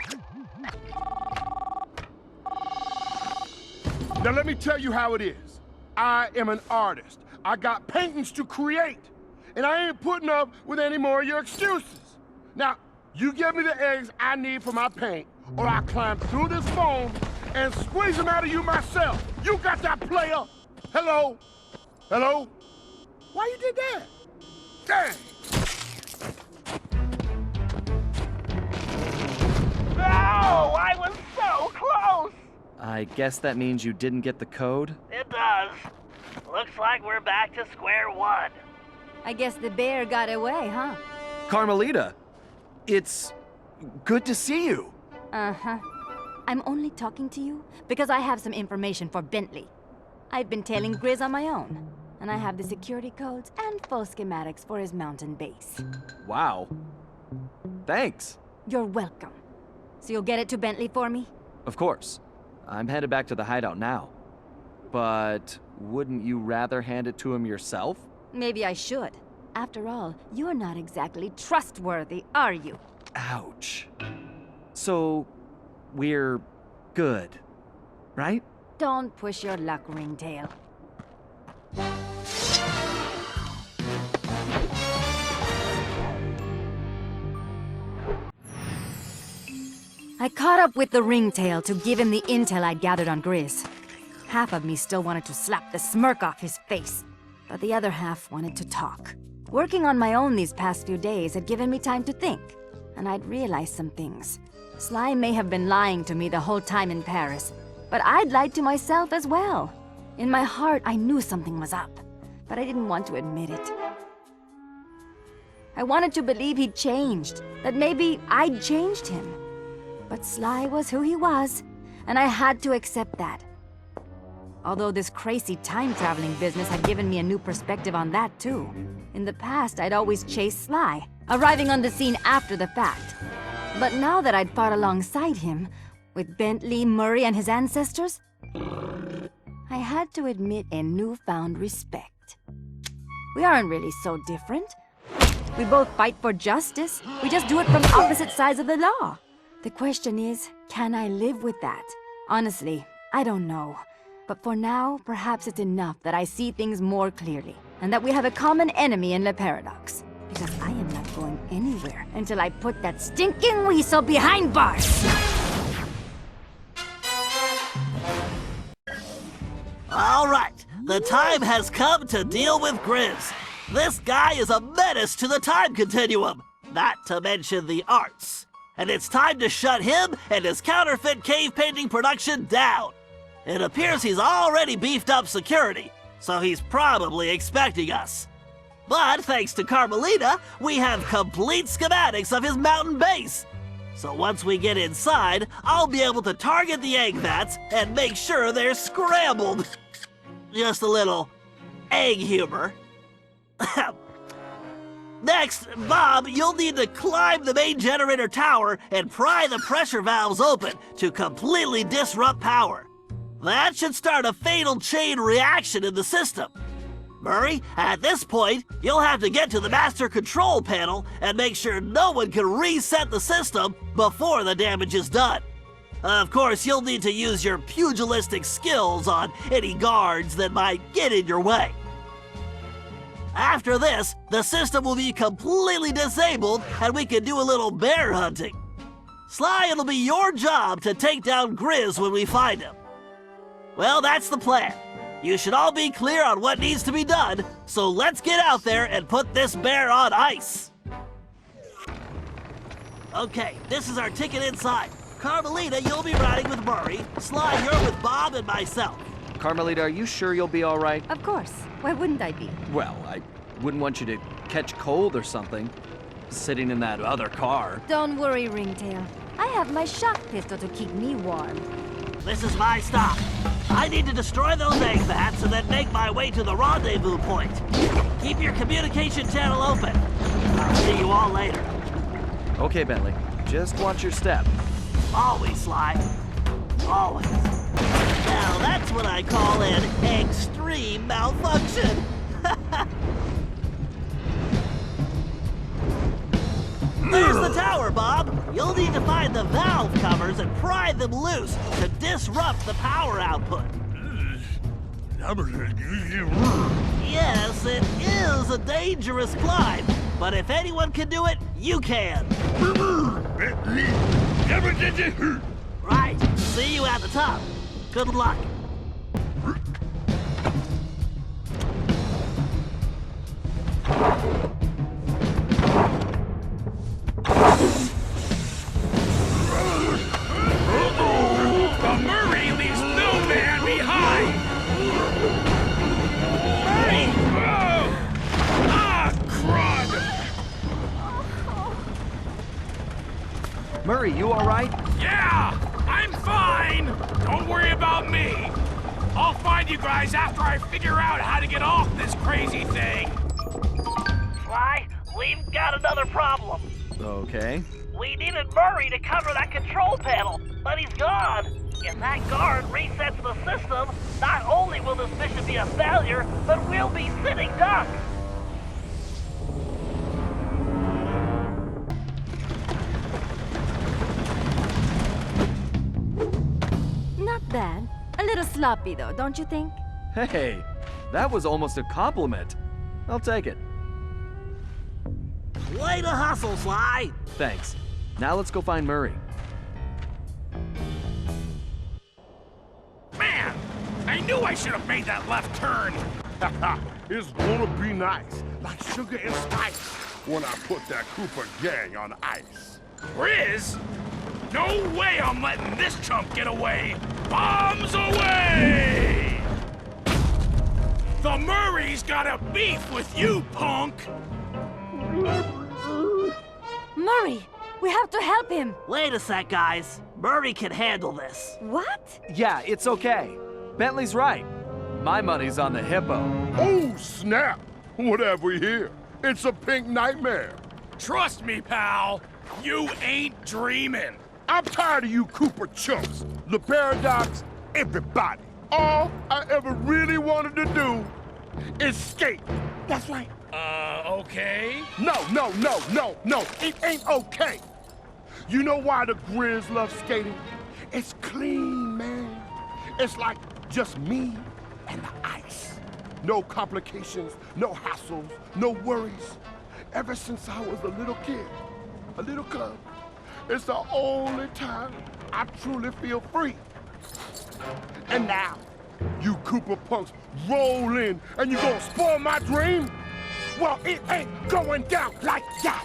Now let me tell you how it is. I am an artist. I got paintings to create. And I ain't putting up with any more of your excuses. Now, you give me the eggs I need for my paint, or I'll climb through this foam and squeeze them out of you myself. You got that, player? Hello? Hello? Why you did that? Dang! No! I was so close! I guess that means you didn't get the code? It does. Looks like we're back to square one. I guess the bear got away, huh? Carmelita, it's good to see you. Uh-huh. I'm only talking to you because I have some information for Bentley. I've been tailing Grizz on my own, and I have the security codes and full schematics for his mountain base. Wow. Thanks. You're welcome. So you'll get it to Bentley for me? Of course. I'm headed back to the hideout now. But wouldn't you rather hand it to him yourself? Maybe I should. After all, you're not exactly trustworthy, are you? Ouch. So, we're good, right? Don't push your luck, Ringtail. I caught up with the Ringtail to give him the intel I'd gathered on Grizz. Half of me still wanted to slap the smirk off his face, but the other half wanted to talk. Working on my own these past few days had given me time to think, and I'd realized some things. Sly may have been lying to me the whole time in Paris, but I'd lied to myself as well. In my heart, I knew something was up, but I didn't want to admit it. I wanted to believe he'd changed, that maybe I'd changed him. But Sly was who he was, and I had to accept that. Although this crazy time-traveling business had given me a new perspective on that too. In the past, I'd always chased Sly, arriving on the scene after the fact. But now that I'd fought alongside him, with Bentley, Murray, and his ancestors, I had to admit a newfound respect. We aren't really so different. We both fight for justice. We just do it from opposite sides of the law. The question is, can I live with that? Honestly, I don't know. But for now, perhaps it's enough that I see things more clearly, and that we have a common enemy in Le Paradox. Because I am not going anywhere until I put that stinking weasel behind bars! All right, the time has come to deal with Grizz. This guy is a menace to the time continuum, not to mention the arts. And it's time to shut him and his counterfeit cave painting production down. It appears he's already beefed up security, so he's probably expecting us. But thanks to Carmelita, we have complete schematics of his mountain base. So once we get inside, I'll be able to target the egg vats and make sure they're scrambled. Just a little egg humor. Next, Bob, you'll need to climb the main generator tower and pry the pressure valves open to completely disrupt power. That should start a fatal chain reaction in the system. Murray, at this point, you'll have to get to the master control panel and make sure no one can reset the system before the damage is done. Of course, you'll need to use your pugilistic skills on any guards that might get in your way. After this, the system will be completely disabled and we can do a little bear hunting. Sly, it'll be your job to take down Grizz when we find him. Well, that's the plan. You should all be clear on what needs to be done, so let's get out there and put this bear on ice. Okay, this is our ticket inside. Carmelita, you'll be riding with Murray. Sly, you're with Bob and myself. Carmelita, are you sure you'll be all right? Of course. Why wouldn't I be? Well, I wouldn't want you to catch cold or something, sitting in that other car. Don't worry, Ringtail. I have my shock pistol to keep me warm. This is my stop. I need to destroy those egg vats and then make my way to the rendezvous point. Keep your communication channel open. I'll see you all later. Okay, Bentley. Just watch your step. Always, Sly. Always. Now that's what I call an extreme malfunction. There's the tower, Bob. You'll need to find the valve covers and pry them loose to disrupt the power output. Yes, it is a dangerous climb, but if anyone can do it, you can. Right. See you at the top. Good luck. The Murray leaves no man behind! Murray! Ah! Murray, you all right? Yeah, I'm fine. Don't worry about me. I'll find you guys after I figure out how to get off this crazy thing. Sly, we've got another problem. Okay. We needed Murray to cover that control panel, but he's gone. If that guard resets the system, not only will this mission be a failure, but we'll be sitting ducks. Not bad. A little sloppy, though, don't you think? Hey, that was almost a compliment. I'll take it. Way to hustle, Sly! Thanks. Now let's go find Murray. Man, I knew I should have made that left turn. It's gonna be nice, like sugar and spice, when I put that Cooper gang on ice. Riz? No way I'm letting this chump get away! Bombs away! The Murray's got a beef with you, punk! Murray, we have to help him. Wait a sec, guys. Murray can handle this. What? Yeah, it's okay. Bentley's right. My money's on the hippo. Oh, snap! What have we here? It's a pink nightmare. Trust me, pal. You ain't dreaming. I'm tired of you Cooper chumps. The Paradox, everybody. All I ever really wanted to do is skate. That's right. Okay? No, it ain't okay. You know why the Grizz love skating? It's clean, man. It's like just me and the ice. No complications, no hassles, no worries. Ever since I was a little kid, a little cub, it's the only time I truly feel free. And now, you Cooper punks roll in and you gonna spoil my dream? Well, it ain't going down like that.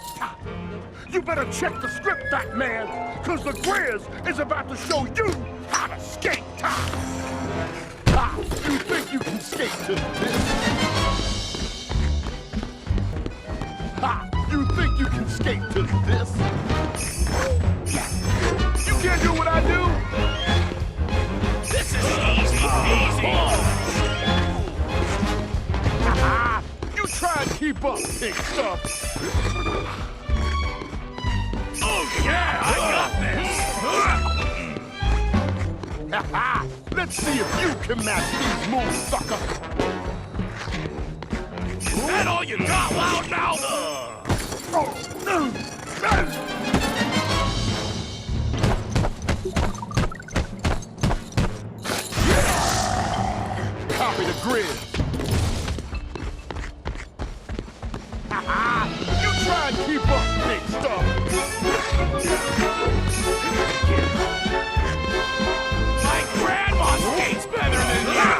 You better check the script, fat man, cause the Grizz is about to show you how to skate. You think you can skate to this? You think you can skate to this? You can't do what I do. This is easy peasy. You try and keep up, big stuff. Oh yeah, I got this. Let's see if you can match these moves, sucker. Is that all you got, loudmouth? Copy the grid. You try and keep up, big stuff. My grandma skates better than you.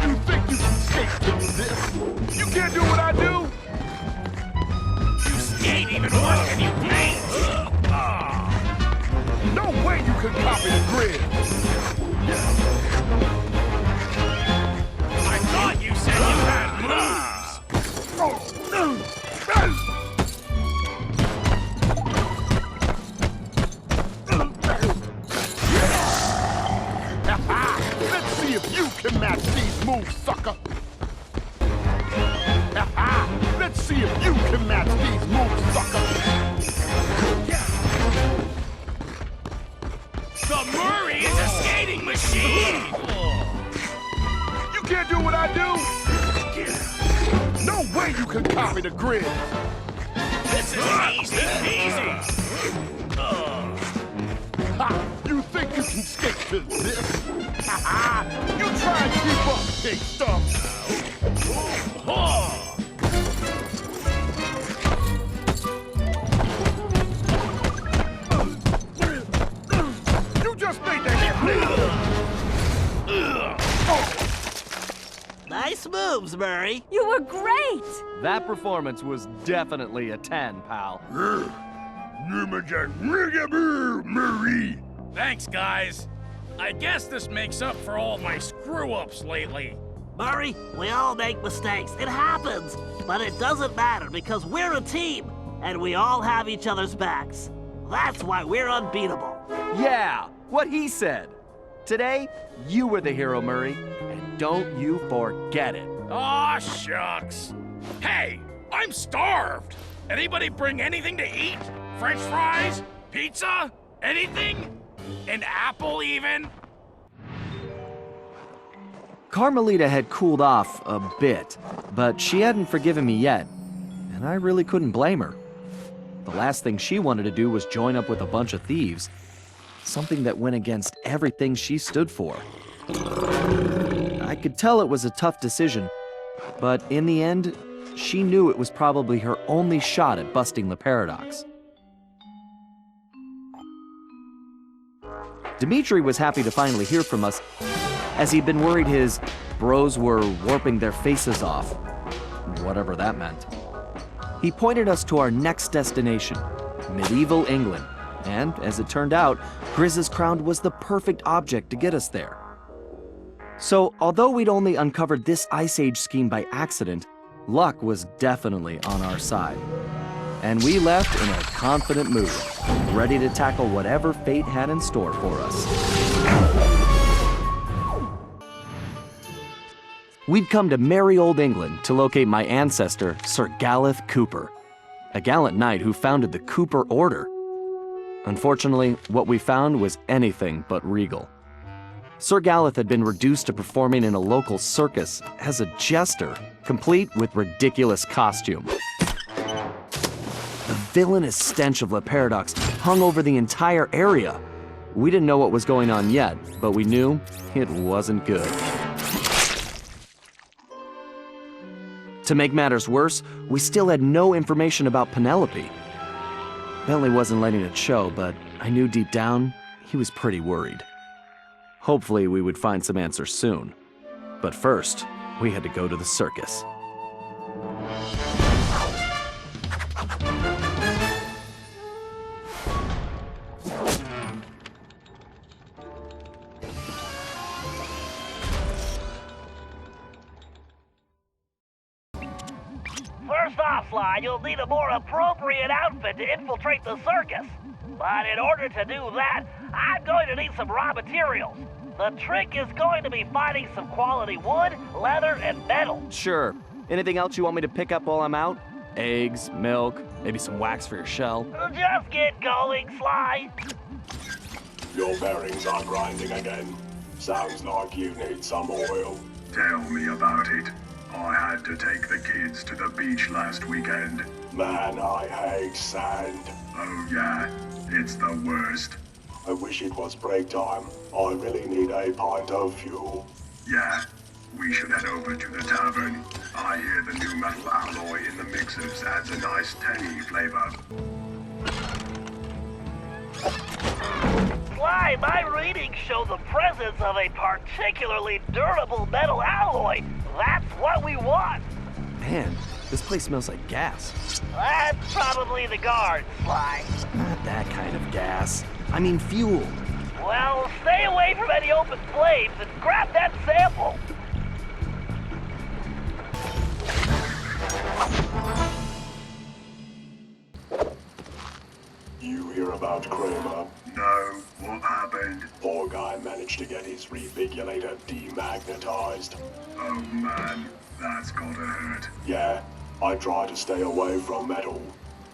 You think you can skate to this? You can't do what I do. You skate even worse than you paint. No way you can copy the grid. I thought you said you had moves. Let's see if you can match these moves, sucker. Let's see if you can match these moves, sucker. The Murray is a skating machine. You can't do what I do. No way you can copy the grid. This is easy peasy. You think you can skate to this? You try and keep up, big stuff. You just made the hit. Nice moves, Murray. You were great! That performance was definitely a 10, pal. Murray. Thanks, guys. I guess this makes up for all my screw-ups lately. Murray, we all make mistakes. It happens. But it doesn't matter because we're a team. and we all have each other's backs. That's why we're unbeatable. Yeah, what he said. Today, you were the hero, Murray, and don't you forget it. Aw, shucks. Hey, I'm starved. Anybody bring anything to eat? French fries? Pizza? Anything? An apple, even? Carmelita had cooled off a bit, but she hadn't forgiven me yet, and I really couldn't blame her. The last thing she wanted to do was join up with a bunch of thieves, something that went against everything she stood for. I could tell it was a tough decision, but in the end, she knew it was probably her only shot at busting the paradox. Dimitri was happy to finally hear from us, as he'd been worried his bros were warping their faces off, whatever that meant. He pointed us to our next destination, medieval England, and as it turned out, Grizz's crown was the perfect object to get us there. So, although we'd only uncovered this Ice Age scheme by accident, luck was definitely on our side. And we left in a confident mood, ready to tackle whatever fate had in store for us. We'd come to merry old England to locate my ancestor, Sir Galeth Cooper, a gallant knight who founded the Cooper Order. Unfortunately, what we found was anything but regal. Sir Galeth had been reduced to performing in a local circus as a jester, complete with ridiculous costume. The villainous stench of Le Paradox hung over the entire area. We didn't know what was going on yet, but we knew it wasn't good. To make matters worse, we still had no information about Penelope. Bentley wasn't letting it show, but I knew deep down he was pretty worried. Hopefully we would find some answers soon. But first, we had to go to the circus. First off, Sly, you'll need a more appropriate outfit to infiltrate the circus. But in order to do that, I'm going to need some raw materials. The trick is going to be finding some quality wood, leather, and metal. Sure. Anything else you want me to pick up while I'm out? Eggs, milk, maybe some wax for your shell? Just get going, Sly. Your bearings are grinding again. Sounds like you need some oil. Tell me about it. I had to take the kids to the beach last weekend. Man, I hate sand. Oh yeah, it's the worst. I wish it was break time. I really need a pint of fuel. Yeah, we should head over to the tavern. I hear the new metal alloy in the mixers adds a nice tangy flavor. Sly, my readings show the presence of a particularly durable metal alloy. That's what we want. Man, this place smells like gas. That's probably the guards, Sly. Not that kind of gas. I mean fuel. Well, stay away from any open flames and grab that sample. You hear about Kramer? No, what happened? Poor guy managed to get his revigulator demagnetized. Oh man, that's gotta hurt. Yeah, I try to stay away from metal.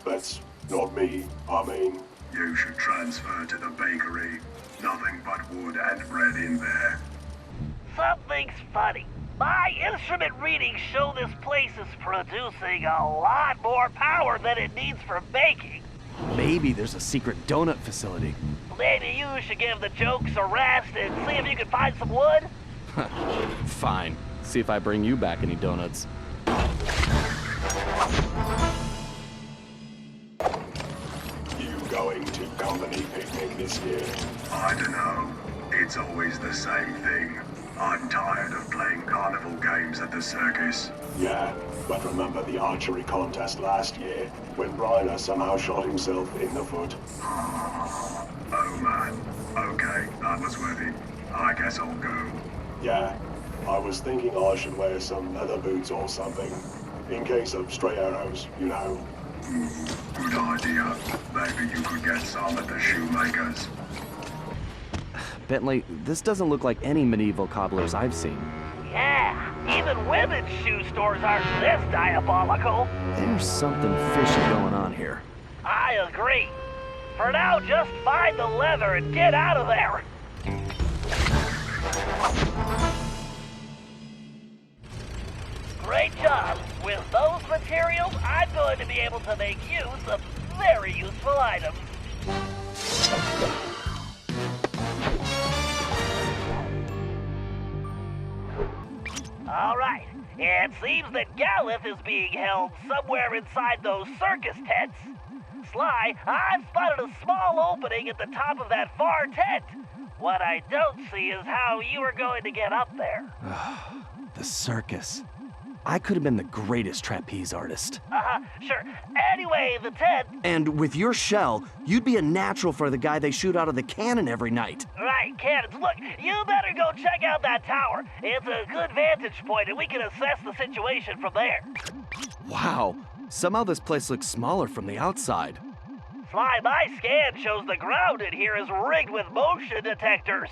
That's not me, I mean. You should transfer to the bakery. Nothing but wood and bread in there. Something's funny. My instrument readings show this place is producing a lot more power than it needs for baking. Maybe there's a secret donut facility. Maybe you should give the jokes a rest and see if you can find some wood? Fine. See if I bring you back any donuts. You going to company picnic this year? I dunno. It's always the same thing. I'm tired of playing carnival games at the circus. Yeah, but remember the archery contest last year, when Ryder somehow shot himself in the foot? Oh man. Okay, that was worth it. I guess I'll go. Yeah, I was thinking I should wear some leather boots or something, in case of stray arrows, you know. Good idea. Maybe you could get some at the shoemakers. Bentley, this doesn't look like any medieval cobblers I've seen. Yeah, even women's shoe stores aren't this diabolical. There's something fishy going on here. I agree. For now, just find the leather and get out of there. Great job. With those materials, I'm going to be able to make use of very useful items. All right. It seems that Galeth is being held somewhere inside those circus tents. Sly, I've spotted a small opening at the top of that far tent. What I don't see is how you are going to get up there. The circus. I could have been the greatest trapeze artist. Sure. Anyway, the tent... And with your shell, you'd be a natural for the guy they shoot out of the cannon every night. Right, cannons. Look, you better go check out that tower. It's a good vantage point, and we can assess the situation from there. Wow. Somehow this place looks smaller from the outside. Sly, my scan shows the ground in here is rigged with motion detectors,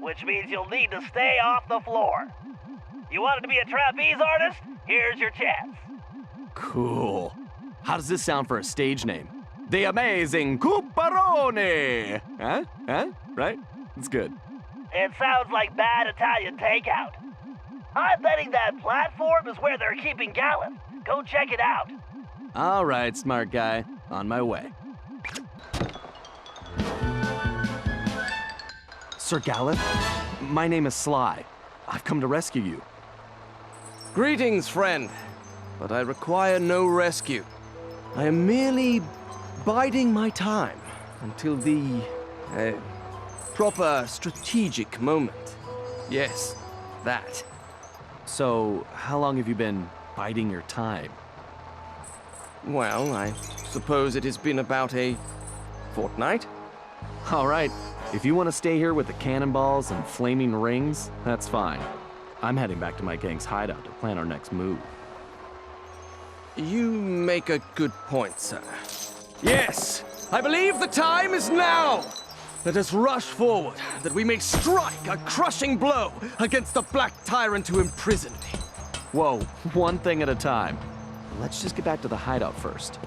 which means you'll need to stay off the floor. You wanted to be a trapeze artist? Here's your chance. Cool. How does this sound for a stage name? The Amazing Cooperone! Huh? Right? It's good. It sounds like bad Italian takeout. I'm betting that platform is where they're keeping Galeth. Go check it out. All right, smart guy. On my way. Sir Galeth, my name is Sly. I've come to rescue you. Greetings, friend. But I require no rescue. I am merely biding my time until the proper strategic moment. Yes, that. So, how long have you been biding your time? Well, I suppose it has been about a fortnight. All right. If you want to stay here with the cannonballs and flaming rings, that's fine. I'm heading back to my gang's hideout to plan our next move. You make a good point, sir. Yes, I believe the time is now. Let us rush forward, that we may strike a crushing blow against the black tyrant who imprisoned me. Whoa, one thing at a time. Let's just get back to the hideout first.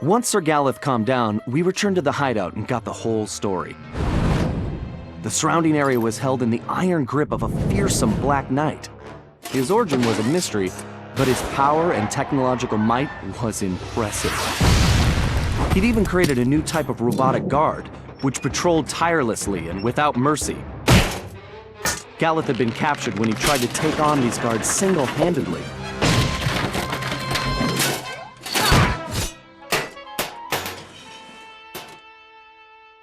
Once Sir Galeth calmed down, we returned to the hideout and got the whole story. The surrounding area was held in the iron grip of a fearsome Black Knight. His origin was a mystery, but his power and technological might was impressive. He'd even created a new type of robotic guard, which patrolled tirelessly and without mercy. Galeth had been captured when he tried to take on these guards single-handedly.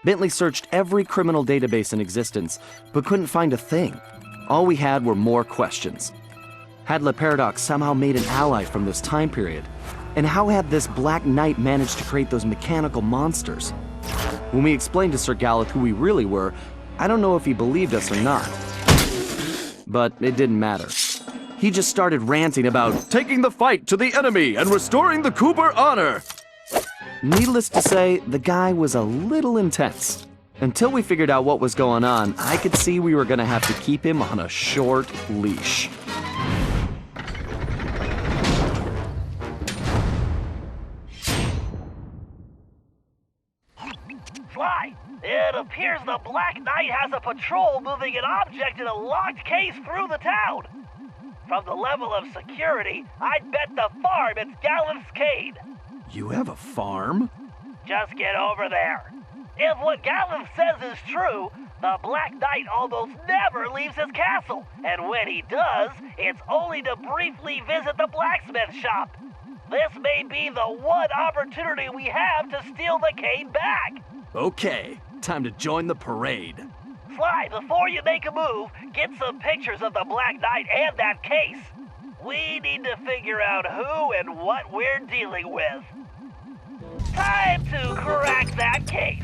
Bentley searched every criminal database in existence, but couldn't find a thing. All we had were more questions. Had Le Paradox somehow made an ally from this time period? And how had this Black Knight managed to create those mechanical monsters? When we explained to Sir Galeth who we really were, I don't know if he believed us or not. But it didn't matter. He just started ranting about taking the fight to the enemy and restoring the Cooper honor. Needless to say, the guy was a little intense. Until we figured out what was going on, I could see we were gonna have to keep him on a short leash. Sly, it appears the Black Knight has a patrol moving an object in a locked case through the town. From the level of security, I'd bet the farm it's Galeth's Cade. You have a farm? Just get over there. If what Galeth says is true, the Black Knight almost never leaves his castle, and when he does, it's only to briefly visit the blacksmith shop. This may be the one opportunity we have to steal the Cade back. Okay, time to join the parade. Sly, before you make a move, get some pictures of the Black Knight and that case. We need to figure out who and what we're dealing with. Time to crack that case.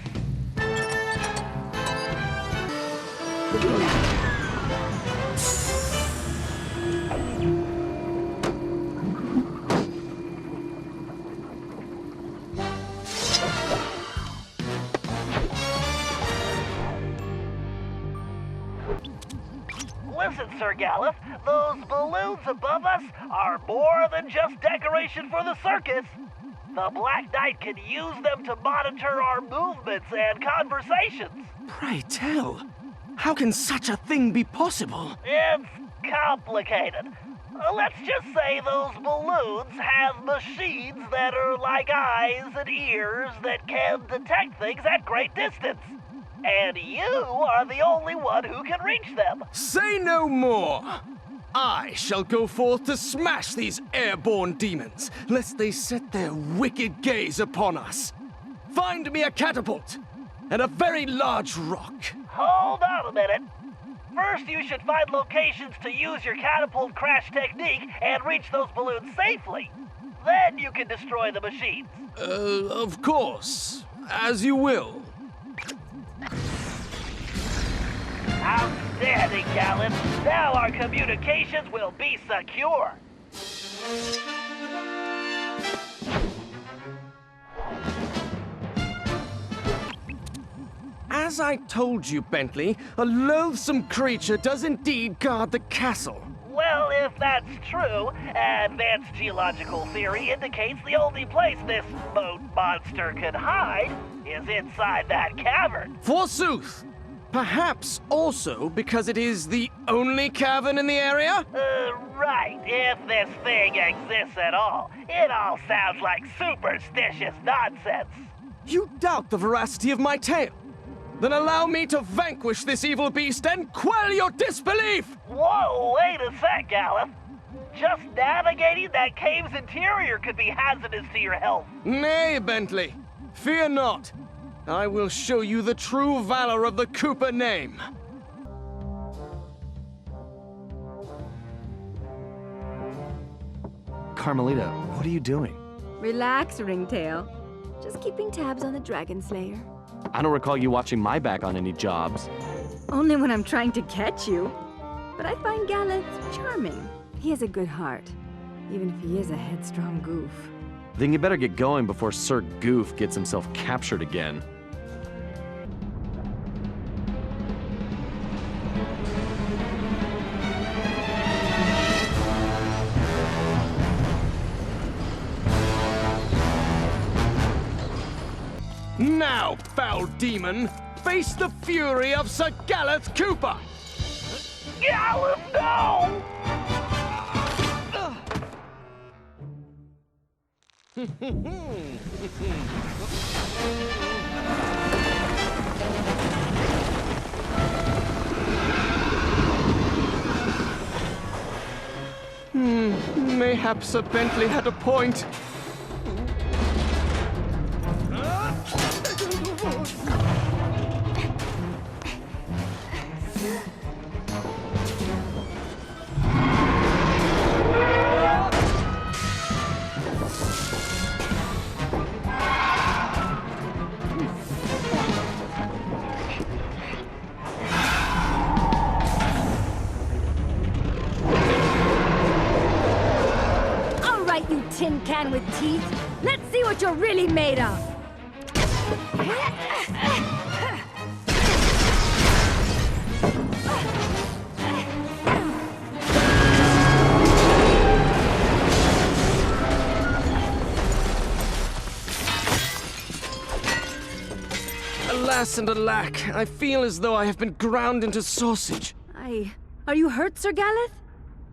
Listen, Sir Gallup, those balloons above us are more than just decoration for the circus. The Black Knight can use them to monitor our movements and conversations. Pray tell, how can such a thing be possible? It's complicated. Let's just say those balloons have machines that are like eyes and ears that can detect things at great distance. And you are the only one who can reach them. Say no more! I shall go forth to smash these airborne demons, lest they set their wicked gaze upon us. Find me a catapult and a very large rock. Hold on a minute. First, you should find locations to use your catapult crash technique and reach those balloons safely. Then you can destroy the machines. Of course. As you will. Outstanding, Gallant. Now our communications will be secure. As I told you, Bentley, a loathsome creature does indeed guard the castle. Well, if that's true, advanced geological theory indicates the only place this boat monster could hide is inside that cavern. Forsooth! Perhaps also because it is the only cavern in the area? Right. If this thing exists at all. It all sounds like superstitious nonsense. You doubt the veracity of my tale? Then allow me to vanquish this evil beast and quell your disbelief! Whoa, wait a sec, Gallup. Just navigating that cave's interior could be hazardous to your health. Nay, Bentley. Fear not. I will show you the true valor of the Cooper name. Carmelita, what are you doing? Relax, Ringtail. Just keeping tabs on the Dragon Slayer. I don't recall you watching my back on any jobs. Only when I'm trying to catch you. But I find Gallant charming. He has a good heart, even if he is a headstrong goof. Then you better get going before Sir Goof gets himself captured again. Now, foul demon, face the fury of Sir Gallant Cooper! Gallup, no! Mayhap Sir Bentley had a point. You tin can with teeth. Let's see what you're really made of. Alas and alack, I feel as though I have been ground into sausage. Are you hurt, Sir Galeth?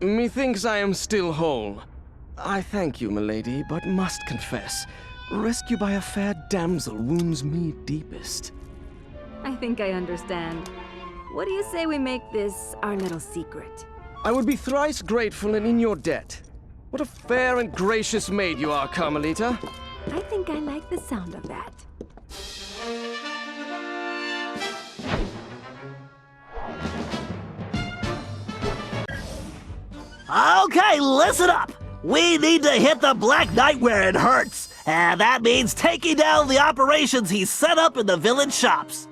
Methinks I am still whole. I thank you, milady, but must confess, rescue by a fair damsel wounds me deepest. I think I understand. What do you say we make this our little secret? I would be thrice grateful and in your debt. What a fair and gracious maid you are, Carmelita. I think I like the sound of that. Okay, listen up! We need to hit the Black Knight where it hurts, and that means taking down the operations he's set up in the village shops.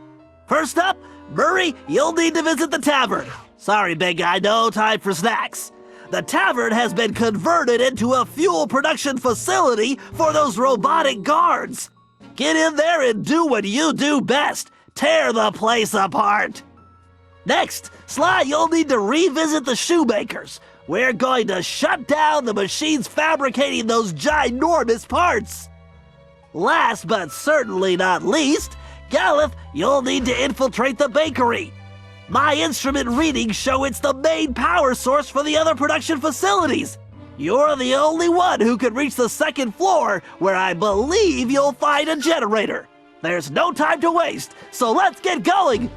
First up, Murray, you'll need to visit the tavern. Sorry, big guy, no time for snacks. The tavern has been converted into a fuel production facility for those robotic guards. Get in there and do what you do best. Tear the place apart. Next, Sly, you'll need to revisit the shoemakers. We're going to shut down the machines fabricating those ginormous parts. Last but certainly not least, Galeth, you'll need to infiltrate the bakery. My instrument readings show it's the main power source for the other production facilities. You're the only one who can reach the second floor, where I believe you'll find a generator. There's no time to waste, so let's get going.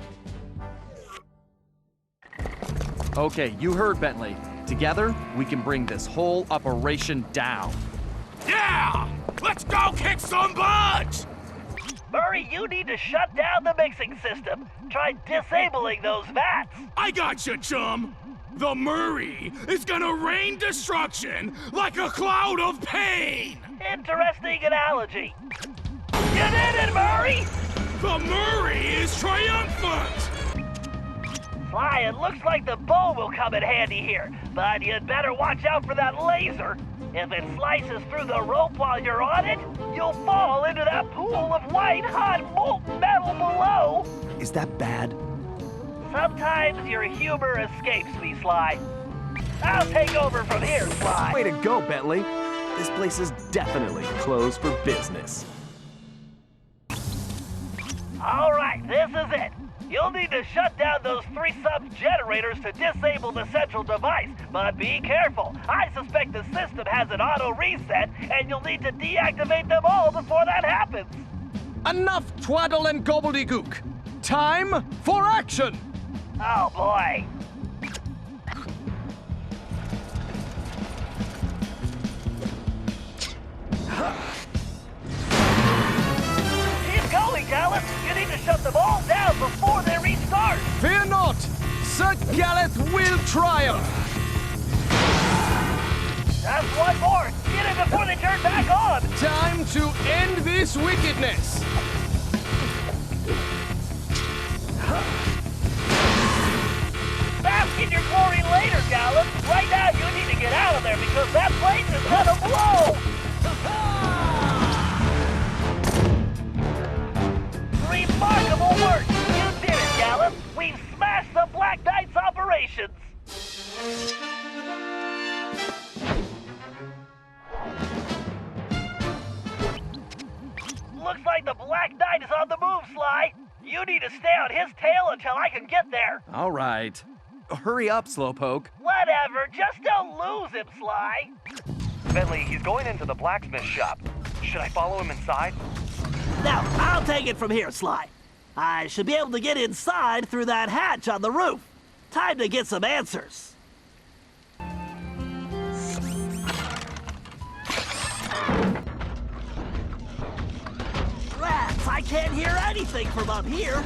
Okay, you heard Bentley. Together, we can bring this whole operation down. Yeah! Let's go kick some butt! Murray, you need to shut down the mixing system. Try disabling those vats. I got you, chum! The Murray is gonna rain destruction like a cloud of pain! Interesting analogy. You did it, Murray! The Murray is triumphant! Sly, it looks like the bow will come in handy here, but you'd better watch out for that laser. If it slices through the rope while you're on it, you'll fall into that pool of white, hot, molten metal below. Is that bad? Sometimes your humor escapes me, Sly. I'll take over from here, Sly. Way to go, Bentley. This place is definitely closed for business. All right, this is it. You'll need to shut down those 3 sub-generators to disable the central device, but be careful. I suspect the system has an auto reset, and you'll need to deactivate them all before that happens. Enough twaddle and gobbledygook. Time for action! Oh boy. Keep going, Gallup. You need to shut them all down before they restart. Fear not! Sir Galeth will triumph! Just one more. Get it before they turn back on. Time to end this wickedness! Bask in your glory later, Gallup. Right now, you need to get out of there because that place is gonna blow. Remarkable work! You did it, Gallup! We've smashed the Black Knight's operations! Looks like the Black Knight is on the move, Sly! You need to stay on his tail until I can get there! All right. Hurry up, Slowpoke. Whatever, just don't lose him, Sly! Bentley, he's going into the blacksmith shop. Should I follow him inside? Now, I'll take it from here, Sly. I should be able to get inside through that hatch on the roof. Time to get some answers. Rats, I can't hear anything from up here.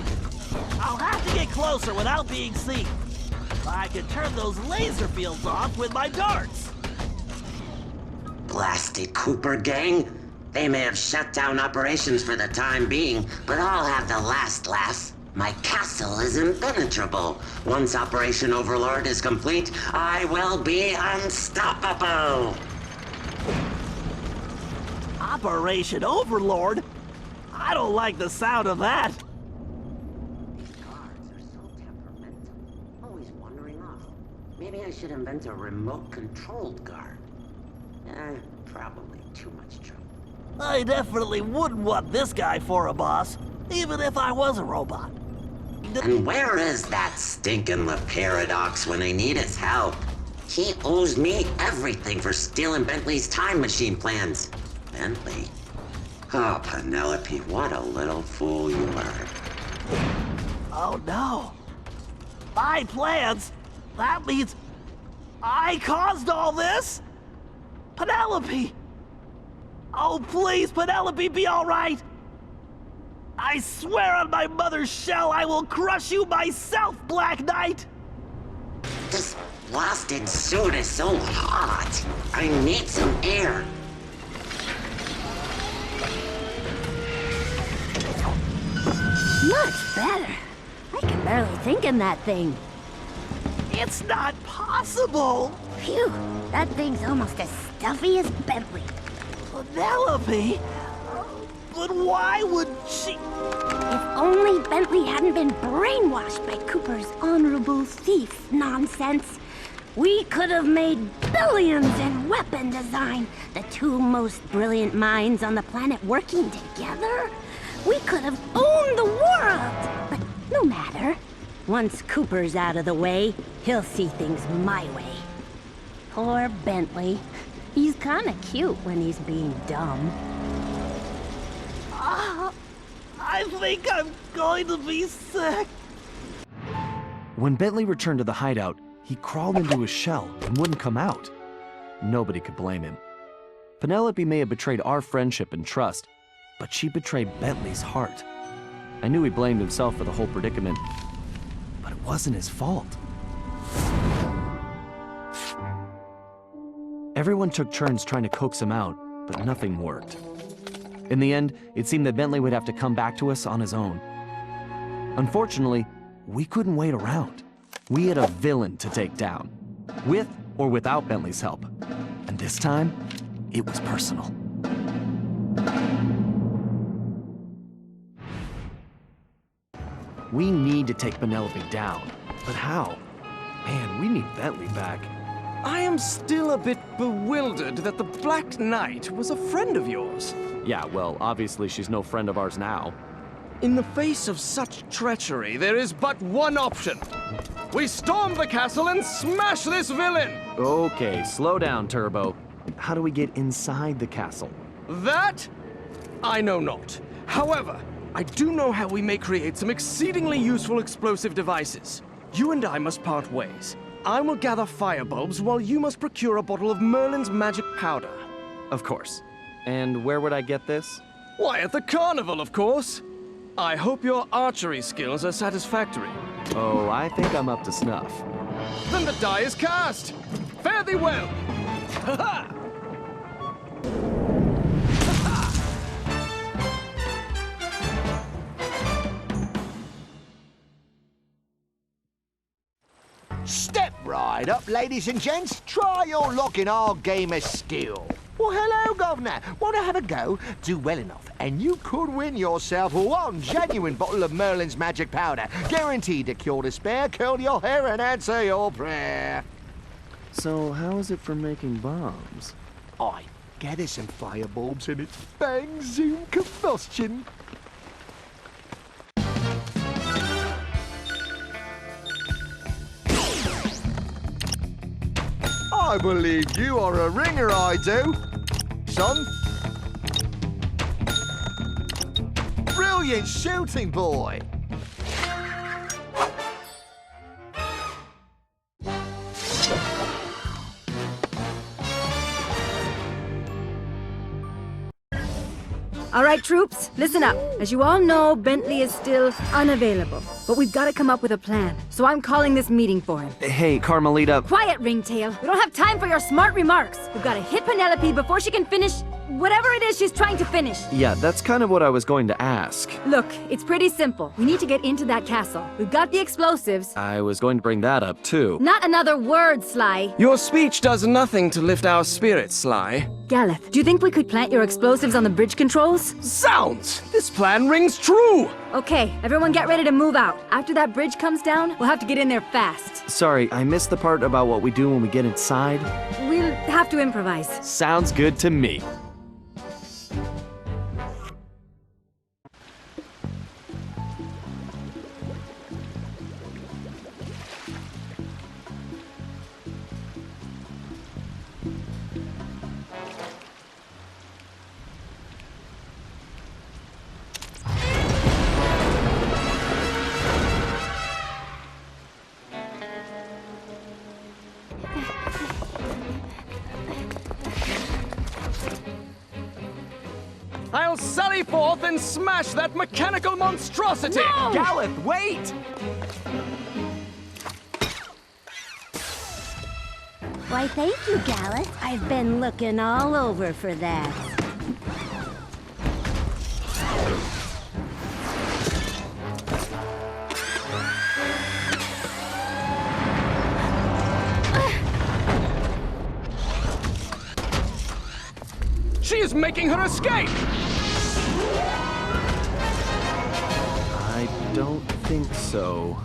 I'll have to get closer without being seen. I can turn those laser fields off with my darts. Blasted Cooper gang. They may have shut down operations for the time being, but I'll have the last laugh. My castle is impenetrable. Once Operation Overlord is complete, I will be unstoppable. Operation Overlord? I don't like the sound of that. These guards are so temperamental, always wandering off. Maybe I should invent a remote-controlled guard. Probably too much trouble. I definitely wouldn't want this guy for a boss, even if I was a robot. And where is that stinking Paradox when I need his help? He owes me everything for stealing Bentley's time machine plans. Bentley? Oh, Penelope, what a little fool you are. Oh no. My plans? That means I caused all this? Penelope! Oh, please, Penelope, be all right! I swear on my mother's shell I will crush you myself, Black Knight! This blasted suit is so hot. I need some air. Much better. I can barely thinking that thing. It's not possible! Phew, that thing's almost as stuffy as Bentley. Penelope? But why would she... If only Bentley hadn't been brainwashed by Cooper's honorable thief nonsense, we could have made billions in weapon design, the two most brilliant minds on the planet working together. We could have owned the world! But no matter. Once Cooper's out of the way, he'll see things my way. Poor Bentley. He's kinda cute when he's being dumb. I think I'm going to be sick. When Bentley returned to the hideout, he crawled into his shell and wouldn't come out. Nobody could blame him. Penelope may have betrayed our friendship and trust, but she betrayed Bentley's heart. I knew he blamed himself for the whole predicament, but it wasn't his fault. Everyone took turns trying to coax him out, but nothing worked. In the end, it seemed that Bentley would have to come back to us on his own. Unfortunately, we couldn't wait around. We had a villain to take down, with or without Bentley's help. And this time, it was personal. We need to take Penelope down, but how? Man, we need Bentley back. I am still a bit bewildered that the Black Knight was a friend of yours. Yeah, well, obviously she's no friend of ours now. In the face of such treachery, there is but one option. We storm the castle and smash this villain! Okay, slow down, Turbo. How do we get inside the castle? That? I know not. However, I do know how we may create some exceedingly useful explosive devices. You and I must part ways. I will gather firebulbs while you must procure a bottle of Merlin's magic powder. Of course. And where would I get this? Why, at the carnival, of course. I hope your archery skills are satisfactory. Oh, I think I'm up to snuff. Then the die is cast! Fare thee well! Ha-ha! Step right up, ladies and gents. Try your luck in our game of skill. Well, hello, Governor. Want to have a go? Do well enough, and you could win yourself one genuine bottle of Merlin's magic powder, guaranteed to cure despair, curl your hair, and answer your prayer. So, how is it for making bombs? I gather some firebulbs, and it's bang, zoom, combustion. I believe you are a ringer, I do. Son. Brilliant shooting, boy. All right, troops, listen up. As you all know, Bentley is still unavailable. But we've got to come up with a plan. So I'm calling this meeting for him. Hey, Carmelita. Quiet, Ringtail. We don't have time for your smart remarks. We've got to hit Penelope before she can finish whatever it is she's trying to finish. Yeah, that's kind of what I was going to ask. Look, it's pretty simple. We need to get into that castle. We've got the explosives. I was going to bring that up, too. Not another word, Sly. Your speech does nothing to lift our spirits, Sly. Galeth, do you think we could plant your explosives on the bridge controls? Zounds! This plan rings true! Okay, everyone get ready to move out. After that bridge comes down, we'll have to get in there fast. Sorry, I missed the part about what we do when we get inside. We'll have to improvise. Sounds good to me. I'll sally forth and smash that mechanical monstrosity! No! Galeth, wait! Why, thank you, Galeth. I've been looking all over for that. is making her escape! I don't think so.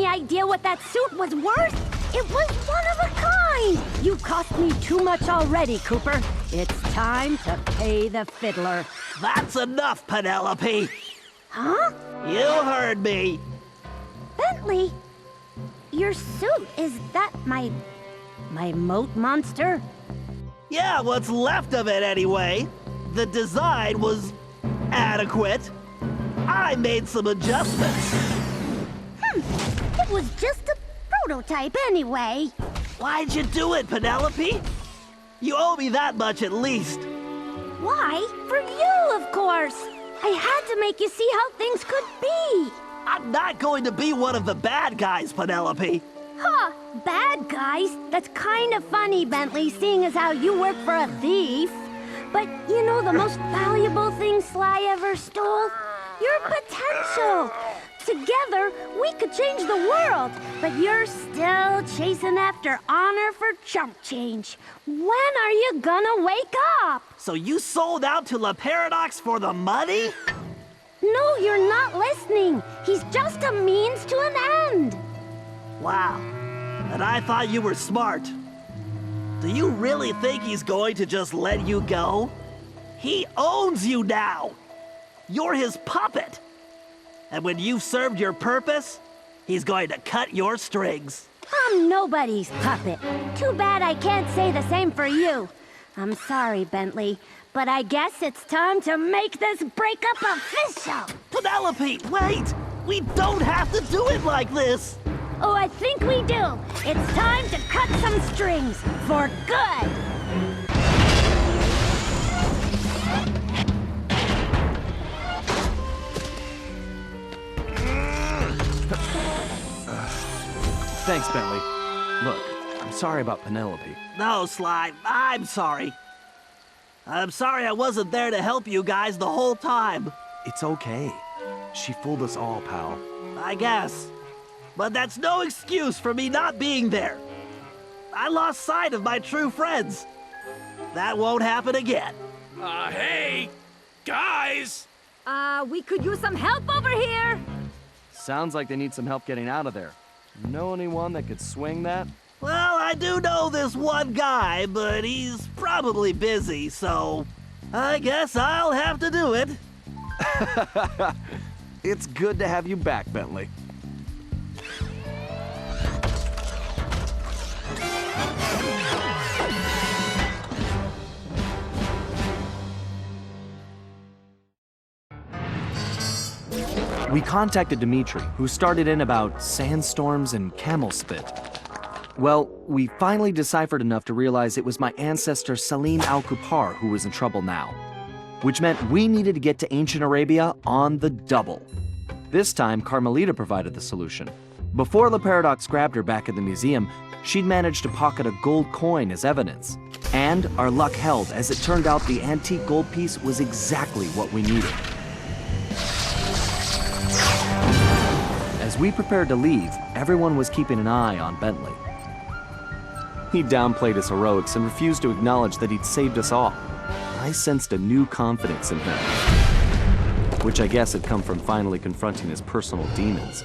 Idea what that suit was worth? It was one of a kind! You cost me too much already, Cooper. It's time to pay the fiddler. That's enough, Penelope! Huh? You heard me! Bentley, your suit, is that my moat monster? Yeah, what's left of it anyway. The design was adequate. I made some adjustments. It was just a prototype anyway. Why'd you do it, Penelope? You owe me that much at least. Why? For you, of course. I had to make you see how things could be. I'm not going to be one of the bad guys, Penelope. Huh, bad guys? That's kind of funny, Bentley, seeing as how you work for a thief. But you know the most valuable thing Sly ever stole? Your potential. Together, we could change the world, but you're still chasing after honor for chump change. When are you gonna wake up? So you sold out to La Paradox for the money? No, you're not listening. He's just a means to an end. Wow. And I thought you were smart. Do you really think he's going to just let you go? He owns you now. You're his puppet. And when you've served your purpose, he's going to cut your strings. I'm nobody's puppet. Too bad I can't say the same for you. I'm sorry, Bentley, but I guess it's time to make this breakup official. Penelope, wait! We don't have to do it like this! Oh, I think we do. It's time to cut some strings, for good. Thanks, Bentley. Look, I'm sorry about Penelope. No, Sly, I'm sorry. I'm sorry I wasn't there to help you guys the whole time. It's okay. She fooled us all, pal. I guess. But that's no excuse for me not being there. I lost sight of my true friends. That won't happen again. Hey, guys! We could use some help over here! Sounds like they need some help getting out of there. Know anyone that could swing that? Well, I do know this one guy, but he's probably busy, so I guess I'll have to do it. It's good to have you back, Bentley. We contacted Dimitri, who started in about sandstorms and camel spit. Well, we finally deciphered enough to realize it was my ancestor Salim al-Kupar who was in trouble now, which meant we needed to get to ancient Arabia on the double. This time, Carmelita provided the solution. Before La Paradox grabbed her back at the museum, she'd managed to pocket a gold coin as evidence. And our luck held, as it turned out the antique gold piece was exactly what we needed. As we prepared to leave, everyone was keeping an eye on Bentley. He downplayed his heroics and refused to acknowledge that he'd saved us all. I sensed a new confidence in him, which I guess had come from finally confronting his personal demons.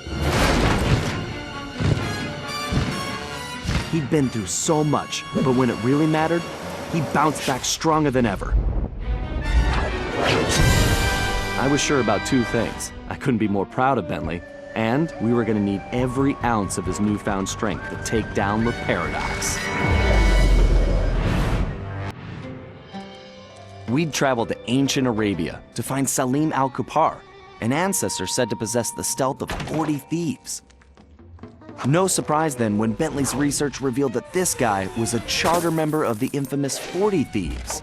He'd been through so much, but when it really mattered, he bounced back stronger than ever. I was sure about two things. I couldn't be more proud of Bentley, and we were gonna need every ounce of his newfound strength to take down the Paradox. We'd traveled to ancient Arabia to find Salim al-Kupar, an ancestor said to possess the stealth of 40 thieves. No surprise then when Bentley's research revealed that this guy was a charter member of the infamous 40 Thieves.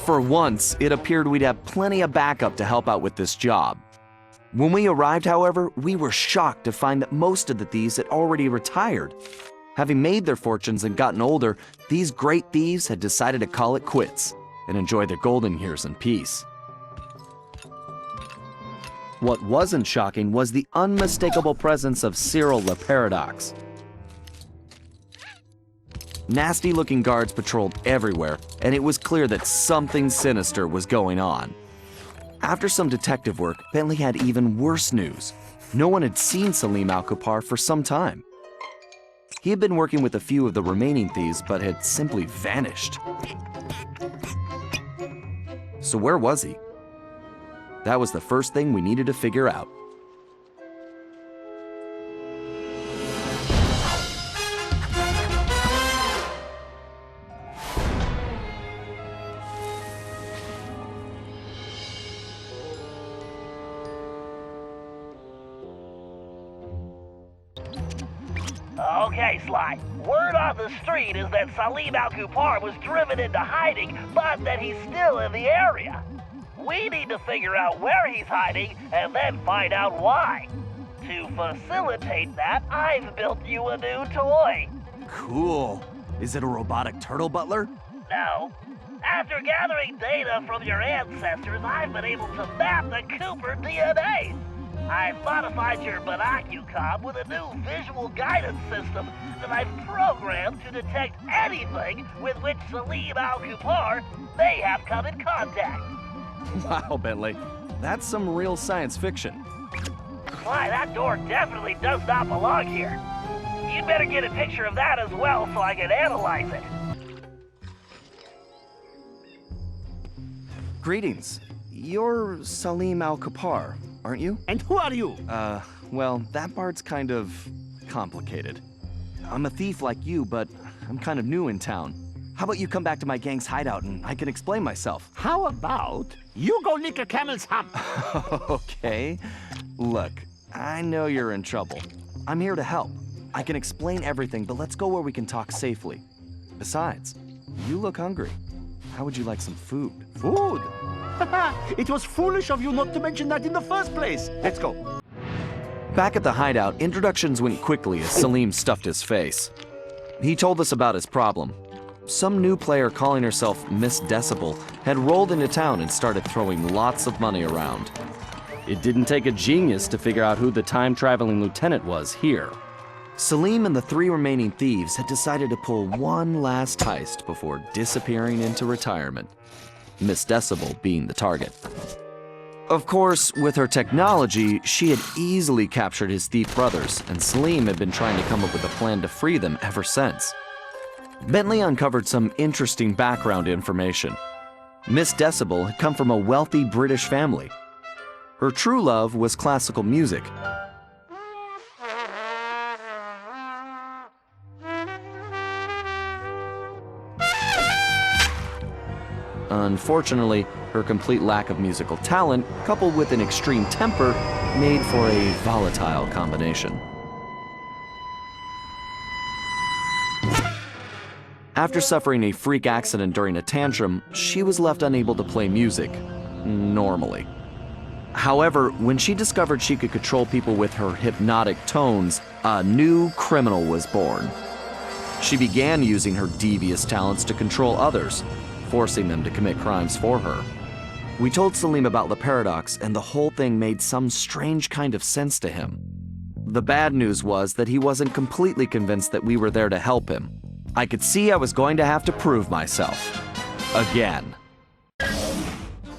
For once, it appeared we'd have plenty of backup to help out with this job. When we arrived, however, we were shocked to find that most of the thieves had already retired. Having made their fortunes and gotten older, these great thieves had decided to call it quits and enjoy their golden years in peace. What wasn't shocking was the unmistakable presence of Cyril the Paradox. Nasty-looking guards patrolled everywhere, and it was clear that something sinister was going on. After some detective work, Bentley had even worse news. No one had seen Salim al-Kupar for some time. He had been working with a few of the remaining thieves, but had simply vanished. So where was he? That was the first thing we needed to figure out. Okay, Sly. Word on the street is that Salim al-Kupar was driven into hiding, but that he's still in the area. We need to figure out where he's hiding and then find out why. To facilitate that, I've built you a new toy. Cool. Is it a robotic turtle butler? No. After gathering data from your ancestors, I've been able to map the Cooper DNA. I've modified your binocucom with a new visual guidance system that I've programmed to detect anything with which Salim al-Kupar may have come in contact. Wow, Bentley. That's some real science fiction. Why, that door definitely does not belong here. You'd better get a picture of that as well so I can analyze it. Greetings. You're Salim al-Kupar, aren't you? And who are you? Well, that part's kind of complicated. I'm a thief like you, but I'm kind of new in town. How about you come back to my gang's hideout and I can explain myself? How about you go lick a camel's hump? Okay. Look, I know you're in trouble. I'm here to help. I can explain everything, but let's go where we can talk safely. Besides, you look hungry. How would you like some food? Food? It was foolish of you not to mention that in the first place. Let's go. Back at the hideout, introductions went quickly as Salim stuffed his face. He told us about his problem. Some new player calling herself Miss Decibel had rolled into town and started throwing lots of money around. It didn't take a genius to figure out who the time-traveling lieutenant was here. Salim and the 3 remaining thieves had decided to pull one last heist before disappearing into retirement, Miss Decibel being the target. Of course, with her technology, she had easily captured his thief brothers, and Salim had been trying to come up with a plan to free them ever since. Bentley uncovered some interesting background information. Miss Decibel had come from a wealthy British family. Her true love was classical music. Unfortunately, her complete lack of musical talent, coupled with an extreme temper, made for a volatile combination. After suffering a freak accident during a tantrum, she was left unable to play music normally. However, when she discovered she could control people with her hypnotic tones, a new criminal was born. She began using her devious talents to control others, forcing them to commit crimes for her. We told Salim about the paradox, and the whole thing made some strange kind of sense to him. The bad news was that he wasn't completely convinced that we were there to help him. I could see I was going to have to prove myself. Again.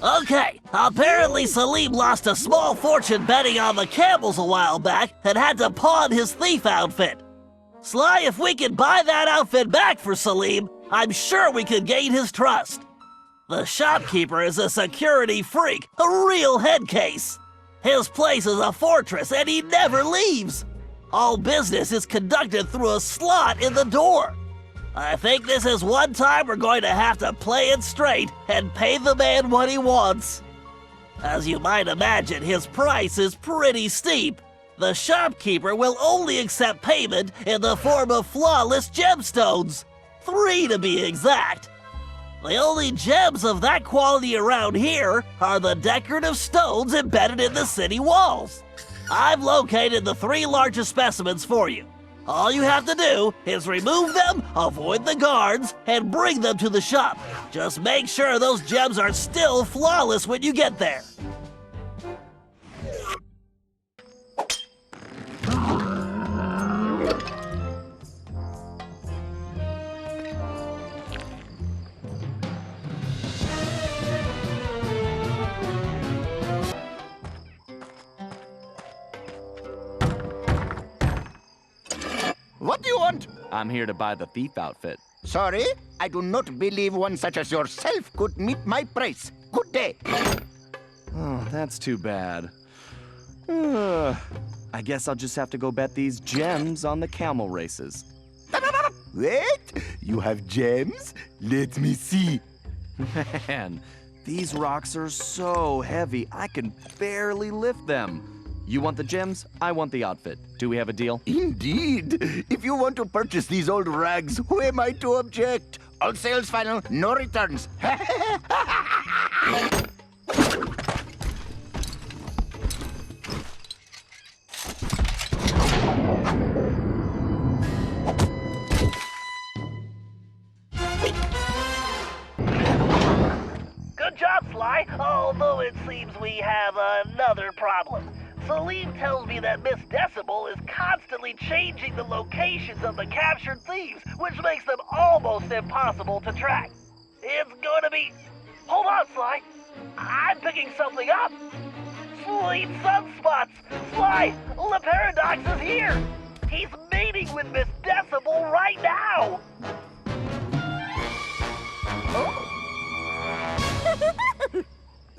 Okay, apparently Salim lost a small fortune betting on the camels a while back and had to pawn his thief outfit. Sly, if we can buy that outfit back for Salim, I'm sure we could gain his trust. The shopkeeper is a security freak, a real head case. His place is a fortress and he never leaves. All business is conducted through a slot in the door. I think this is one time we're going to have to play it straight and pay the man what he wants. As you might imagine, his price is pretty steep. The shopkeeper will only accept payment in the form of flawless gemstones. 3 to be exact. The only gems of that quality around here are the decorative stones embedded in the city walls. I've located the 3 largest specimens for you. All you have to do is remove them, avoid the guards, and bring them to the shop. Just make sure those gems are still flawless when you get there. What do you want? I'm here to buy the thief outfit. Sorry, I do not believe one such as yourself could meet my price. Good day. Oh, that's too bad. I guess I'll just have to go bet these gems on the camel races. Wait, you have gems? Let me see. Man, these rocks are so heavy, I can barely lift them. You want the gems? I want the outfit. Do we have a deal? Indeed. If you want to purchase these old rags, who am I to object? All sales final, no returns. Good job, Sly. Although it seems we have another problem. Salim tells me that Miss Decibel is constantly changing the locations of the captured thieves, which makes them almost impossible to track. It's gonna be... Hold on, Sly. I'm picking something up. Sweet sunspots. Sly, Le Paradox is here. He's meeting with Miss Decibel right now.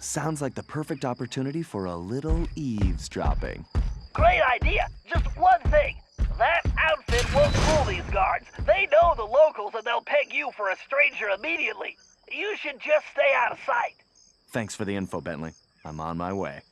Sounds like the perfect opportunity for a little eavesdropping. Great idea. Just one thing. That outfit won't fool these guards. They know the locals and they'll peg you for a stranger immediately. You should just stay out of sight. Thanks for the info, Bentley. I'm on my way.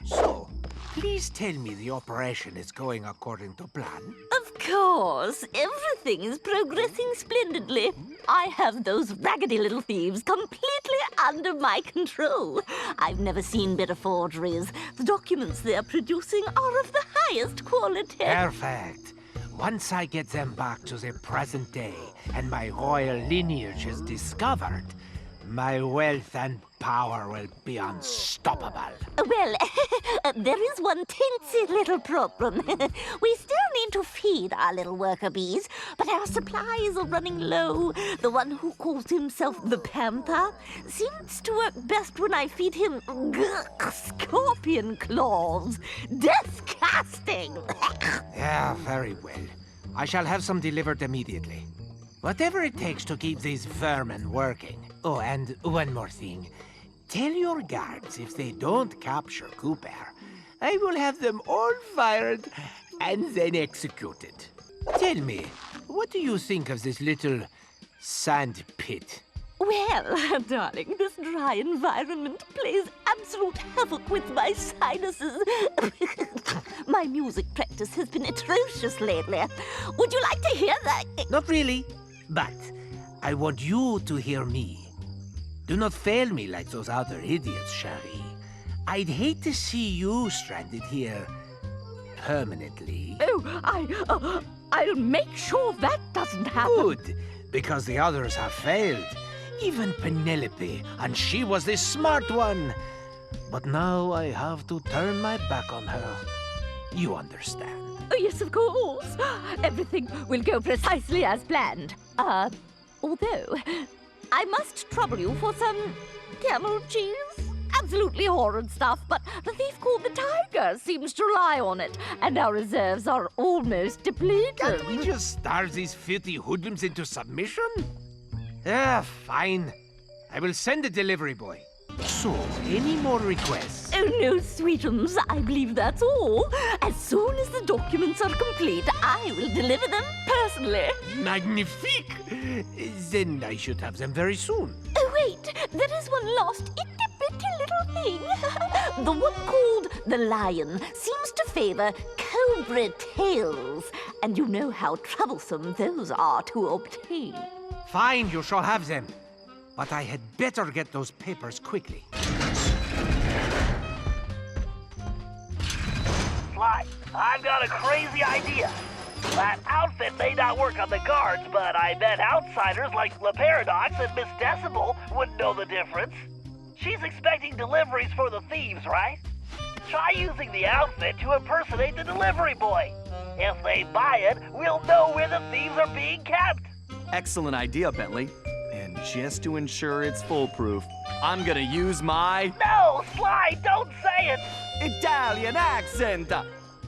So, please tell me the operation is going according to plan. Of course, everything is progressing splendidly. I have those raggedy little thieves completely under my control. I've never seen better forgeries. The documents they're producing are of the highest quality. Perfect. Once I get them back to the present day and my royal lineage is discovered, my wealth and power will be unstoppable. Well, there is one teensy little problem. We still need to feed our little worker bees, but our supplies are running low. The one who calls himself the Panther seems to work best when I feed him scorpion claws. Death casting! Yeah, very well. I shall have some delivered immediately. Whatever it takes to keep these vermin working. Oh, and one more thing. Tell your guards if they don't capture Cooper, I will have them all fired and then executed. Tell me, what do you think of this little sand pit? Well, darling, this dry environment plays absolute havoc with my sinuses. My music practice has been atrocious lately. Would you like to hear that? Not really, but I want you to hear me. Do not fail me like those other idiots, Cherie. I'd hate to see you stranded here permanently. Oh, I'll make sure that doesn't happen. Good, because the others have failed. Even Penelope, and she was the smart one. But now I have to turn my back on her. You understand. Oh, yes, of course. Everything will go precisely as planned. Although, I must trouble you for some camel cheese. absolutely horrid stuff, but the thief called the Tiger seems to rely on it, and our reserves are almost depleted. Can't we just starve these filthy hoodlums into submission? Ah, fine. I will send a delivery boy. So, any more requests? Oh no, sweetums, I believe that's all. As soon as the documents are complete, I will deliver them personally. Magnifique! Then I should have them very soon. Oh wait, there is one last itty-bitty little thing. The one called the Lion seems to favor cobra tails, and you know how troublesome those are to obtain. Fine, you shall have them. But I had better get those papers quickly. Sly, I've got a crazy idea. That outfit may not work on the guards, but I bet outsiders like Le Paradox and Miss Decibel wouldn't know the difference. She's expecting deliveries for the thieves, right? Try using the outfit to impersonate the delivery boy. If they buy it, we'll know where the thieves are being kept. Excellent idea, Bentley. And just to ensure it's foolproof, I'm gonna use my... No, Sly, don't say it! Italian accent!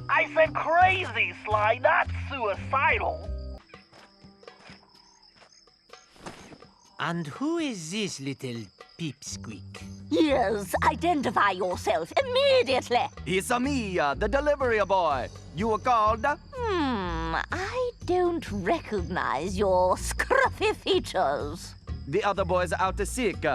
I said crazy, Sly, not suicidal. And who is this little peepsqueak? Yes, identify yourself immediately. It's me, the delivery boy. You were called? I don't recognize your scruffy features. The other boys are out to sick.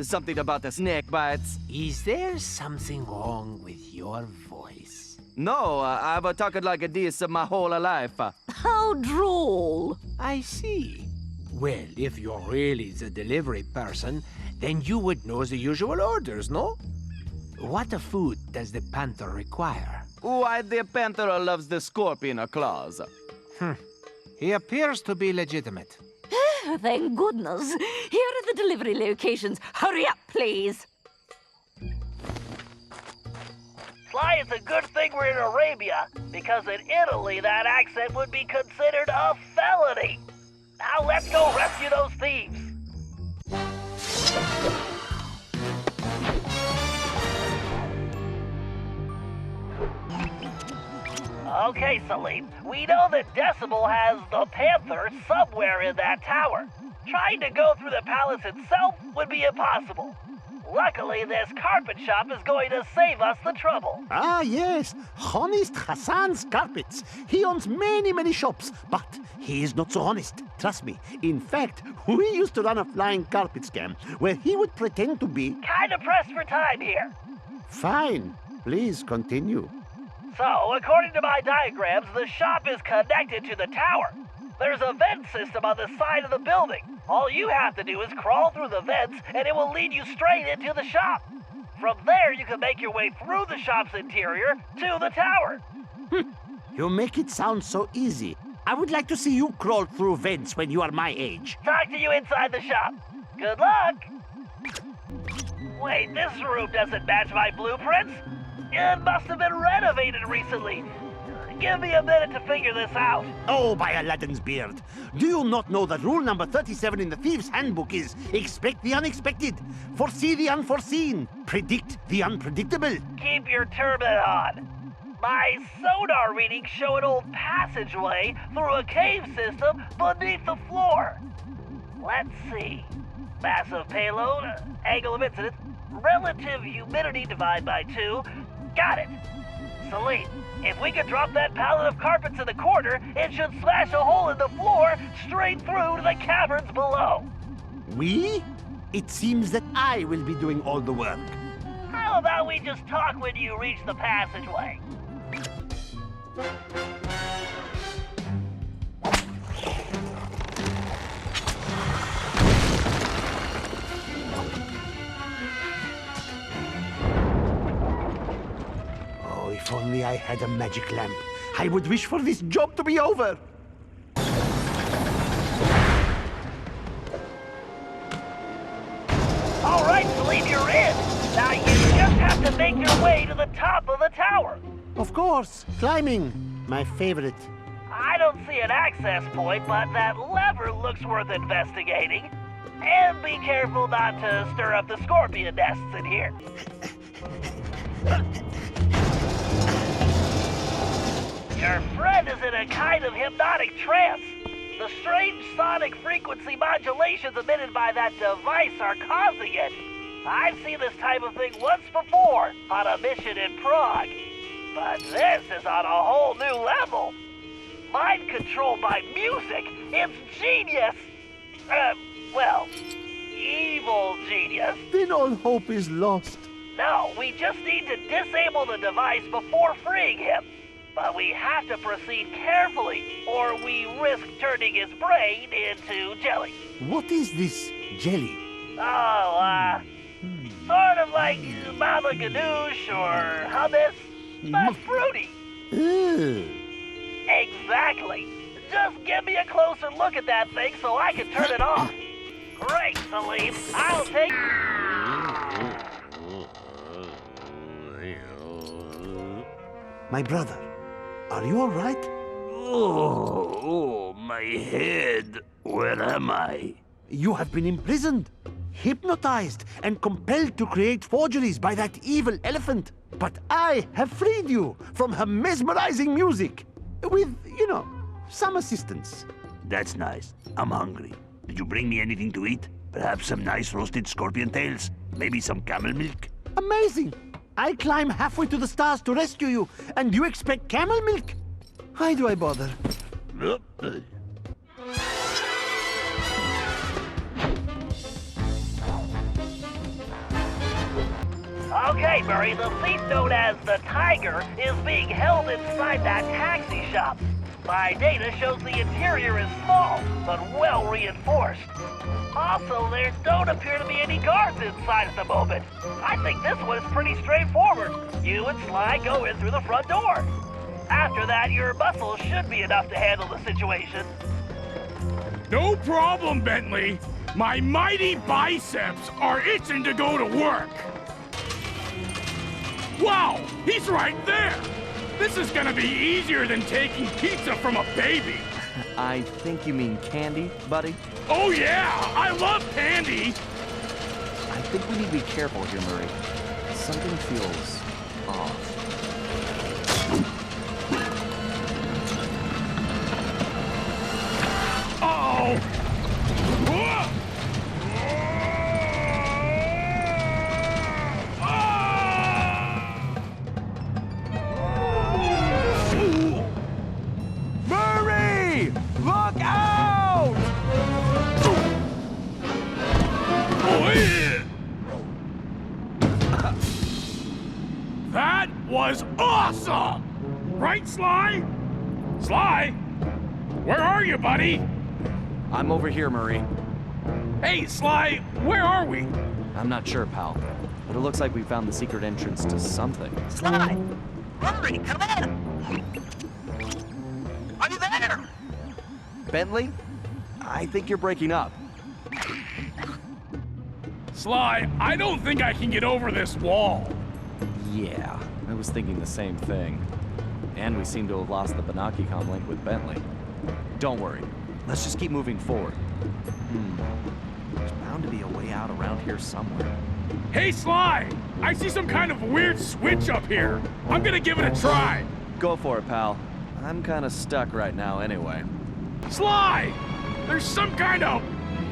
Something about the snake bites. Is there something wrong with your voice? No, I've talked like this my whole life. How droll. I see. Well, if you're really the delivery person, then you would know the usual orders, no? What food does the panther require? Why, the panther loves the scorpion claws. He appears to be legitimate. Thank goodness. Here are the delivery locations. Hurry up, please. Sly, it's a good thing we're in Arabia, because in Italy that accent would be considered a felony. Now let's go rescue those thieves. Okay, Salim, we know that Decibel has the Panther somewhere in that tower. Trying to go through the palace itself would be impossible. Luckily, this carpet shop is going to save us the trouble. Ah, yes. Honest Hassan's Carpets. He owns many, many shops, but he is not so honest. Trust me. In fact, we used to run a flying carpet scam where he would pretend to be... Kind of pressed for time here. Fine. Please continue. So, according to my diagrams, the shop is connected to the tower. There's a vent system on the side of the building. All you have to do is crawl through the vents, and it will lead you straight into the shop. From there, you can make your way through the shop's interior to the tower. You make it sound so easy. I would like to see you crawl through vents when you are my age. Talk to you inside the shop. Good luck. Wait, this room doesn't match my blueprints. It must have been renovated recently. Give me a minute to figure this out. Oh, by Aladdin's beard. Do you not know that rule number 37 in the Thieves' Handbook is expect the unexpected, foresee the unforeseen, predict the unpredictable? Keep your turban on. My sonar readings show an old passageway through a cave system beneath the floor. Let's see. Massive payload, angle of incidence, relative humidity divided by 2. Got it. Celine, if we could drop that pallet of carpets in the corner, it should smash a hole in the floor straight through to the caverns below. We? It seems that I will be doing all the work. How about we just talk when you reach the passageway? If only I had a magic lamp, I would wish for this job to be over. All right, Celine, you're in. Now you just have to make your way to the top of the tower. Of course, climbing, my favorite. I don't see an access point, but that lever looks worth investigating. And be careful not to stir up the scorpion nests in here. Your friend is in a kind of hypnotic trance. The strange sonic frequency modulations emitted by that device are causing it. I've seen this type of thing once before on a mission in Prague. But this is on a whole new level. Mind control by music. It's genius. Well, evil genius. Then all hope is lost. No, we just need to disable the device before freeing him. But we have to proceed carefully, or we risk turning his brain into jelly. What is this jelly? Oh, sort of like Baba Ganoush or hummus, but fruity. Exactly. Just give me a closer look at that thing so I can turn it off. Great, Salim. I'll take... My brother, are you all right? Oh, my head. Where am I? You have been imprisoned, hypnotized, and compelled to create forgeries by that evil elephant. But I have freed you from her mesmerizing music. With, some assistance. That's nice. I'm hungry. Did you bring me anything to eat? Perhaps some nice roasted scorpion tails? Maybe some camel milk? Amazing! I climb halfway to the stars to rescue you, and you expect camel milk? Why do I bother? Okay, Murray, the thief known as the Tiger is being held inside that taxi shop. My data shows the interior is small, but well reinforced. Also, there don't appear to be any guards inside at the moment. I think this one is pretty straightforward. You and Sly go in through the front door. After that, your muscles should be enough to handle the situation. No problem, Bentley. My mighty biceps are itching to go to work. Wow, he's right there. This is gonna be easier than taking pizza from a baby. I think you mean candy, buddy? Oh yeah, I love candy. I think we need to be careful here, Murray. Something feels off. Uh-oh. Murray! Look out! That was awesome! Right, Sly? Sly? Where are you, buddy? I'm over here, Murray. Hey, Sly, where are we? I'm not sure, pal. But it looks like we found the secret entrance to something. Sly! Murray, come in! Are you there? Bentley? I think you're breaking up. Sly, I don't think I can get over this wall. Yeah, I was thinking the same thing. And we seem to have lost the Banaki-Com link with Bentley. Don't worry. Let's just keep moving forward. There's bound to be a way out around here somewhere. Hey, Sly! I see some kind of weird switch up here. I'm gonna give it a try. Go for it, pal. I'm kind of stuck right now anyway. Sly! There's some kind of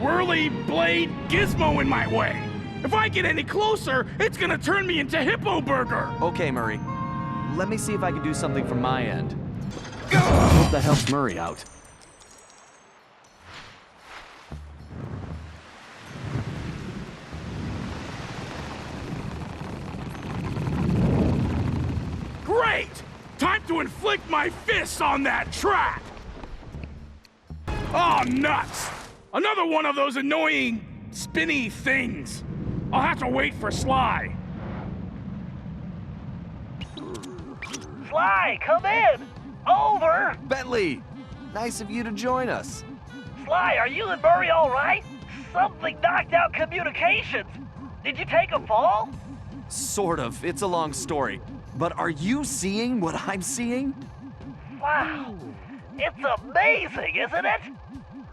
whirly blade gizmo in my way. If I get any closer, it's gonna turn me into Hippo Burger. Okay, Murray. Let me see if I can do something from my end. Hope that helps Murray out. Great! Time to inflict my fists on that trap! Oh, nuts! Another one of those annoying, spinny things. I'll have to wait for Sly. Sly, come in! Over! Bentley! Nice of you to join us. Sly, are you and Murray all right? Something knocked out communications. Did you take a fall? Sort of. It's a long story. But are you seeing what I'm seeing? Wow. It's amazing, isn't it?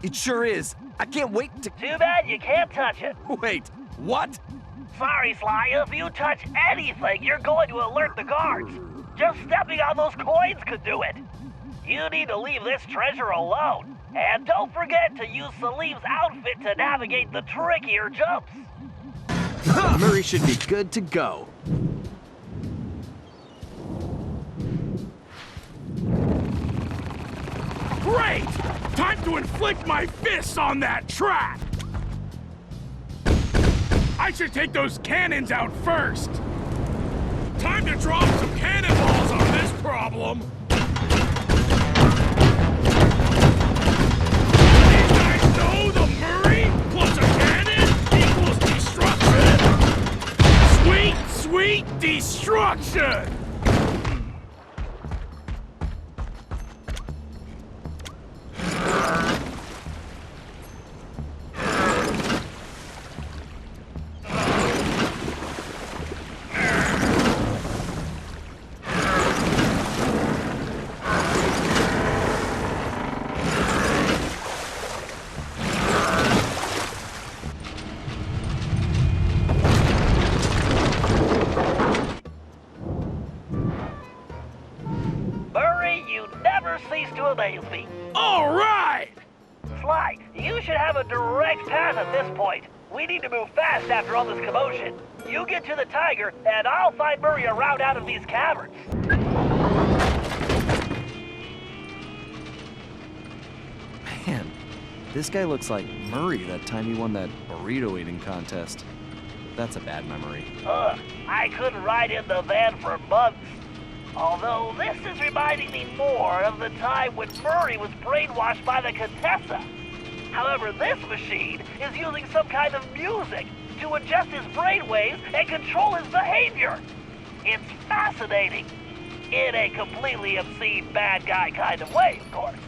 It sure is. I can't wait to... Too bad you can't touch it. Wait, what? Sorry, Sly, if you touch anything, you're going to alert the guards. Just stepping on those coins could do it. You need to leave this treasure alone. And don't forget to use Salim's outfit to navigate the trickier jumps. Murray should be good to go. Great! Time to inflict my fists on that trap! I should take those cannons out first! Time to drop some cannonballs on this problem! These guys know the Murray plus a cannon equals destruction! Sweet, sweet destruction! Cease to amaze me. All right! Sly, you should have a direct path at this point. We need to move fast after all this commotion. You get to the Tiger, and I'll find Murray a route out of these caverns. Man, this guy looks like Murray that time he won that burrito eating contest. That's a bad memory. Ugh, I couldn't ride in the van for months. Although this is reminding me more of the time when Murray was brainwashed by the Contessa. However, this machine is using some kind of music to adjust his brainwaves and control his behavior. It's fascinating. In a completely obscene bad guy kind of way, of course.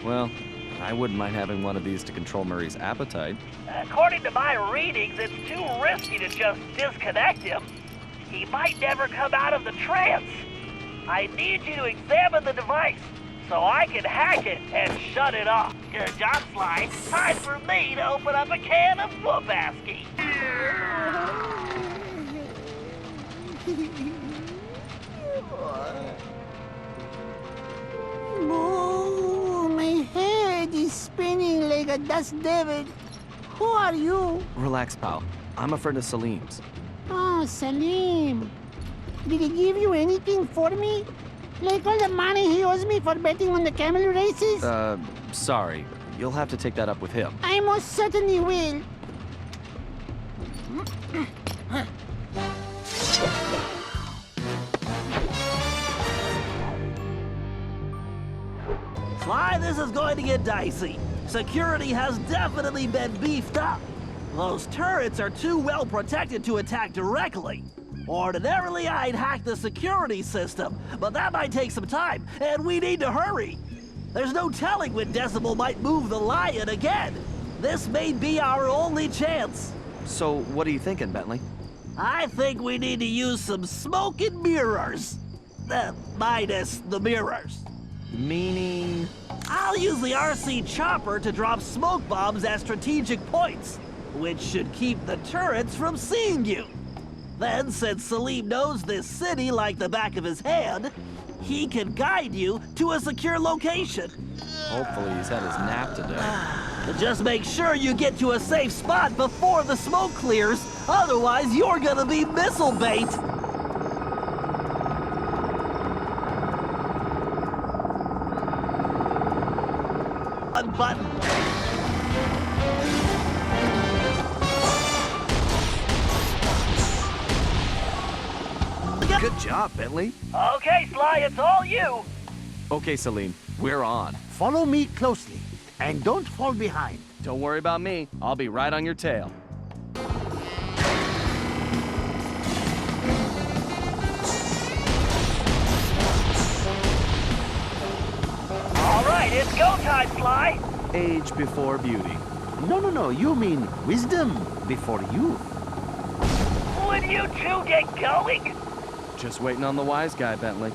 Well, I wouldn't mind having one of these to control Murray's appetite. According to my readings, it's too risky to just disconnect him. He might never come out of the trance. I need you to examine the device so I can hack it and shut it off. Good job, Sly. Time for me to open up a can of whoop-asky. Oh, my head is spinning like a dust devil. Who are you? Relax, pal. I'm a friend of Salim's. Oh, Salim. Did he give you anything for me? Like all the money he owes me for betting on the camel races? Sorry. You'll have to take that up with him. I most certainly will. Sly, this is going to get dicey. Security has definitely been beefed up. Those turrets are too well protected to attack directly. Ordinarily, I'd hack the security system, but that might take some time, and we need to hurry. There's no telling when Decimal might move the lion again. This may be our only chance. So, what are you thinking, Bentley? I think we need to use some smoke and mirrors. Minus the mirrors. Meaning? I'll use the RC chopper to drop smoke bombs at strategic points, which should keep the turrets from seeing you. Then, since Salim knows this city like the back of his hand, he can guide you to a secure location. Hopefully he's had his nap today. Just make sure you get to a safe spot before the smoke clears, otherwise you're gonna be missile bait. Button. Good job, Bentley. Okay, Sly, it's all you. Okay, Salim, we're on. Follow me closely, and don't fall behind. Don't worry about me. I'll be right on your tail. All right, it's go time, Sly. Age before beauty. No, you mean wisdom before youth. Would you two get going? Just waiting on the wise guy, Bentley.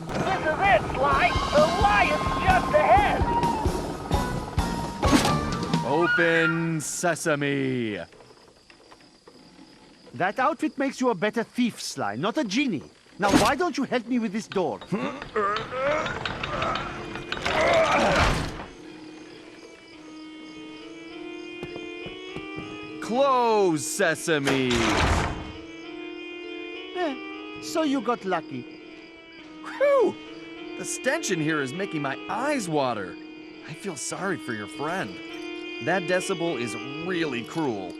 This is it, Sly. The lion's just ahead. Oh Open sesame. That outfit makes you a better thief, Sly, not a genie. Now, why don't you help me with this door? Close sesame. So you got lucky. Whew! The stench in here is making my eyes water. I feel sorry for your friend. That Decibel is really cruel.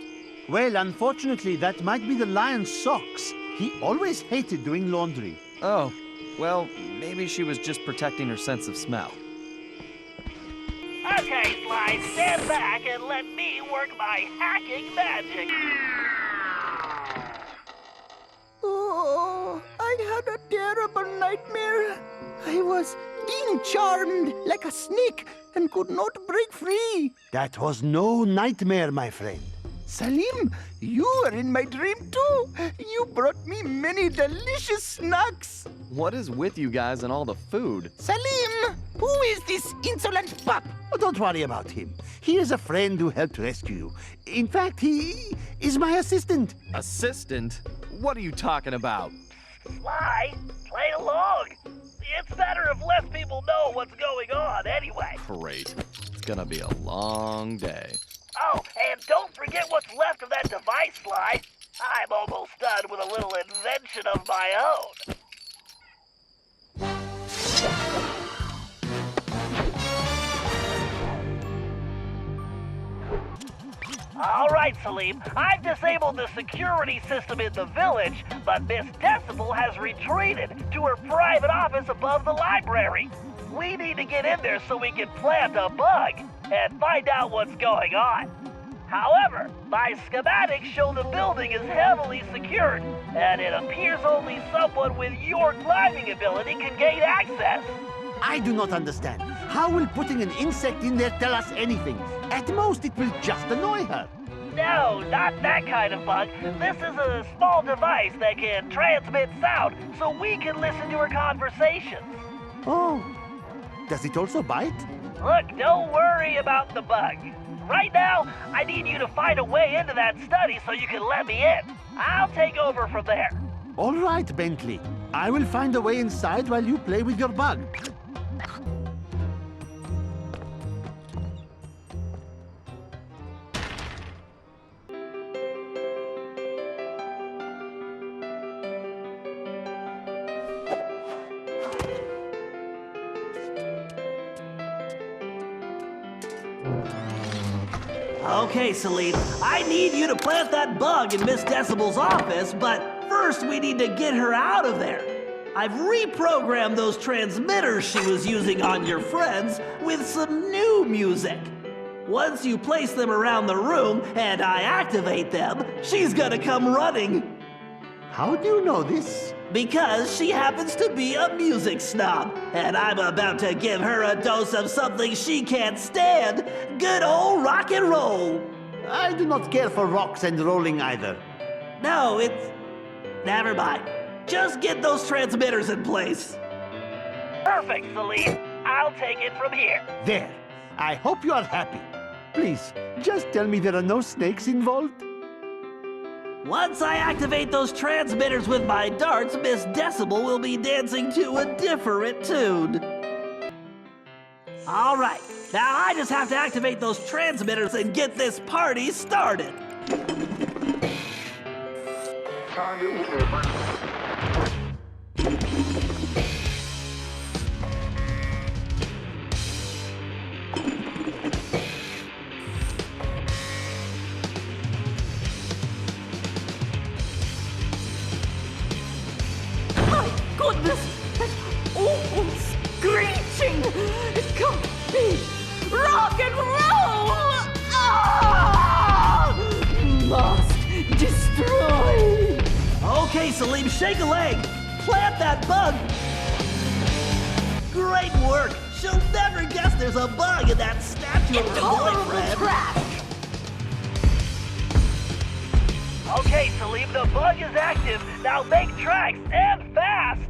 Well, unfortunately, that might be the lion's socks. He always hated doing laundry. Oh, well, maybe she was just protecting her sense of smell. Okay, Sly, stand back and let me work my hacking magic. Oh, I had a terrible nightmare. I was being charmed like a snake and could not break free. That was no nightmare, my friend. Salim, you were in my dream too. You brought me many delicious snacks. What is with you guys and all the food? Salim, who is this insolent pup? Oh, don't worry about him. He is a friend who helped rescue you. In fact, he is my assistant. Assistant? What are you talking about? Sly, play along. It's better if less people know what's going on anyway. Great. It's gonna be a long day. Oh, and don't forget what's left of that device, Sly. I'm almost done with a little invention of my own. All right, Salim. I've disabled the security system in the village, but Miss Decibel has retreated to her private office above the library. We need to get in there so we can plant a bug and find out what's going on. However, my schematics show the building is heavily secured, and it appears only someone with your climbing ability can gain access. I do not understand. How will putting an insect in there tell us anything? At most, it will just annoy her. No, not that kind of bug. This is a small device that can transmit sound, so we can listen to her conversations. Oh, does it also bite? Look, don't worry about the bug. Right now, I need you to find a way into that study so you can let me in. I'll take over from there. All right, Bentley. I will find a way inside while you play with your bug. Okay, Salim, I need you to plant that bug in Miss Decibel's office, but first we need to get her out of there. I've reprogrammed those transmitters she was using on your friends with some new music. Once you place them around the room and I activate them, she's gonna come running. How do you know this? Because she happens to be a music snob, and I'm about to give her a dose of something she can't stand. Good old rock and roll. I do not care for rocks and rolling either. No, it's... Never mind. Just get those transmitters in place. Perfect, Salim. I'll take it from here. There. I hope you are happy. Please, just tell me there are no snakes involved. Once I activate those transmitters with my darts, Miss Decibel will be dancing to a different tune. All right, now I just have to activate those transmitters and get this party started. Goodness! That awful screeching! It can't be! Rock and roll! Ah! Must destroy! Okay, Salim, shake a leg. Plant that bug. Great work. She'll never guess there's a bug in that statue of her boyfriend. Trash! Okay, Salim, the bug is active. Now make tracks and fast.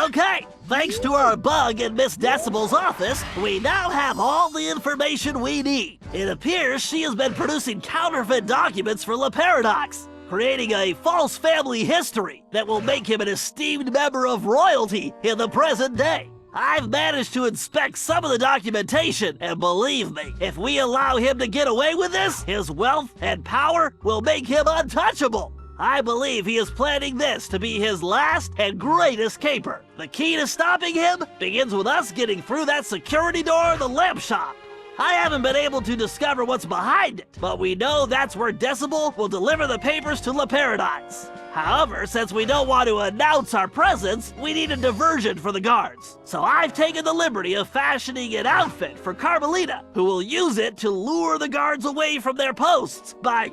Okay, thanks to our bug in Miss Decibel's office, we now have all the information we need. It appears she has been producing counterfeit documents for Le Paradox, creating a false family history that will make him an esteemed member of royalty in the present day. I've managed to inspect some of the documentation, and believe me, if we allow him to get away with this, his wealth and power will make him untouchable. I believe he is planning this to be his last and greatest caper. The key to stopping him begins with us getting through that security door of the lamp shop. I haven't been able to discover what's behind it, but we know that's where Decibel will deliver the papers to Le Paradise. However, since we don't want to announce our presence, we need a diversion for the guards. So I've taken the liberty of fashioning an outfit for Carmelita, who will use it to lure the guards away from their posts by,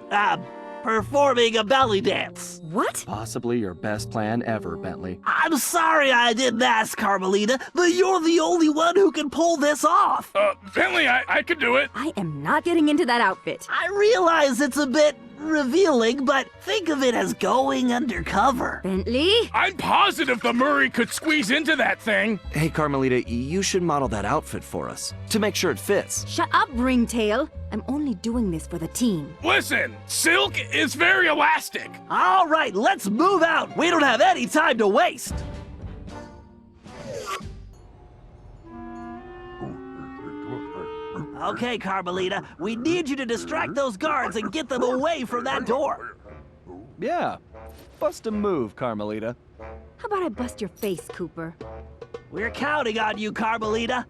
performing a belly dance. What? Possibly your best plan ever, Bentley. I'm sorry I didn't ask, Carmelita, but you're the only one who can pull this off. Bentley, I could do it. I am not getting into that outfit. I realize it's a bit revealing, but think of it as going undercover. Bentley? I'm positive the Murray could squeeze into that thing. Hey, Carmelita, you should model that outfit for us to make sure it fits. Shut up, Ringtail. I'm only doing this for the team. Listen, silk is very elastic. All right, let's move out. We don't have any time to waste. Okay, Carmelita, we need you to distract those guards and get them away from that door. Yeah, bust a move, Carmelita. How about I bust your face, Cooper? We're counting on you, Carmelita.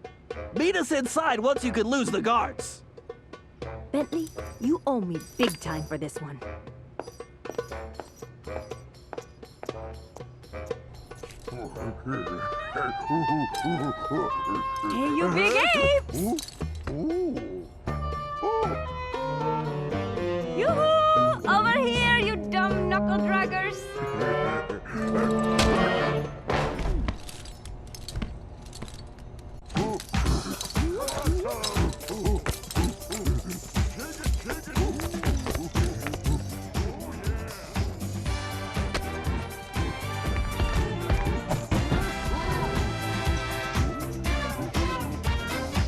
Meet us inside once you can lose the guards. Bentley, you owe me big time for this one. Hey, you big apes! Yoo-hoo! Over here, you dumb knuckle draggers!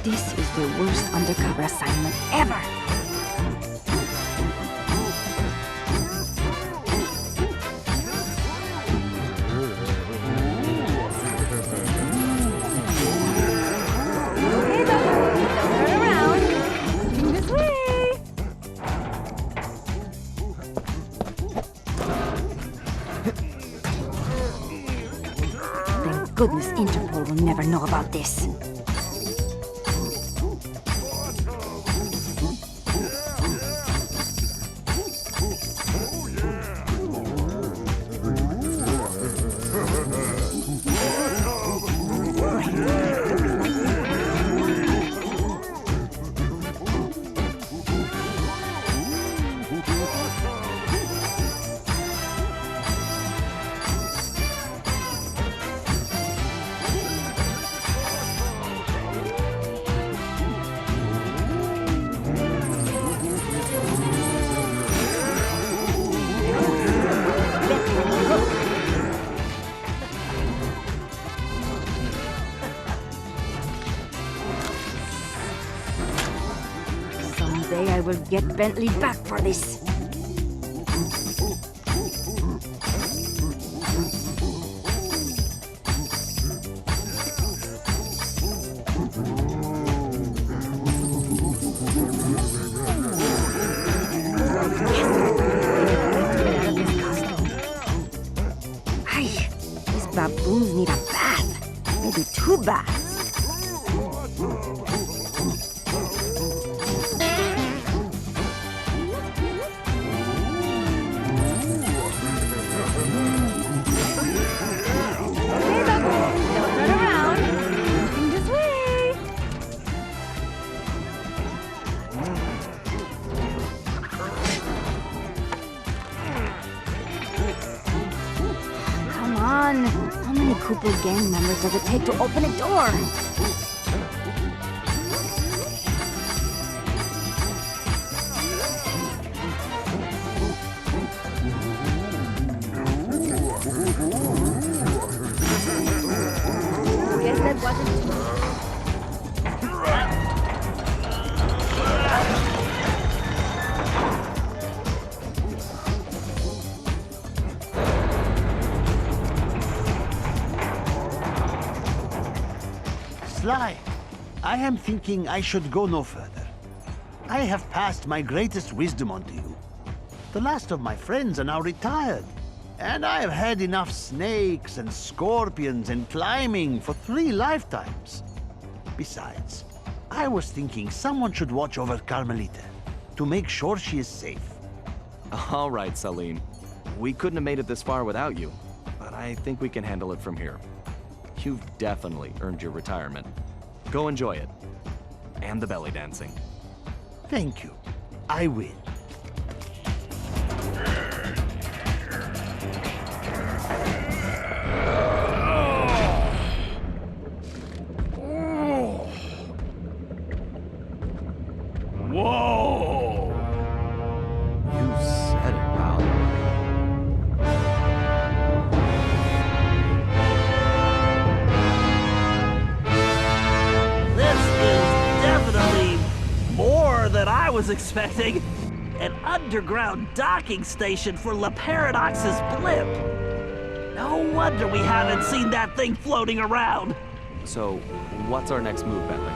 This is the worst undercover assignment ever! Hey, don't turn around. Looking this way. Thank goodness Interpol will never know about this. Someday I will get Bentley back for this. Hey, these baboons need a bath. Maybe 2 baths. How many Cooper gang members does it take to open a door? it wasn't. Sly, I am thinking I should go no further. I have passed my greatest wisdom on to you. The last of my friends are now retired, and I have had enough snakes and scorpions and climbing for 3 lifetimes. Besides, I was thinking someone should watch over Carmelita to make sure she is safe. All right, Salim. We couldn't have made it this far without you, but I think we can handle it from here. You've definitely earned your retirement. Go enjoy it. And the belly dancing. Thank you. I will. Whoa! You said it, pal. This is definitely more than I was expecting. An underground docking station for La Paradox's blimp. No wonder we haven't seen that thing floating around. So, what's our next move, Bentley?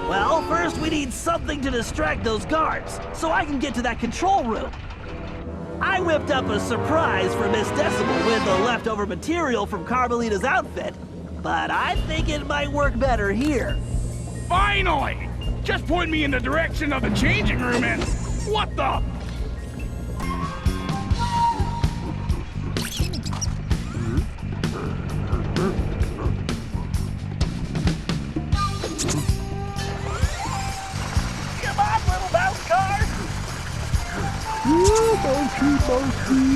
Well, first we need something to distract those guards, so I can get to that control room. I whipped up a surprise for Miss Decimal with the leftover material from Carmelita's outfit, but I think it might work better here. Finally! Just point me in the direction of the changing room and... What the... Come on, little mouse car! Monkey!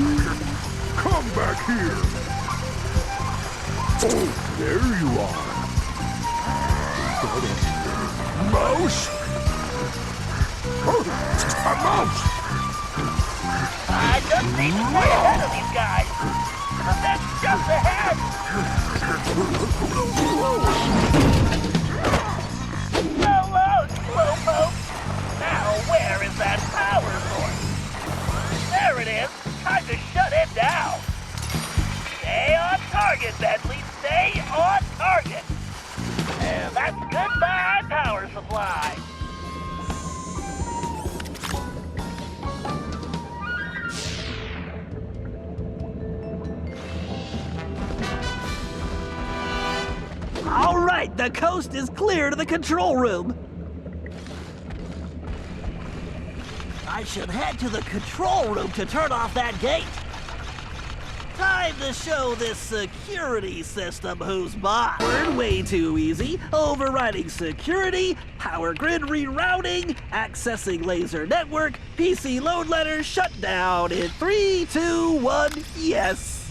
Come back here! Oh, there you are. Mouse? Oh, a mouse! I just need to stay ahead of these guys. The net's just ahead. Hello, Slowpoke. Now, where is that power source? There it is. Time to shut it down. Stay on target, Bentley. Stay on target. And that's goodbye power supply. All right, the coast is clear to the control room. I should head to the control room to turn off that gate. Time to show this security system who's boss. We're way too easy. Overriding security, power grid rerouting, accessing laser network, PC load letters shut down in 3, 2, 1, yes.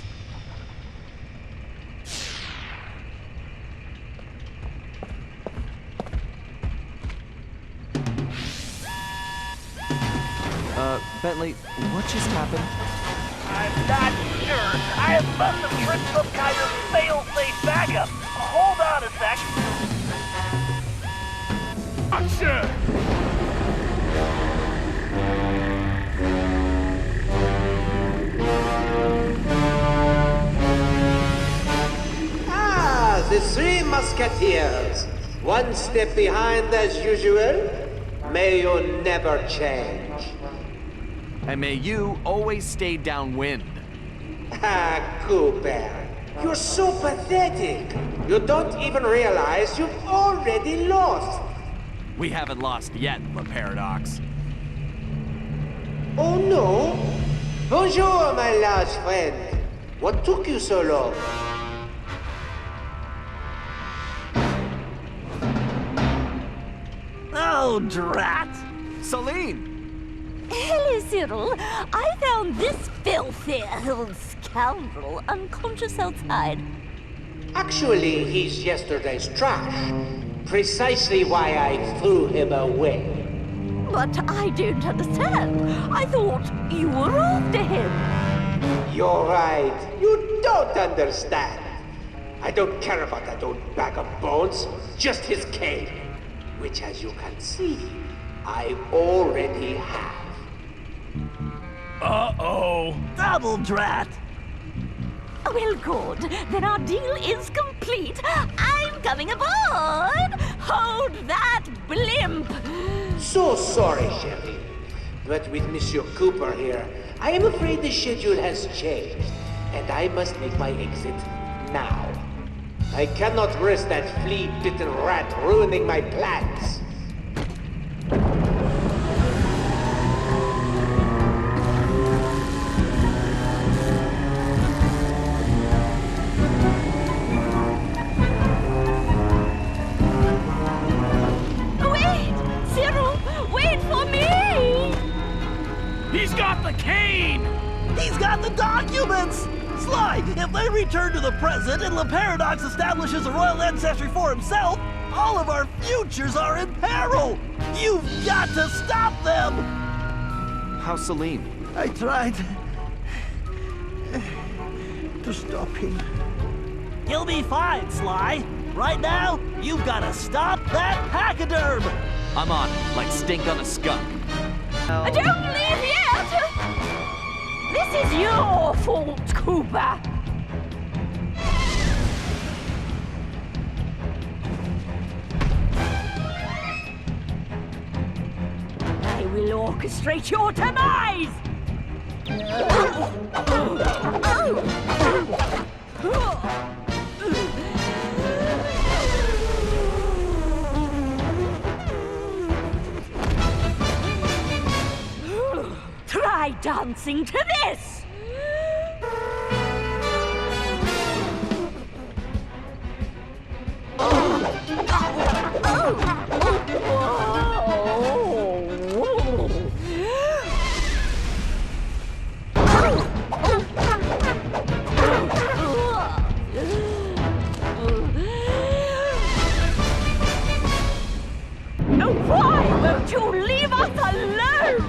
Bentley, what just happened? I'm not sure. I must have tripped some kind of fail-safe backup. Hold on a sec. Gotcha! Ah, the 3 Musketeers. One step behind as usual. May you never change. And may you always stay downwind. Ah, Cooper. You're so pathetic. You don't even realize you've already lost. We haven't lost yet, La Paradox. Oh no? Bonjour, my large friend. What took you so long? Oh, drat! Celine! Hello, Cyril. I found this filthy old scoundrel unconscious outside. Actually, he's yesterday's trash. Precisely why I threw him away. But I don't understand. I thought you were after him. You're right. You don't understand. I don't care about that old bag of bones, just his cave, which, as you can see, I already have. Uh-oh. Double drat. Well, good. Then our deal is complete. I'm coming aboard. Hold that blimp. So sorry, Shelly. But with Monsieur Cooper here, I am afraid the schedule has changed, and I must make my exit now. I cannot risk that flea-bitten rat ruining my plans. Wait! Cyril, wait for me! He's got the cane! He's got the documents! Sly, if they return to the present and Le Paradox establishes a royal ancestry for himself, all of our futures are in peril! You've got to stop them! How's Salim? I tried to stop him. He'll be fine, Sly. Right now, you've got to stop that pachyderm! I'm on it, like stink on a skunk. Don't leave yet! This is your fault, Cooper! I will orchestrate your demise! Try dancing to this! Why won't you leave us alone?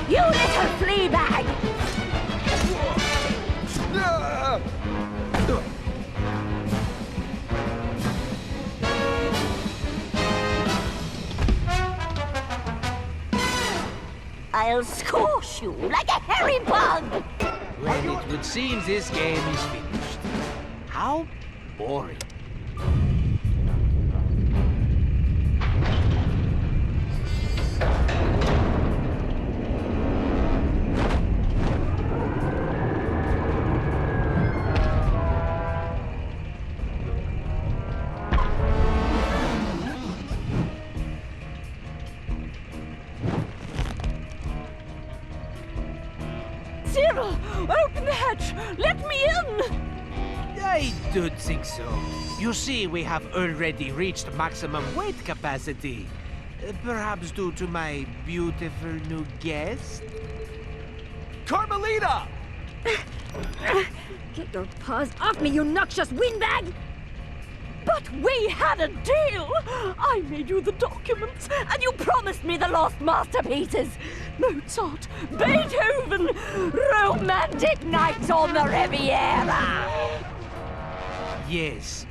You little flea bag! I'll squash you like a hairy bug! Well, it would seem this game is finished. How boring. Cyril, open the hatch! Let me in! I don't think so. You see, we have already reached maximum weight capacity. Perhaps due to my beautiful new guest? Carmelita! Get your paws off me, you noxious windbag! But we had a deal! I made you the documents, and you promised me the lost masterpieces! Mozart, Beethoven, romantic nights on the Riviera! Yes.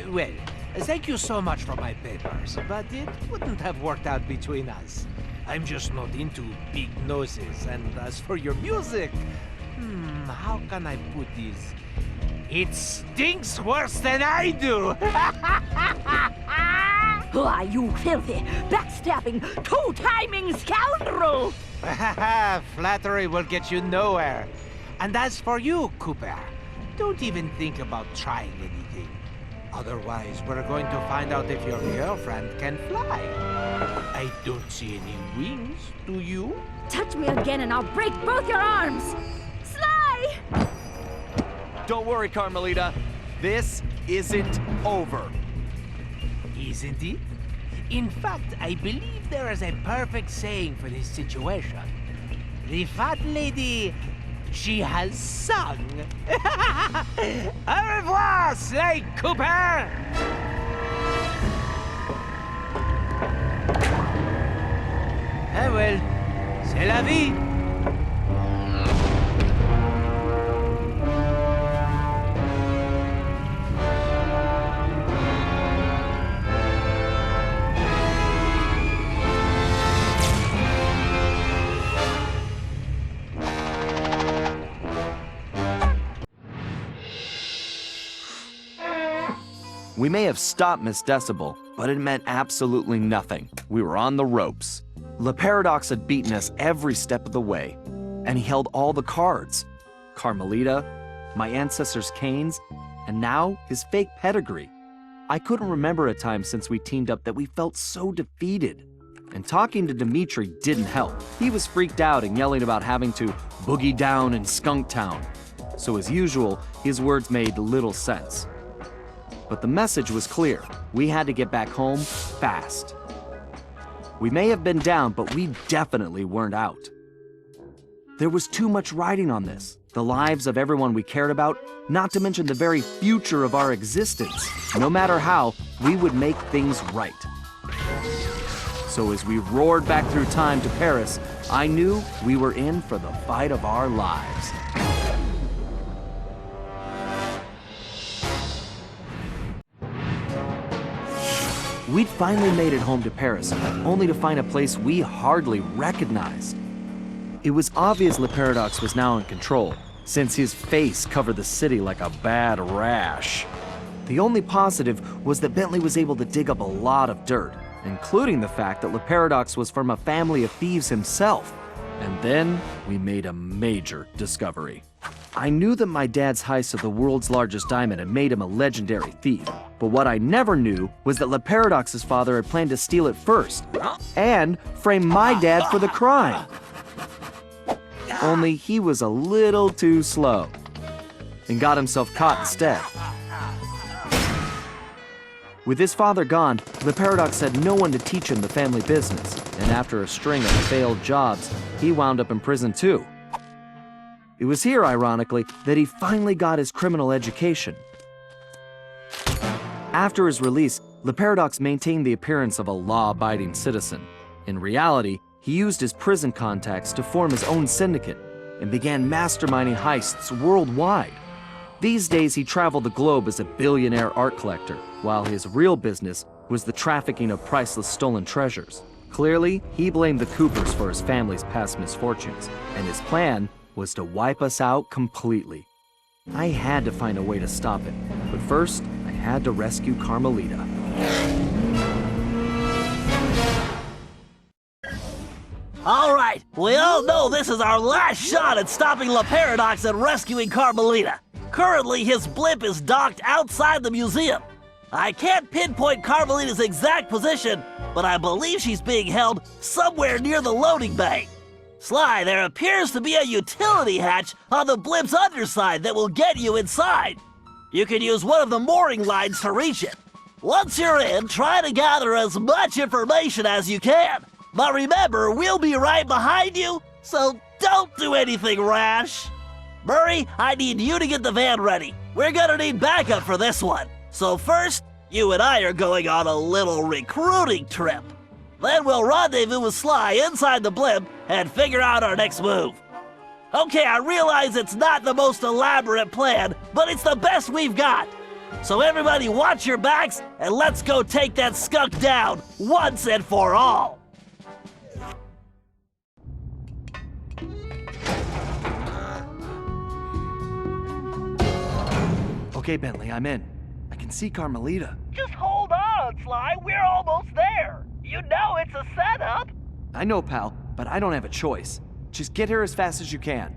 Well, thank you so much for my papers, but it wouldn't have worked out between us. I'm just not into big noses, and as for your music, how can I put this? It stinks worse than I do! Why, you filthy, backstabbing, two-timing scoundrel! Flattery will get you nowhere. And as for you, Cooper, don't even think about trying anything. Otherwise, we're going to find out if your girlfriend can fly. I don't see any wings, do you? Touch me again and I'll break both your arms! Sly! Don't worry, Carmelita. This isn't over. Isn't it? In fact, I believe there is a perfect saying for this situation. The fat lady, she has sung. Au revoir, Sly Cooper! la vie. We may have stopped Miss Decibel, but it meant absolutely nothing. We were on the ropes. Le Paradox had beaten us every step of the way, and he held all the cards. Carmelita, my ancestors' canes, and now his fake pedigree. I couldn't remember a time since we teamed up that we felt so defeated. And talking to Dimitri didn't help. He was freaked out and yelling about having to boogie down in Skunk Town. So as usual, his words made little sense. But the message was clear. We had to get back home fast. We may have been down, but we definitely weren't out. There was too much riding on this. The lives of everyone we cared about, not to mention the very future of our existence. No matter how, we would make things right. So as we roared back through time to Paris, I knew we were in for the fight of our lives. We'd finally made it home to Paris, only to find a place we hardly recognized. It was obvious Le Paradox was now in control, since his face covered the city like a bad rash. The only positive was that Bentley was able to dig up a lot of dirt, including the fact that Le Paradox was from a family of thieves himself. And then we made a major discovery. I knew that my dad's heist of the world's largest diamond had made him a legendary thief, but what I never knew was that Le Paradox's father had planned to steal it first, and frame my dad for the crime. Only he was a little too slow, and got himself caught instead. With his father gone, Le Paradox had no one to teach him the family business, and after a string of failed jobs, he wound up in prison too. It was here, ironically, that he finally got his criminal education. After his release, Le Paradox maintained the appearance of a law-abiding citizen. In reality, he used his prison contacts to form his own syndicate and began masterminding heists worldwide. These days, he traveled the globe as a billionaire art collector, while his real business was the trafficking of priceless stolen treasures. Clearly, he blamed the Coopers for his family's past misfortunes, and his plan was to wipe us out completely. I had to find a way to stop it, but first, I had to rescue Carmelita. All right, we all know this is our last shot at stopping Le Paradox and rescuing Carmelita. Currently, his blimp is docked outside the museum. I can't pinpoint Carmelita's exact position, but I believe she's being held somewhere near the loading bay. Sly, there appears to be a utility hatch on the blimp's underside that will get you inside. You can use one of the mooring lines to reach it. Once you're in, try to gather as much information as you can. But remember, we'll be right behind you, so don't do anything rash. Murray, I need you to get the van ready. We're gonna need backup for this one. So first, you and I are going on a little recruiting trip. Then we'll rendezvous with Sly inside the blimp and figure out our next move. Okay, I realize it's not the most elaborate plan, but it's the best we've got. So everybody watch your backs and let's go take that skunk down once and for all. Okay, Bentley, I'm in. I can see Carmelita. Just hold on, Sly. We're almost there. You know it's a setup. I know, pal, but I don't have a choice. Just get here as fast as you can.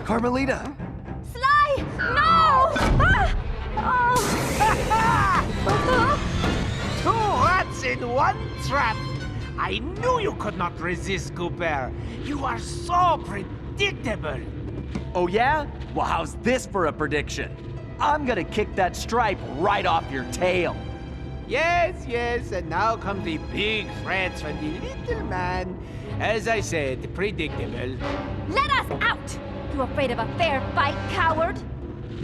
Carmelita! Sly! No! Ah! Oh! Two rats in one trap. I knew you could not resist, Cooper. You are so predictable. Oh yeah? Well, how's this for a prediction? I'm gonna kick that stripe right off your tail. Yes, yes, and now come the big threats from the little man. As I said, predictable. Let us out! You afraid of a fair fight, coward?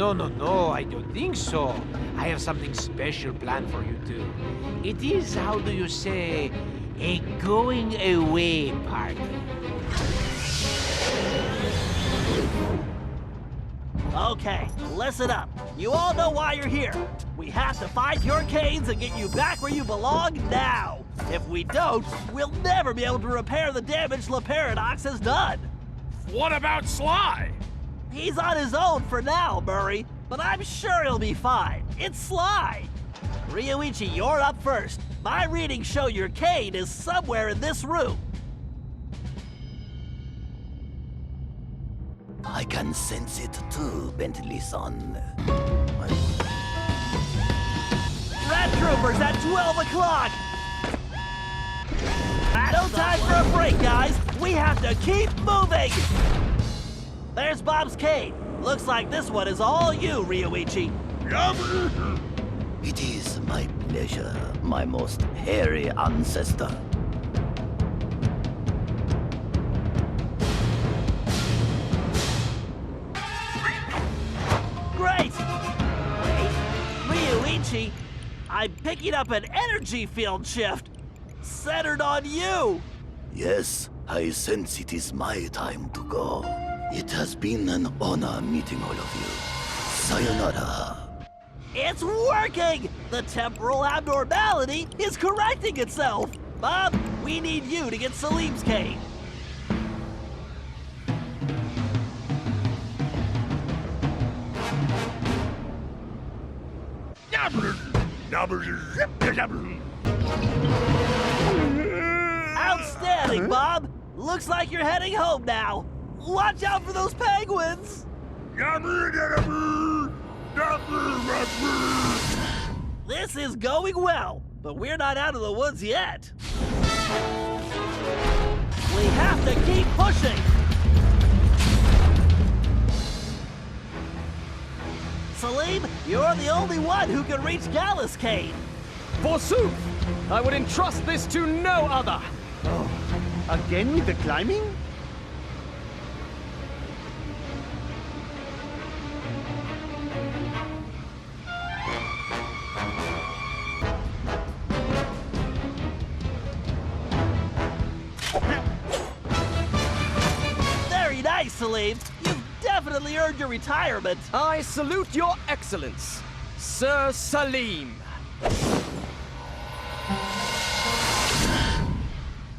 No, I don't think so. I have something special planned for you two. It is, how do you say, a going away party. Okay, listen up. You all know why you're here. We have to find your canes and get you back where you belong now. If we don't, we'll never be able to repair the damage La Paradox has done. What about Sly? He's on his own for now, Murray, but I'm sure he'll be fine. It's Sly. Ryoichi, you're up first. My readings show your cane is somewhere in this room. I can sense it too, Bentley-san. Red Troopers at 12 o'clock! No time for a break, guys! We have to keep moving! There's Bob's cane. Looks like this one is all you, Ryoichi. It is my pleasure, my most hairy ancestor. Great! Wait, Ryoichi, I'm picking up an energy field shift centered on you. Yes, I sense it is my time to go. It has been an honor meeting all of you. Sayonara. It's working! The temporal abnormality is correcting itself. Bob, we need you to get Salim's cane. Outstanding, Bob! Looks like you're heading home now. Watch out for those penguins! This is going well, but we're not out of the woods yet. We have to keep pushing! Salim, you're the only one who can reach Gallus Cane. Forsooth! I would entrust this to no other! Oh, again with the climbing? Very nice, Salim. You've definitely earned your retirement. I salute your excellence, Sir Salim.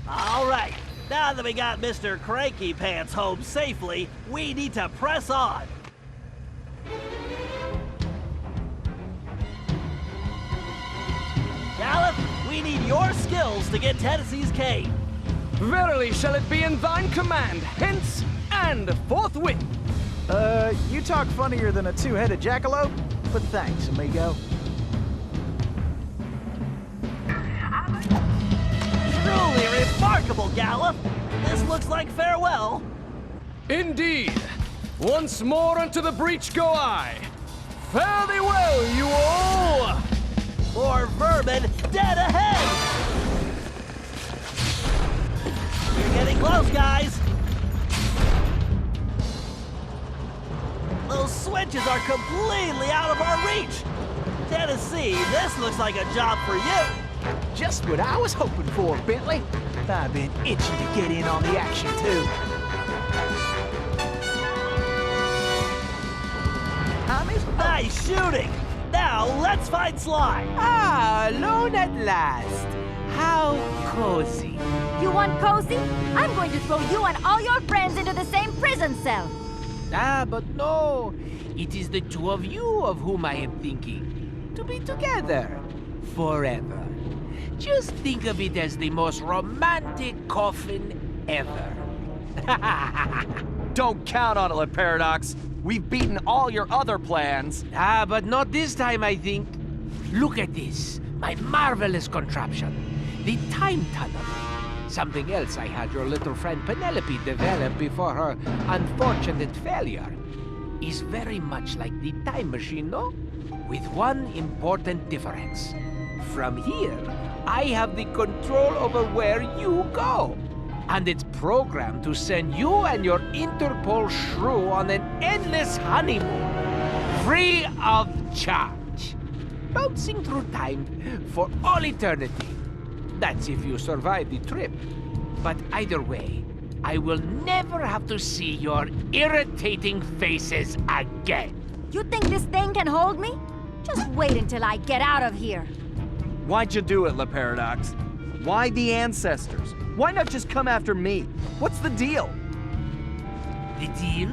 All right, now that we got Mr. Cranky Pants home safely, we need to press on. Gallup, we need your skills to get Tennessee's cane. Verily shall it be in thine command, hence and forthwith. You talk funnier than a two-headed jackalope, but thanks, amigo. Truly remarkable, Gallup. This looks like farewell. Indeed. Once more unto the breach go I. Fare thee well, you all! More vermin dead ahead! We're getting close, guys. Those switches are completely out of our reach. Tennessee, this looks like a job for you. Just what I was hoping for, Bentley. I've been itching to get in on the action, too. Nice shooting! Now, let's find Sly! Ah, alone at last. How cozy. You want cozy? I'm going to throw you and all your friends into the same prison cell. Ah, but no. It is the two of you of whom I am thinking. To be together. Forever. Just think of it as the most romantic coffin ever. Don't count on it, La Paradox. We've beaten all your other plans. Ah, but not this time, I think. Look at this. My marvelous contraption. The time tunnel. Something else I had your little friend Penelope develop before her unfortunate failure. Is very much like the time machine, no? With one important difference. From here, I have the control over where you go. And it's programmed to send you and your Interpol shrew on an endless honeymoon. free of charge. Bouncing through time for all eternity. That's if you survive the trip. But either way, I will never have to see your irritating faces again. You think this thing can hold me? Just wait until I get out of here. Why'd you do it, Le Paradox? Why the ancestors? Why not just come after me? What's the deal? The deal?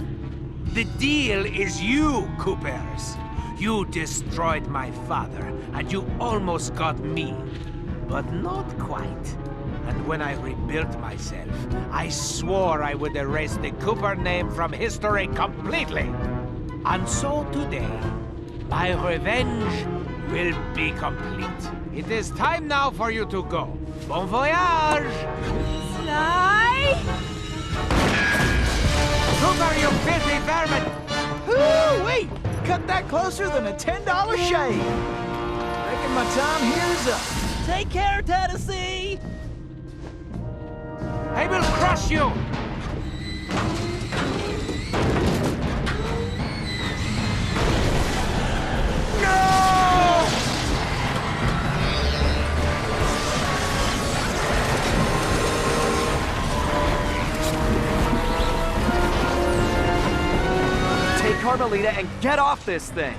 The deal is you, Coopers. You destroyed my father, and you almost got me. But not quite. And when I rebuilt myself, I swore I would erase the Cooper name from history completely. And so today, my revenge will be complete. It is time now for you to go. Bon voyage! Sly! Cooper, you filthy vermin! Ooh, wait! Cut that closer than a $10 shave. Reckon my time here's up. Take care, Tennessee! I will crush you! Take Carmelita and get off this thing!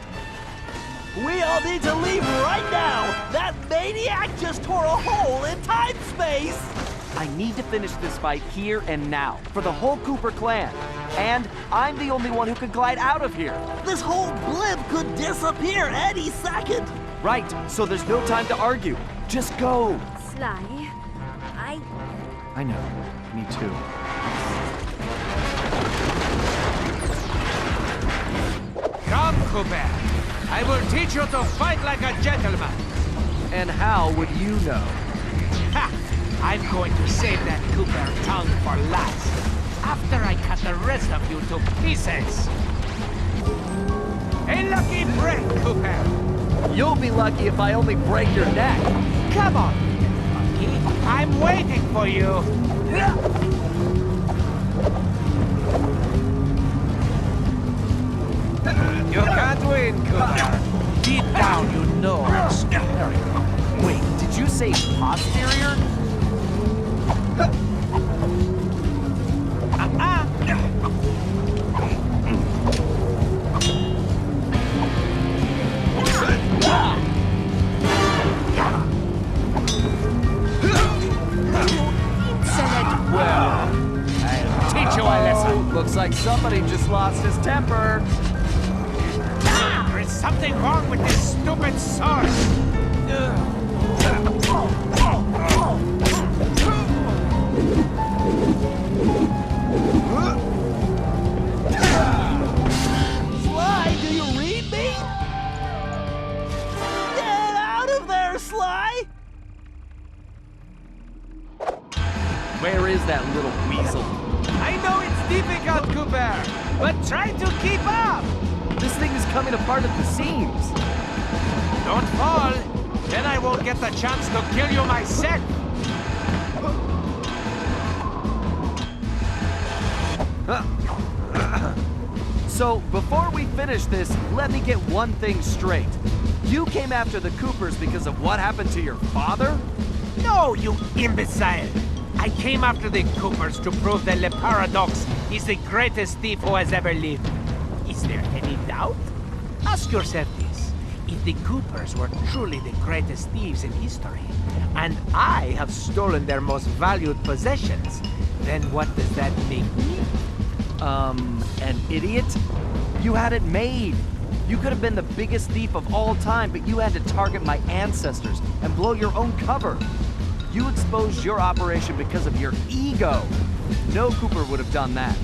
We all need to leave right now! That maniac just tore a hole in time-space! I need to finish this fight here and now, for the whole Cooper clan. And I'm the only one who can glide out of here. This whole blimp could disappear any second! Right, so there's no time to argue. Just go! Sly, I know. Me too. Come, Cooper. I will teach you to fight like a gentleman. And how would you know? Ha! I'm going to save that Cooper tongue for last. After I cut the rest of you to pieces. A lucky break, Cooper. You'll be lucky if I only break your neck. Come on, monkey. I'm waiting for you. You can't win, Cooper. Deep down, you know I'm superior. Wait, did you say posterior? Well, I'll teach you a lesson. Looks like somebody just lost his temper. There is something wrong with this stupid sword. Sly, do you read me? Get out of there, Sly! Where is that little weasel? I know it's difficult, Cooper, but try to keep up. This thing is coming apart at the seams. Don't fall, then I won't get the chance to kill you myself. So, before we finish this, let me get one thing straight. You came after the Coopers because of what happened to your father? No, you imbecile! I came after the Coopers to prove that Le Paradox is the greatest thief who has ever lived. Is there any doubt? Ask yourself this. If the Coopers were truly the greatest thieves in history, and I have stolen their most valued possessions, then what does that make me? An idiot? You had it made. You could have been the biggest thief of all time, but you had to target my ancestors and blow your own cover. You exposed your operation because of your ego. No Cooper would have done that.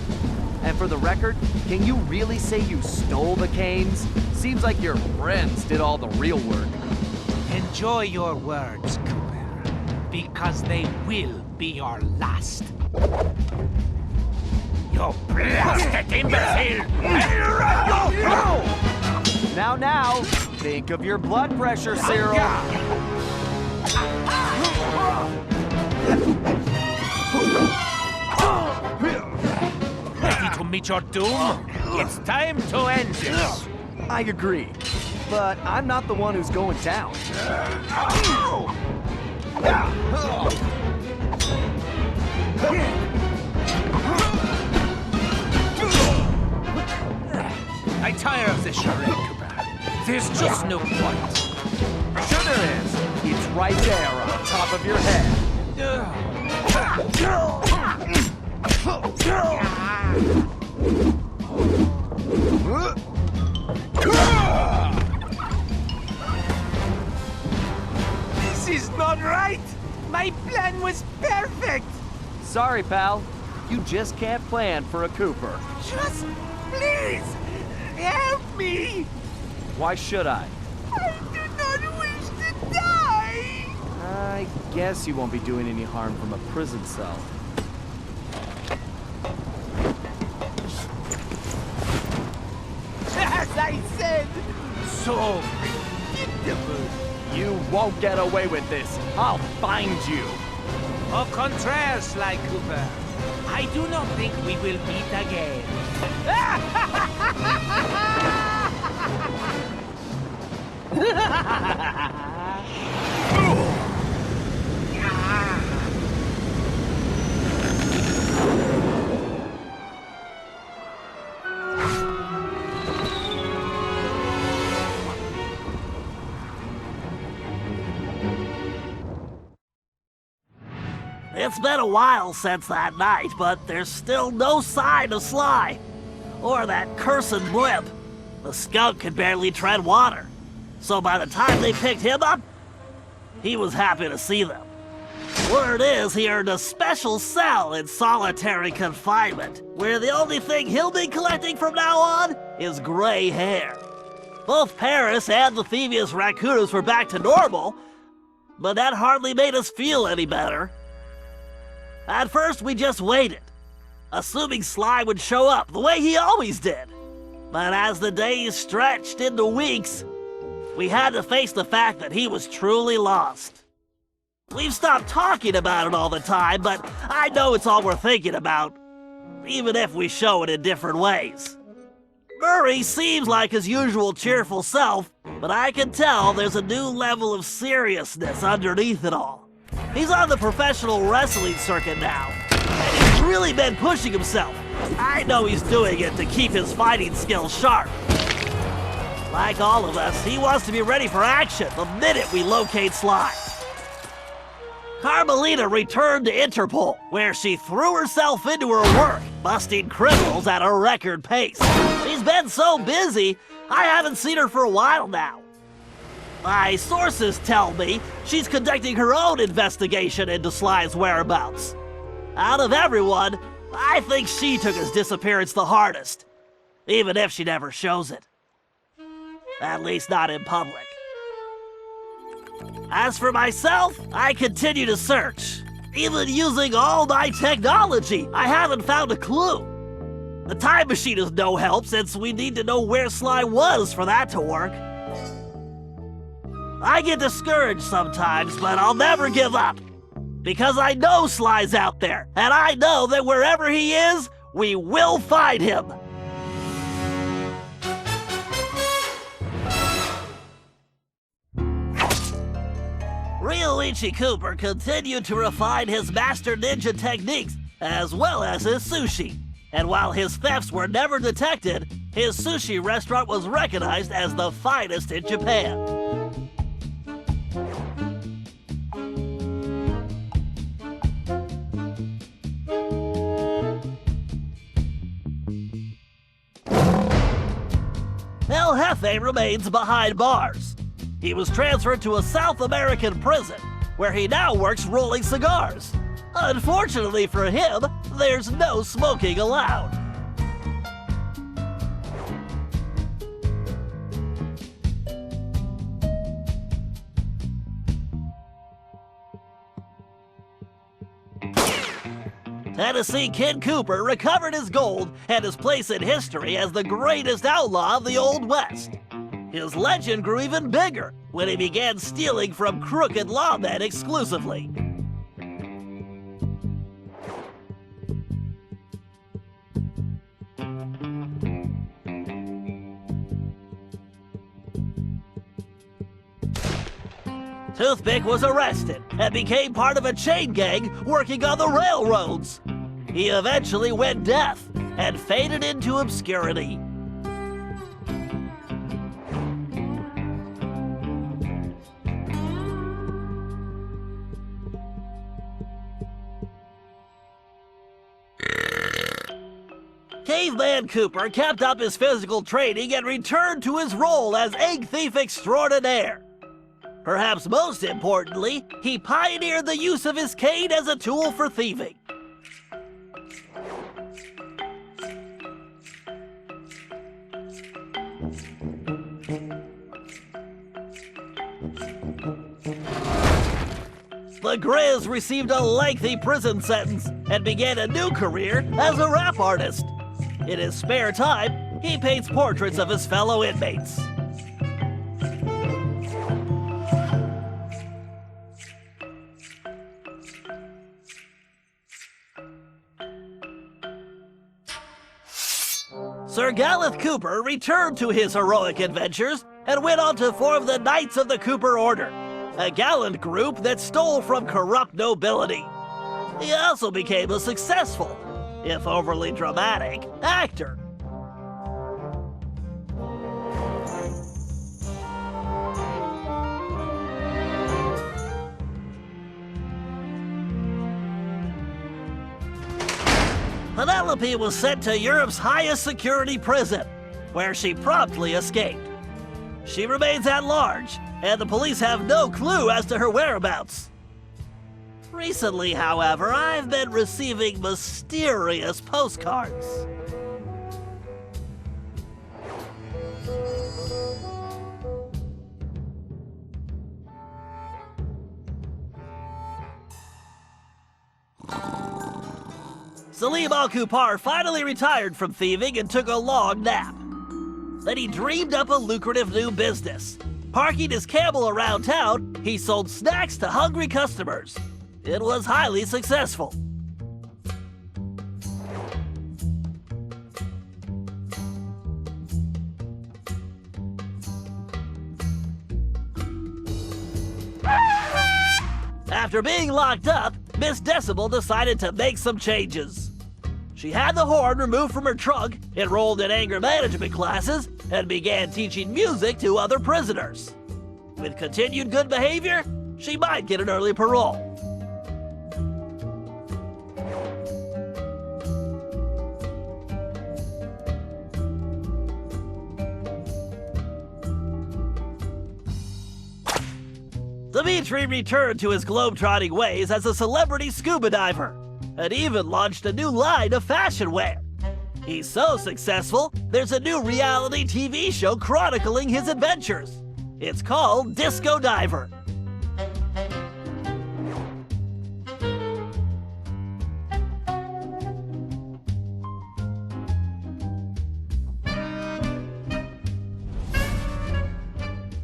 And for the record, can you really say you stole the canes? Seems like your friends did all the real work. Enjoy your words, Cooper, because they will be your last. You blasted imbecile! Now, think of your blood pressure, Cyril. Ready to meet your doom? It's time to end this. I agree. But I'm not the one who's going down. I tire of this charade, Cooper. There's just no point. Sure there is. It's right there on top of your head. This is not right! My plan was perfect! Sorry, pal. You just can't plan for a Cooper. Just please help me! Why should I? I do not wish to die! I guess you won't be doing any harm from a prison cell. As I said, so predictable. You won't get away with this. I'll find you. Au contraire, Sly Cooper. I do not think we will meet again. It's been a while since that night, but there's still no sign of Sly. Or that cursed blimp. The skunk could barely tread water. So by the time they picked him up, he was happy to see them. Word is he earned a special cell in solitary confinement, where the only thing he'll be collecting from now on is gray hair. Both Paris and the Thieves Raccoons were back to normal, but that hardly made us feel any better. At first, we just waited, assuming Sly would show up the way he always did. But as the days stretched into weeks, we had to face the fact that he was truly lost. We've stopped talking about it all the time, but I know it's all we're thinking about, even if we show it in different ways. Murray seems like his usual cheerful self, but I can tell there's a new level of seriousness underneath it all. He's on the professional wrestling circuit now, and he's really been pushing himself. I know he's doing it to keep his fighting skills sharp. Like all of us, he wants to be ready for action the minute we locate Sly. Carmelita returned to Interpol, where she threw herself into her work, busting criminals at a record pace. She's been so busy, I haven't seen her for a while now. My sources tell me she's conducting her own investigation into Sly's whereabouts. Out of everyone, I think she took his disappearance the hardest, even if she never shows it. At least not in public. As for myself, I continue to search. Even using all my technology, I haven't found a clue. The time machine is no help since we need to know where Sly was for that to work. I get discouraged sometimes, but I'll never give up. Because I know Sly's out there, and I know that wherever he is, we will find him. Ryoichi Cooper continued to refine his master ninja techniques, as well as his sushi. And while his thefts were never detected, his sushi restaurant was recognized as the finest in Japan. El Jefe remains behind bars. He was transferred to a South American prison, where he now works rolling cigars. Unfortunately for him, there's no smoking allowed. Tennessee Kid Cooper recovered his gold and his place in history as the greatest outlaw of the Old West. His legend grew even bigger when he began stealing from crooked lawmen exclusively. Toothpick was arrested and became part of a chain gang working on the railroads. He eventually went deaf and faded into obscurity. Caveman Cooper kept up his physical training and returned to his role as egg thief extraordinaire. Perhaps most importantly, he pioneered the use of his cane as a tool for thieving. The Grizz received a lengthy prison sentence and began a new career as a rap artist. In his spare time, he paints portraits of his fellow inmates. Sir Gallup Cooper returned to his heroic adventures and went on to form the Knights of the Cooper Order, a gallant group that stole from corrupt nobility. He also became a successful, if overly dramatic, actor. Penelope was sent to Europe's highest security prison, where she promptly escaped. She remains at large, and the police have no clue as to her whereabouts. Recently, however, I've been receiving mysterious postcards. Salim Al-Kupar finally retired from thieving and took a long nap. Then he dreamed up a lucrative new business. Parking his camel around town, he sold snacks to hungry customers. It was highly successful. After being locked up, Miss Decibel decided to make some changes. She had the horn removed from her trunk, enrolled in anger management classes, and began teaching music to other prisoners. With continued good behavior, she might get an early parole. Dimitri returned to his globe-trotting ways as a celebrity scuba diver, and even launched a new line of fashion wear. He's so successful, there's a new reality TV show chronicling his adventures. It's called Disco Diver.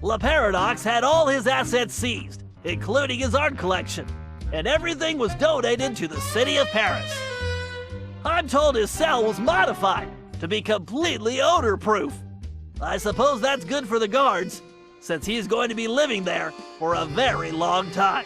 Le Paradox had all his assets seized, including his art collection, and everything was donated to the city of Paris. I'm told his cell was modified to be completely odor-proof. I suppose that's good for the guards, since he's going to be living there for a very long time.